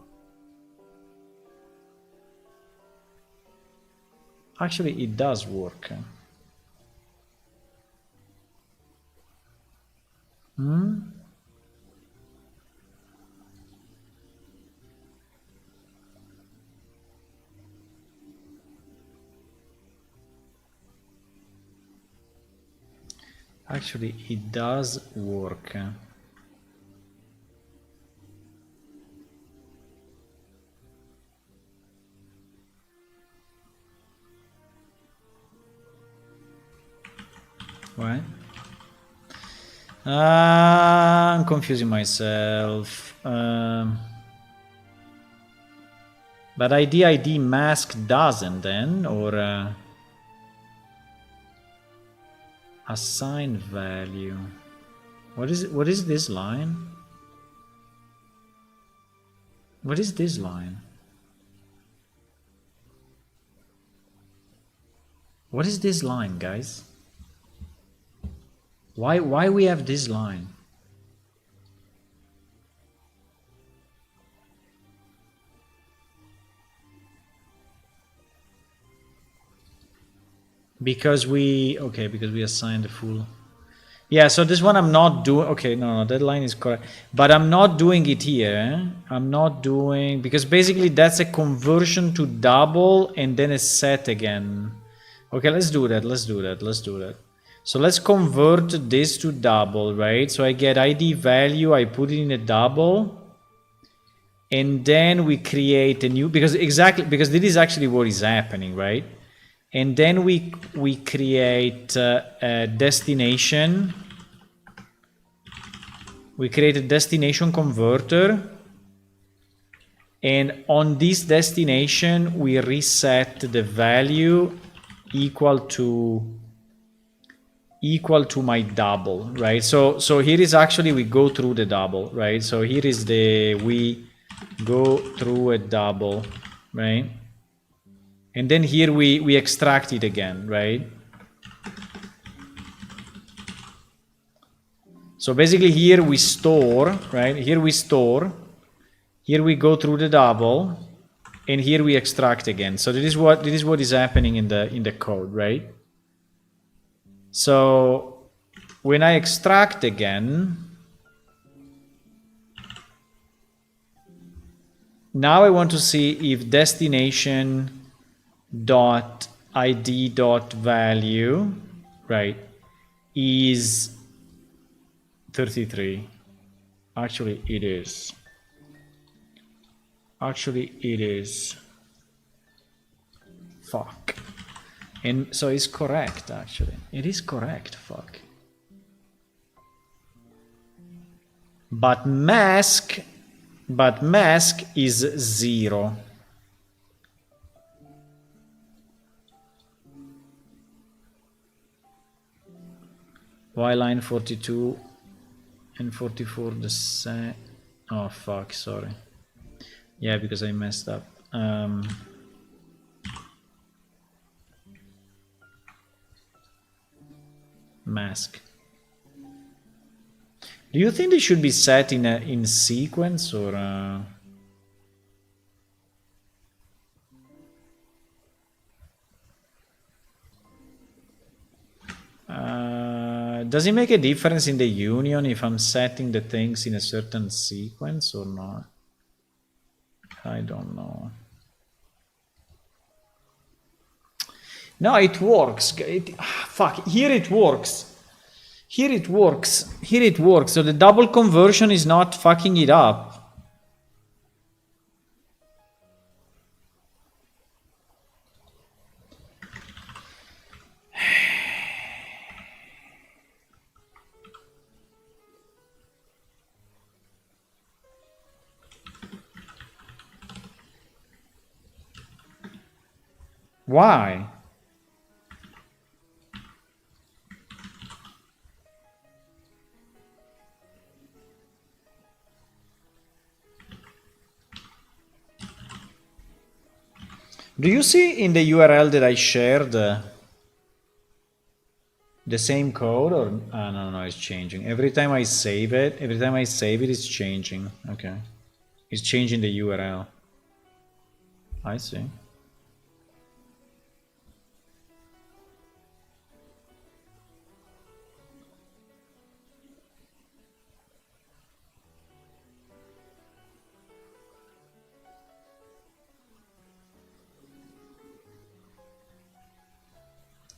Actually, it does work. Actually, it does work. What? I'm confusing myself. But ID mask doesn't then, or assign value. What is it? What is this line? What is this line? What is this line, guys? Why we have this line? Because we assigned the full. Yeah, so this one I'm not doing. Okay, no, that line is correct, but I'm not doing it here. I'm not doing, because basically that's a conversion to double and then a set again. Okay, let's do that. So let's convert this to double, right? So I get ID value, I put it in a double, and then we create a new, because this is actually what is happening, right? And then we create a destination. We create a destination converter, and on this destination we reset the value equal to my double, right? So here is actually we go through the double, right? So here is we go through a double, right? And then here we extract it again, right? So basically here we store, right? Here we store, here we go through the double, and here we extract again. So this is what is happening in the code, right? So when I extract again, now I want to see if destination dot id dot value, right, is 33. Actually it is. Fuck. And so it's correct, actually. It is correct, fuck. But mask is 0. Why line 42 and 44 the same? Oh fuck, sorry. Yeah, because I messed up. mask. Do you think they should be set in sequence or? Does it make a difference in the union if I'm setting the things in a certain sequence or not? I don't know. No, it works. Fuck, here it works. Here it works. Here it works. So the double conversion is not fucking it up. Why? Do you see in the URL that I shared the same code or no, it's changing. Every time I save it, it's changing. Okay. It's changing the URL. I see.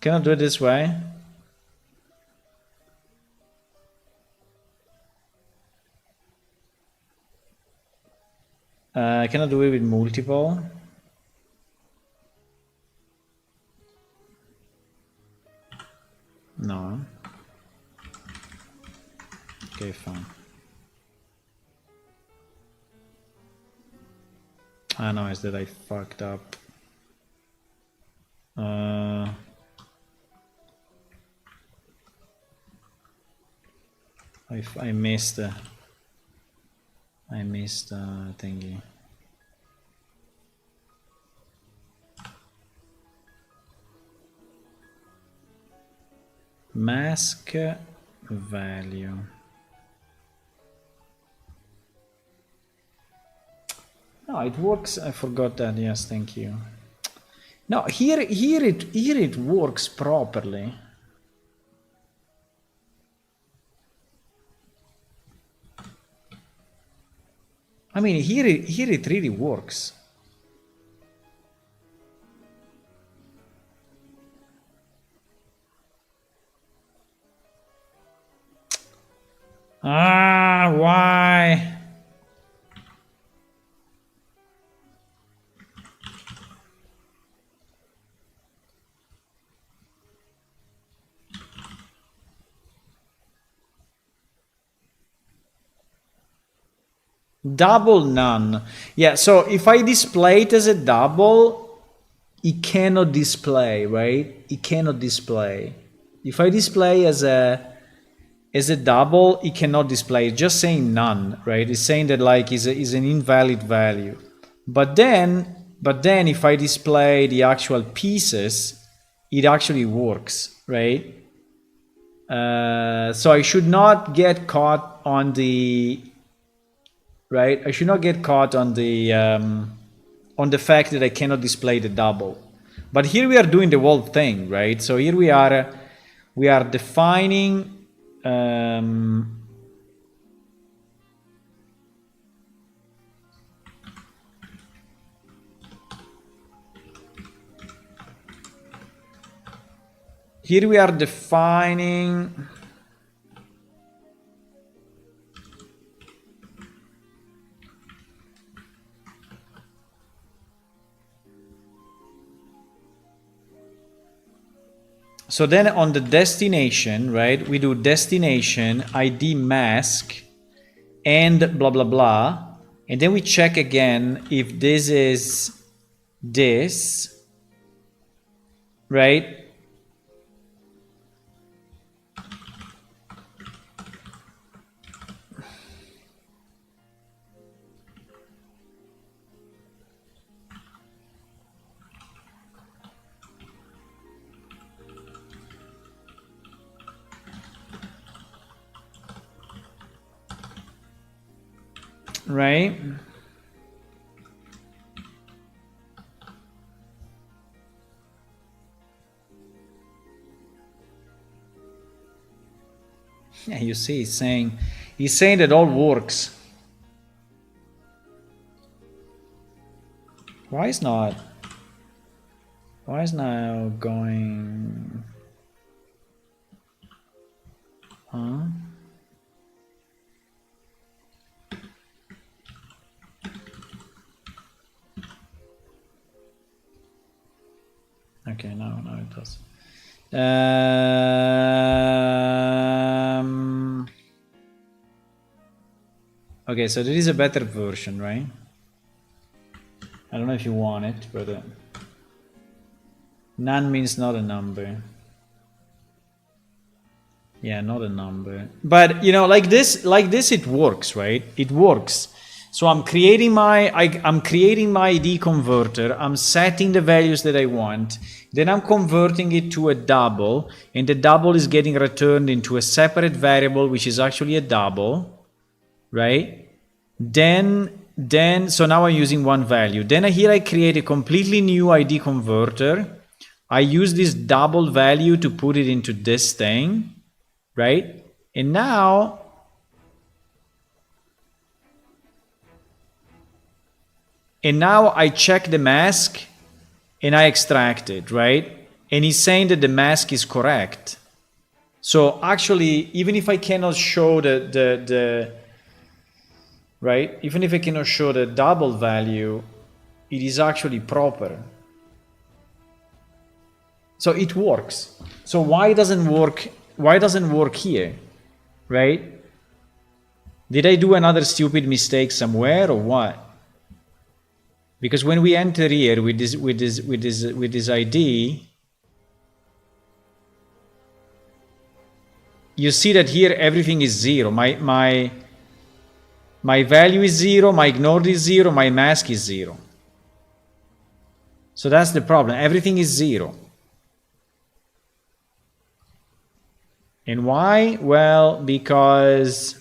Can I do it this way? Can I do it with multiple? No. Okay, fine. No, it's that I fucked up. I missed thingy. Mask value. No, it works. I forgot that. Yes, thank you. No, here it works properly. I mean, here it really works. Why? Double none. Yeah, so if I display it as a double, it cannot display, right? It cannot display. If I display as a double, it cannot display. It's just saying none, right? It's saying that like is an invalid value. But then if I display the actual pieces, it actually works, right? So I should not get caught on the right. I should not get caught on the fact that I cannot display the double. But here we are doing the whole thing, right? So here we are defining. Here we are defining. So then on the destination, right, we do destination ID mask and blah, blah, blah. And then we check again if this is this, right? right? Yeah, you see, he's saying that all works. Why is not going? Huh? Okay, now it does. Okay, so there is a better version, right? I don't know if you want it, but none means not a number. Yeah, not a number. But you know, like this, it works, right? It works. So I'm creating my ID converter. I'm setting the values that I want. Then I'm converting it to a double, and the double is getting returned into a separate variable, which is actually a double, right? Then so now I'm using one value. Then here I create a completely new ID converter. I use this double value to put it into this thing, right? And now I check the mask and I extract it, right? And he's saying that the mask is correct. So actually, even if I cannot show the right, even if I cannot show the double value, it is actually proper. So it works. So why doesn't work? Why doesn't work here, right? Did I do another stupid mistake somewhere or what? Because when we enter here with this ID, you see that here everything is zero. My value is zero, my ignored is zero, my mask is zero. So that's the problem. Everything is zero. And why? Well, because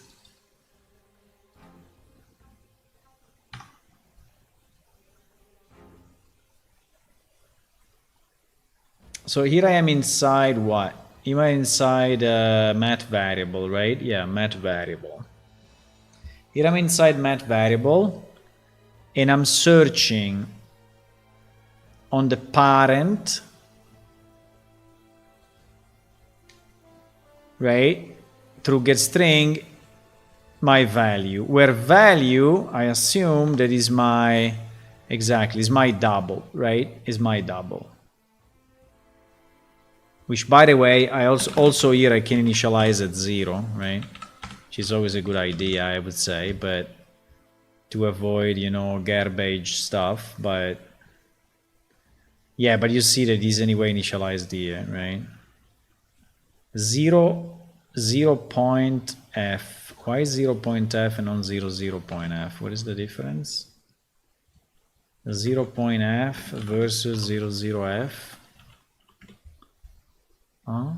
so here I am inside what? Am I inside math variable, right? Yeah, math variable. Here I'm inside math variable, and I'm searching on the parent, right, through getString, my value, where value, I assume that is my, exactly, is my double, right, is my double. Which, by the way, I also here I can initialize at 0, right, which is always a good idea, I would say, but to avoid, you know, garbage stuff, but yeah, but you see that is anyway initialized here, right? 0 point f. Why is 0 point f and not 0 point f? What is the difference? 0 point f versus 0 f. Huh?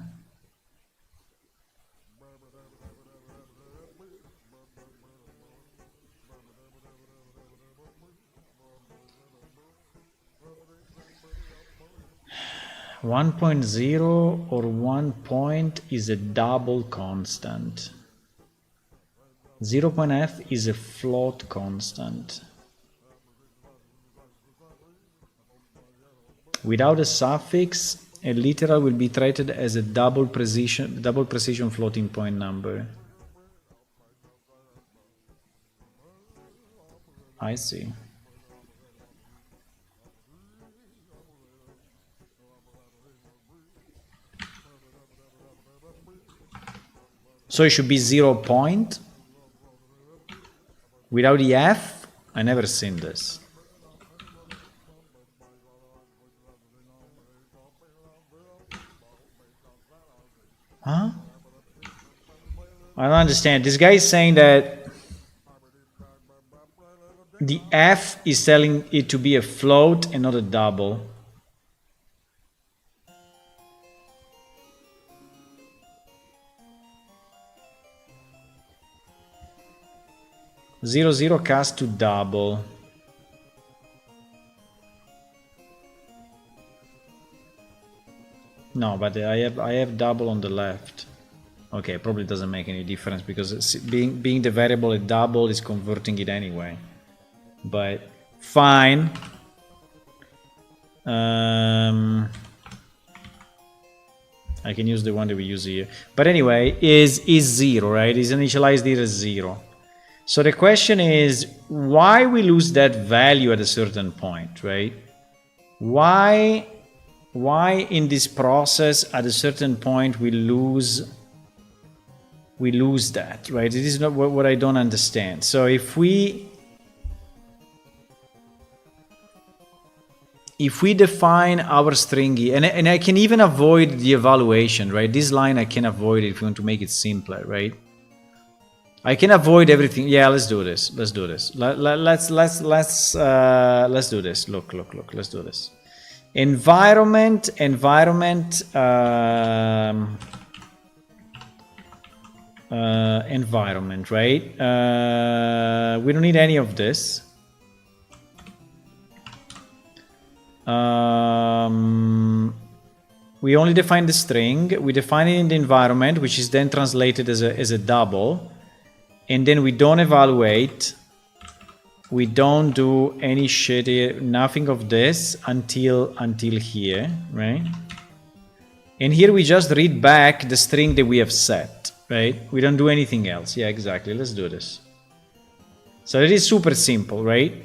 One point zero or 1 point is a double constant. 0 point f is a float constant. Without a suffix, a literal will be treated as a double precision floating point number. I see. So it should be 0 point. Without the F, I never seen this. Huh? I don't understand. This guy is saying that the F is telling it to be a float and not a double. 0, 0 cast to double. No, but I have double on the left. Okay, probably doesn't make any difference because being the variable at double is converting it anyway. But fine. I can use the one that we use here. But anyway, is 0, right? Is initialized here as 0. So the question is why we lose that value at a certain point, right? Why in this process at a certain point we lose that, right? It is not what I don't understand. So if we define our string, and I can even avoid the evaluation, right? This line I can avoid it if you want to make it simpler, right? I can avoid everything. Yeah, let's do this. Let's do this. Let's do this. Look. Let's do this. Environment, environment, right? We don't need any of this. We only define the string. We define it in the environment, which is then translated as a double. And then we don't evaluate. We don't do any shit here, nothing of this until here, right? And here we just read back the string that we have set, right? We don't do anything else. Yeah, exactly. Let's do this. So it is super simple, right?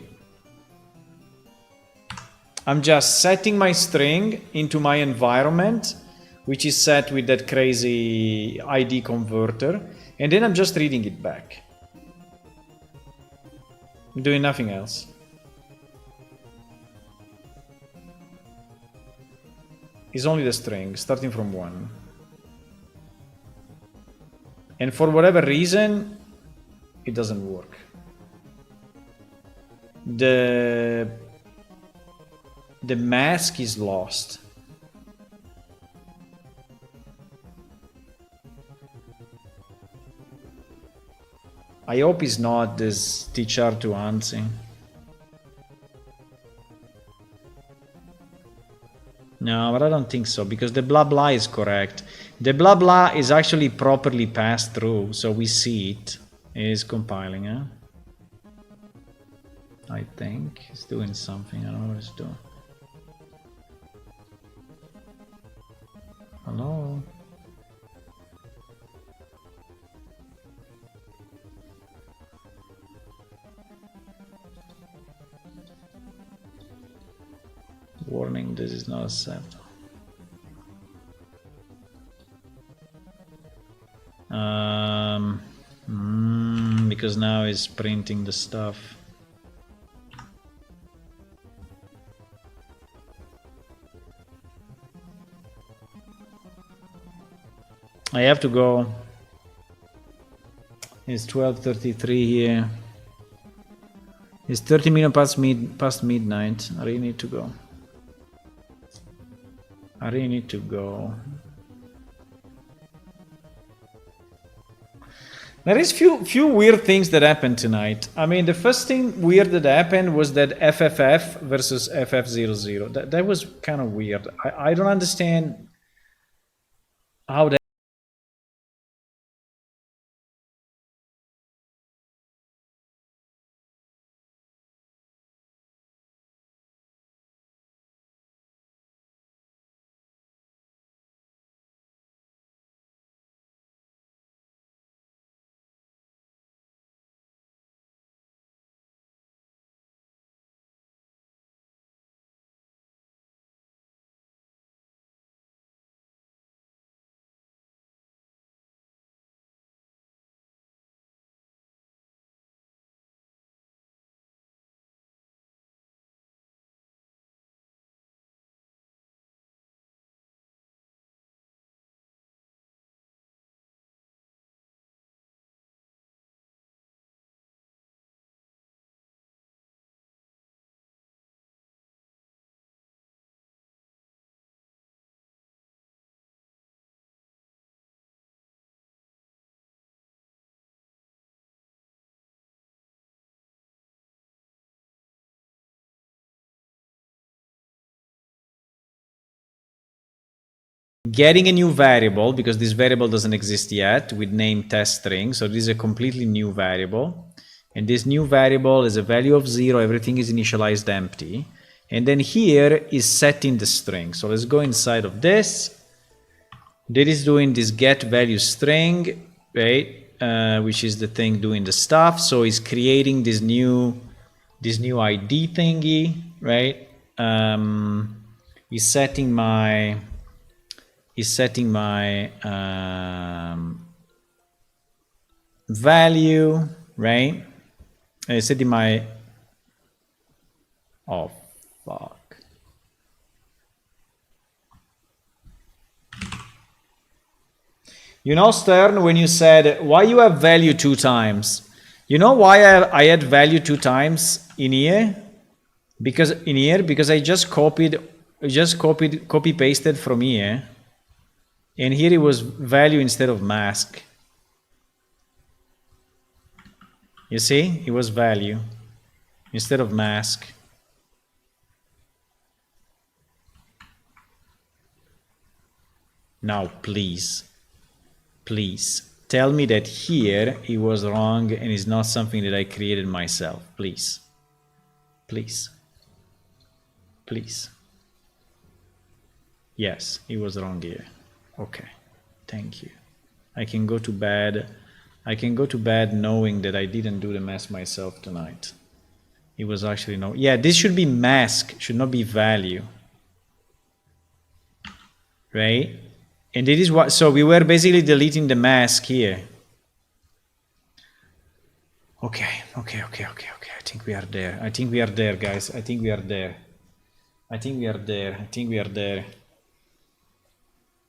I'm just setting my string into my environment, which is set with that crazy ID converter, and then I'm just reading it back. I'm doing nothing else. It's only the string, starting from 1. And for whatever reason, it doesn't work. The mask is lost. I hope it's not this teacher to ANSI. No, but I don't think so, because the blah blah is correct. The blah blah is actually properly passed through, so we see it. It is compiling, huh? I think it's doing something. I don't know what it's doing. Hello? Warning, this is not acceptable. Because now it's printing the stuff. I have to go. It's 12:33 here. It's 30 minutes past midnight. I really need to go. I really need to go. There is few weird things that happened tonight. I mean, the first thing weird that happened was that FFF versus FF00. That was kind of weird. I don't understand how that getting a new variable, because this variable doesn't exist yet, with name test string. So this is a completely new variable. And this new variable is a value of 0. Everything is initialized empty. And then here is setting the string. So let's go inside of this. That is doing this get value string, right? Which is the thing doing the stuff. So it's creating this new ID thingy, right? Is setting my value, right? Setting my, oh fuck. You know, Stern, when you said why you have value 2 times, you know why I had value 2 times in here? Because I just copy pasted from here, and here it was value instead of mask. You see, it was value instead of mask. Now, please tell me that here it was wrong and it's not something that I created myself. Please. Yes, it was wrong here. Okay, thank you. I can go to bed knowing that I didn't do the mess myself tonight. It was actually no. Yeah, this should be mask, should not be value. Right? And it is what, so we were basically deleting the mask here. Okay. I think we are there, guys. I think we are there.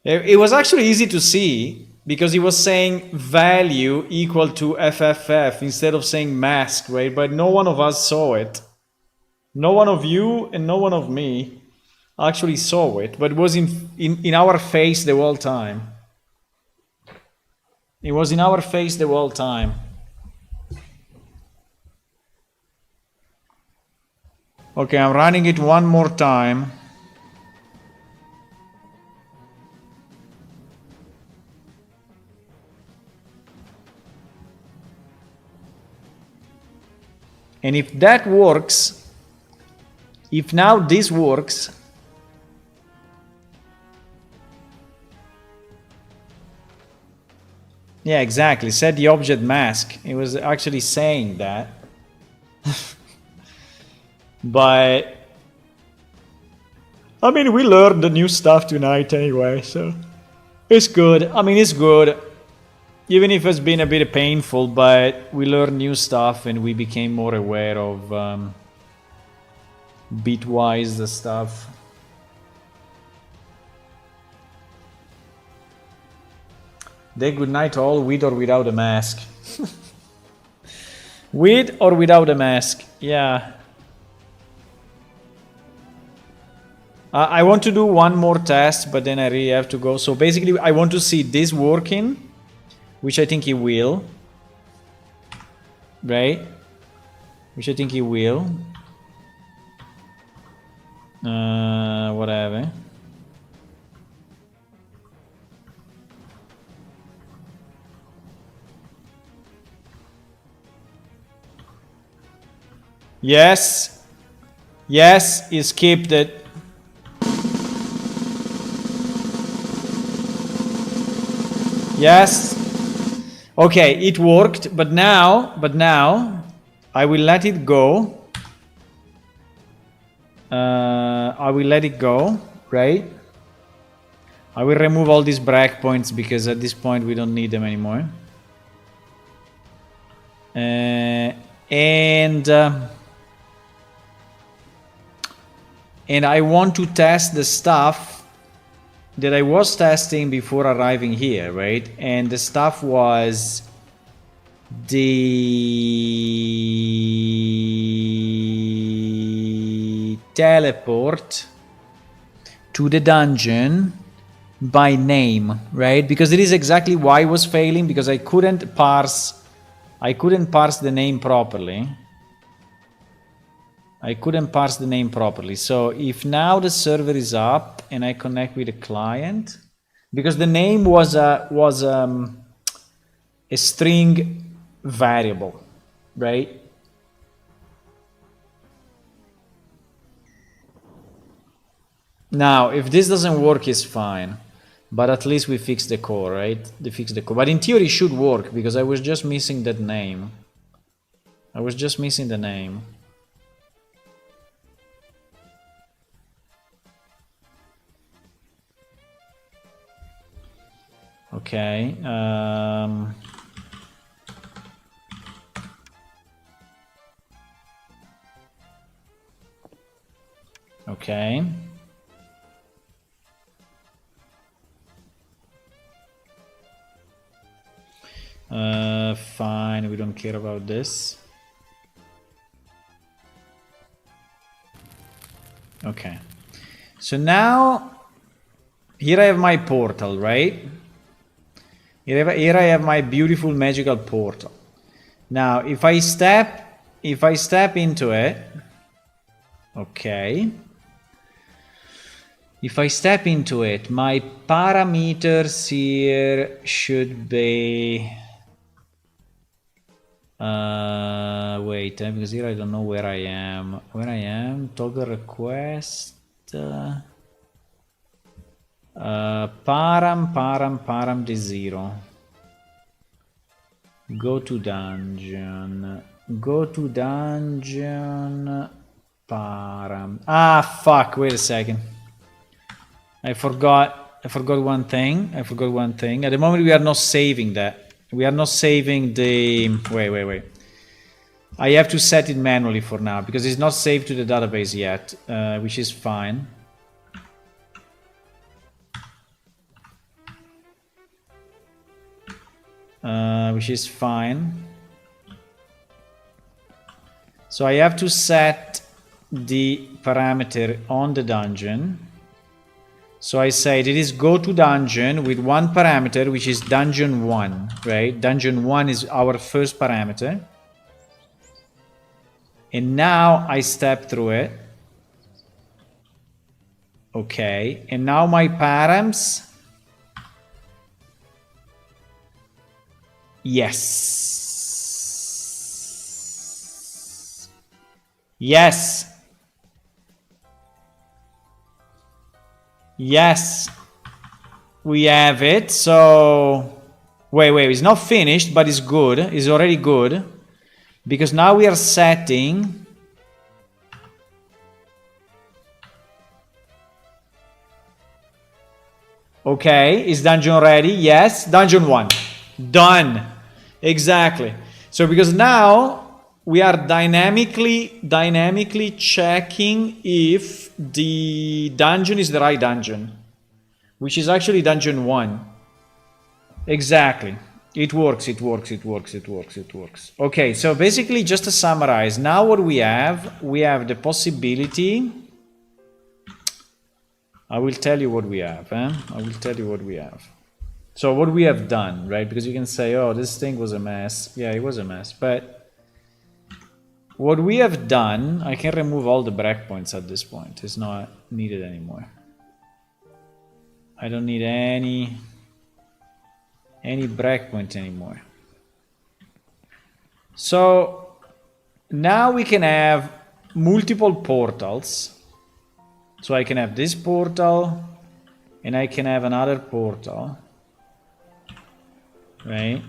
It was actually easy to see because he was saying value equal to FFF instead of saying mask, right? But no one of us saw it. No one of you and no one of me actually saw it, but it was in our face the whole time. It was in our face the whole time. Okay, I'm running it one more time. And if that works, if now this works, yeah, exactly, set the object mask. It was actually saying that. But I mean, we learned the new stuff tonight anyway, so it's good. I mean, it's good. Even if it's been a bit painful, but we learned new stuff and we became more aware of bitwise the stuff. Day good night all, with or without a mask. With or without a mask, yeah. I want to do one more test, but then I really have to go. So basically, I want to see this working, which I think it will, right? Which I think it will. Whatever. Yes. Yes, he skipped it. Yes. Okay, it worked, but now I will let it go. I will let it go, right? I will remove all these breakpoints because at this point we don't need them anymore. And I want to test the stuff that I was testing before arriving here, right? And the stuff was the teleport to the dungeon by name, right? Because it is exactly why I was failing, because I couldn't parse the name properly. So if now the server is up and I connect with the client, because the name was a string variable, right? Now, if this doesn't work, it's fine. But at least we fixed the core, right? They fixed the core. But in theory, it should work because I was just missing that name. I was just missing the name. Okay. Okay. Fine, we don't care about this. Okay. So now, here I have my portal, right? Here I have my beautiful magical portal. Now, if I step into it, okay. If I step into it, my parameters here should be... wait, because here I don't know where I am. Where I am, toggle request... param d0. Go to dungeon. Param. Ah, fuck, wait a second. I forgot one thing. At the moment we are not saving that. We are not saving the... Wait. I have to set it manually for now because it's not saved to the database yet, which is fine. Which is fine. So I have to set the parameter on the dungeon. So I say that is go to dungeon with one parameter, which is dungeon 1, right? Dungeon 1 is our first parameter. And now I step through it. Okay, and now my params. Yes. Yes. Yes. We have it. So, wait. It's not finished, but it's good. It's already good. Because now we are setting... Okay, is dungeon ready? Yes. Dungeon 1. Done. Exactly. So because now we are dynamically checking if the dungeon is the right dungeon, which is actually dungeon 1. Exactly. It works. Okay, so basically just to summarize, now what we have the possibility... I will tell you what we have. So what we have done, right? Because you can say, oh, this thing was a mess. Yeah, it was a mess. But what we have done, I can remove all the breakpoints at this point. It's not needed anymore. I don't need any breakpoint anymore. So now we can have multiple portals. So I can have this portal and I can have another portal. Right?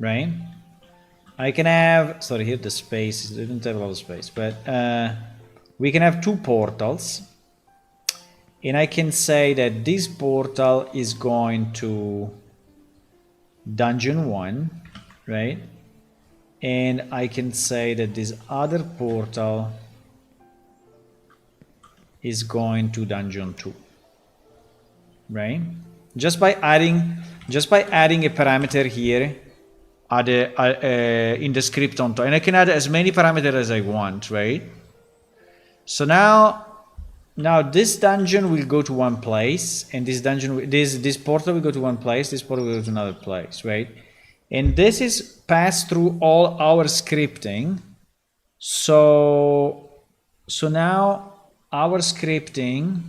Right? I can have, sorry, here the space, I didn't have a lot of space, but we can have 2 portals. And I can say that this portal is going to dungeon 1, right? And I can say that this other portal is going to dungeon 2, right? Just by adding a parameter here in the script on top, and I can add as many parameters as I want, right? So now this dungeon will go to one place, and this portal will go to one place, this portal will go to another place, right? And this is passed through all our scripting. So now our scripting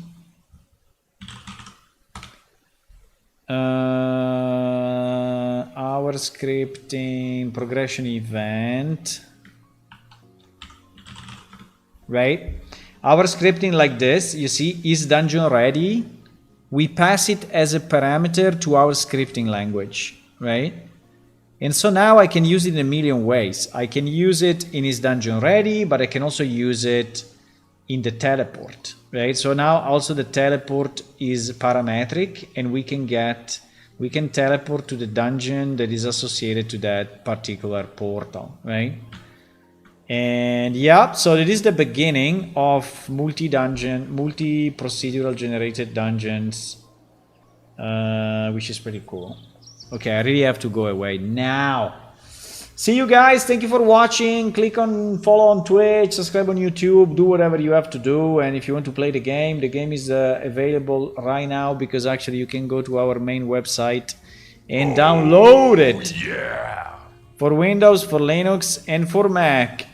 progression event, right? Our scripting like this, you see, is dungeon ready. We pass it as a parameter to our scripting language, right? And so now I can use it in a million ways. I can use it in is dungeon ready, but I can also use it in the teleport, right? So now also the teleport is parametric, and we can teleport to the dungeon that is associated to that particular portal, right? And yeah, so it is the beginning of multi-procedural generated dungeons, which is pretty cool. Okay, I really have to go away now. See you guys. Thank you for watching. Click on follow on Twitch, subscribe on YouTube, do whatever you have to do. And if you want to play the game is available right now, because actually you can go to our main website and download it. Yeah. For Windows, for Linux, and for Mac.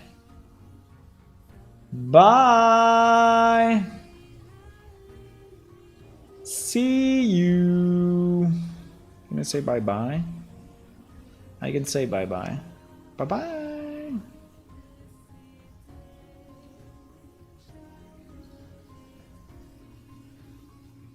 Bye. See you. Can I say bye-bye? I can say bye-bye. Bye-bye.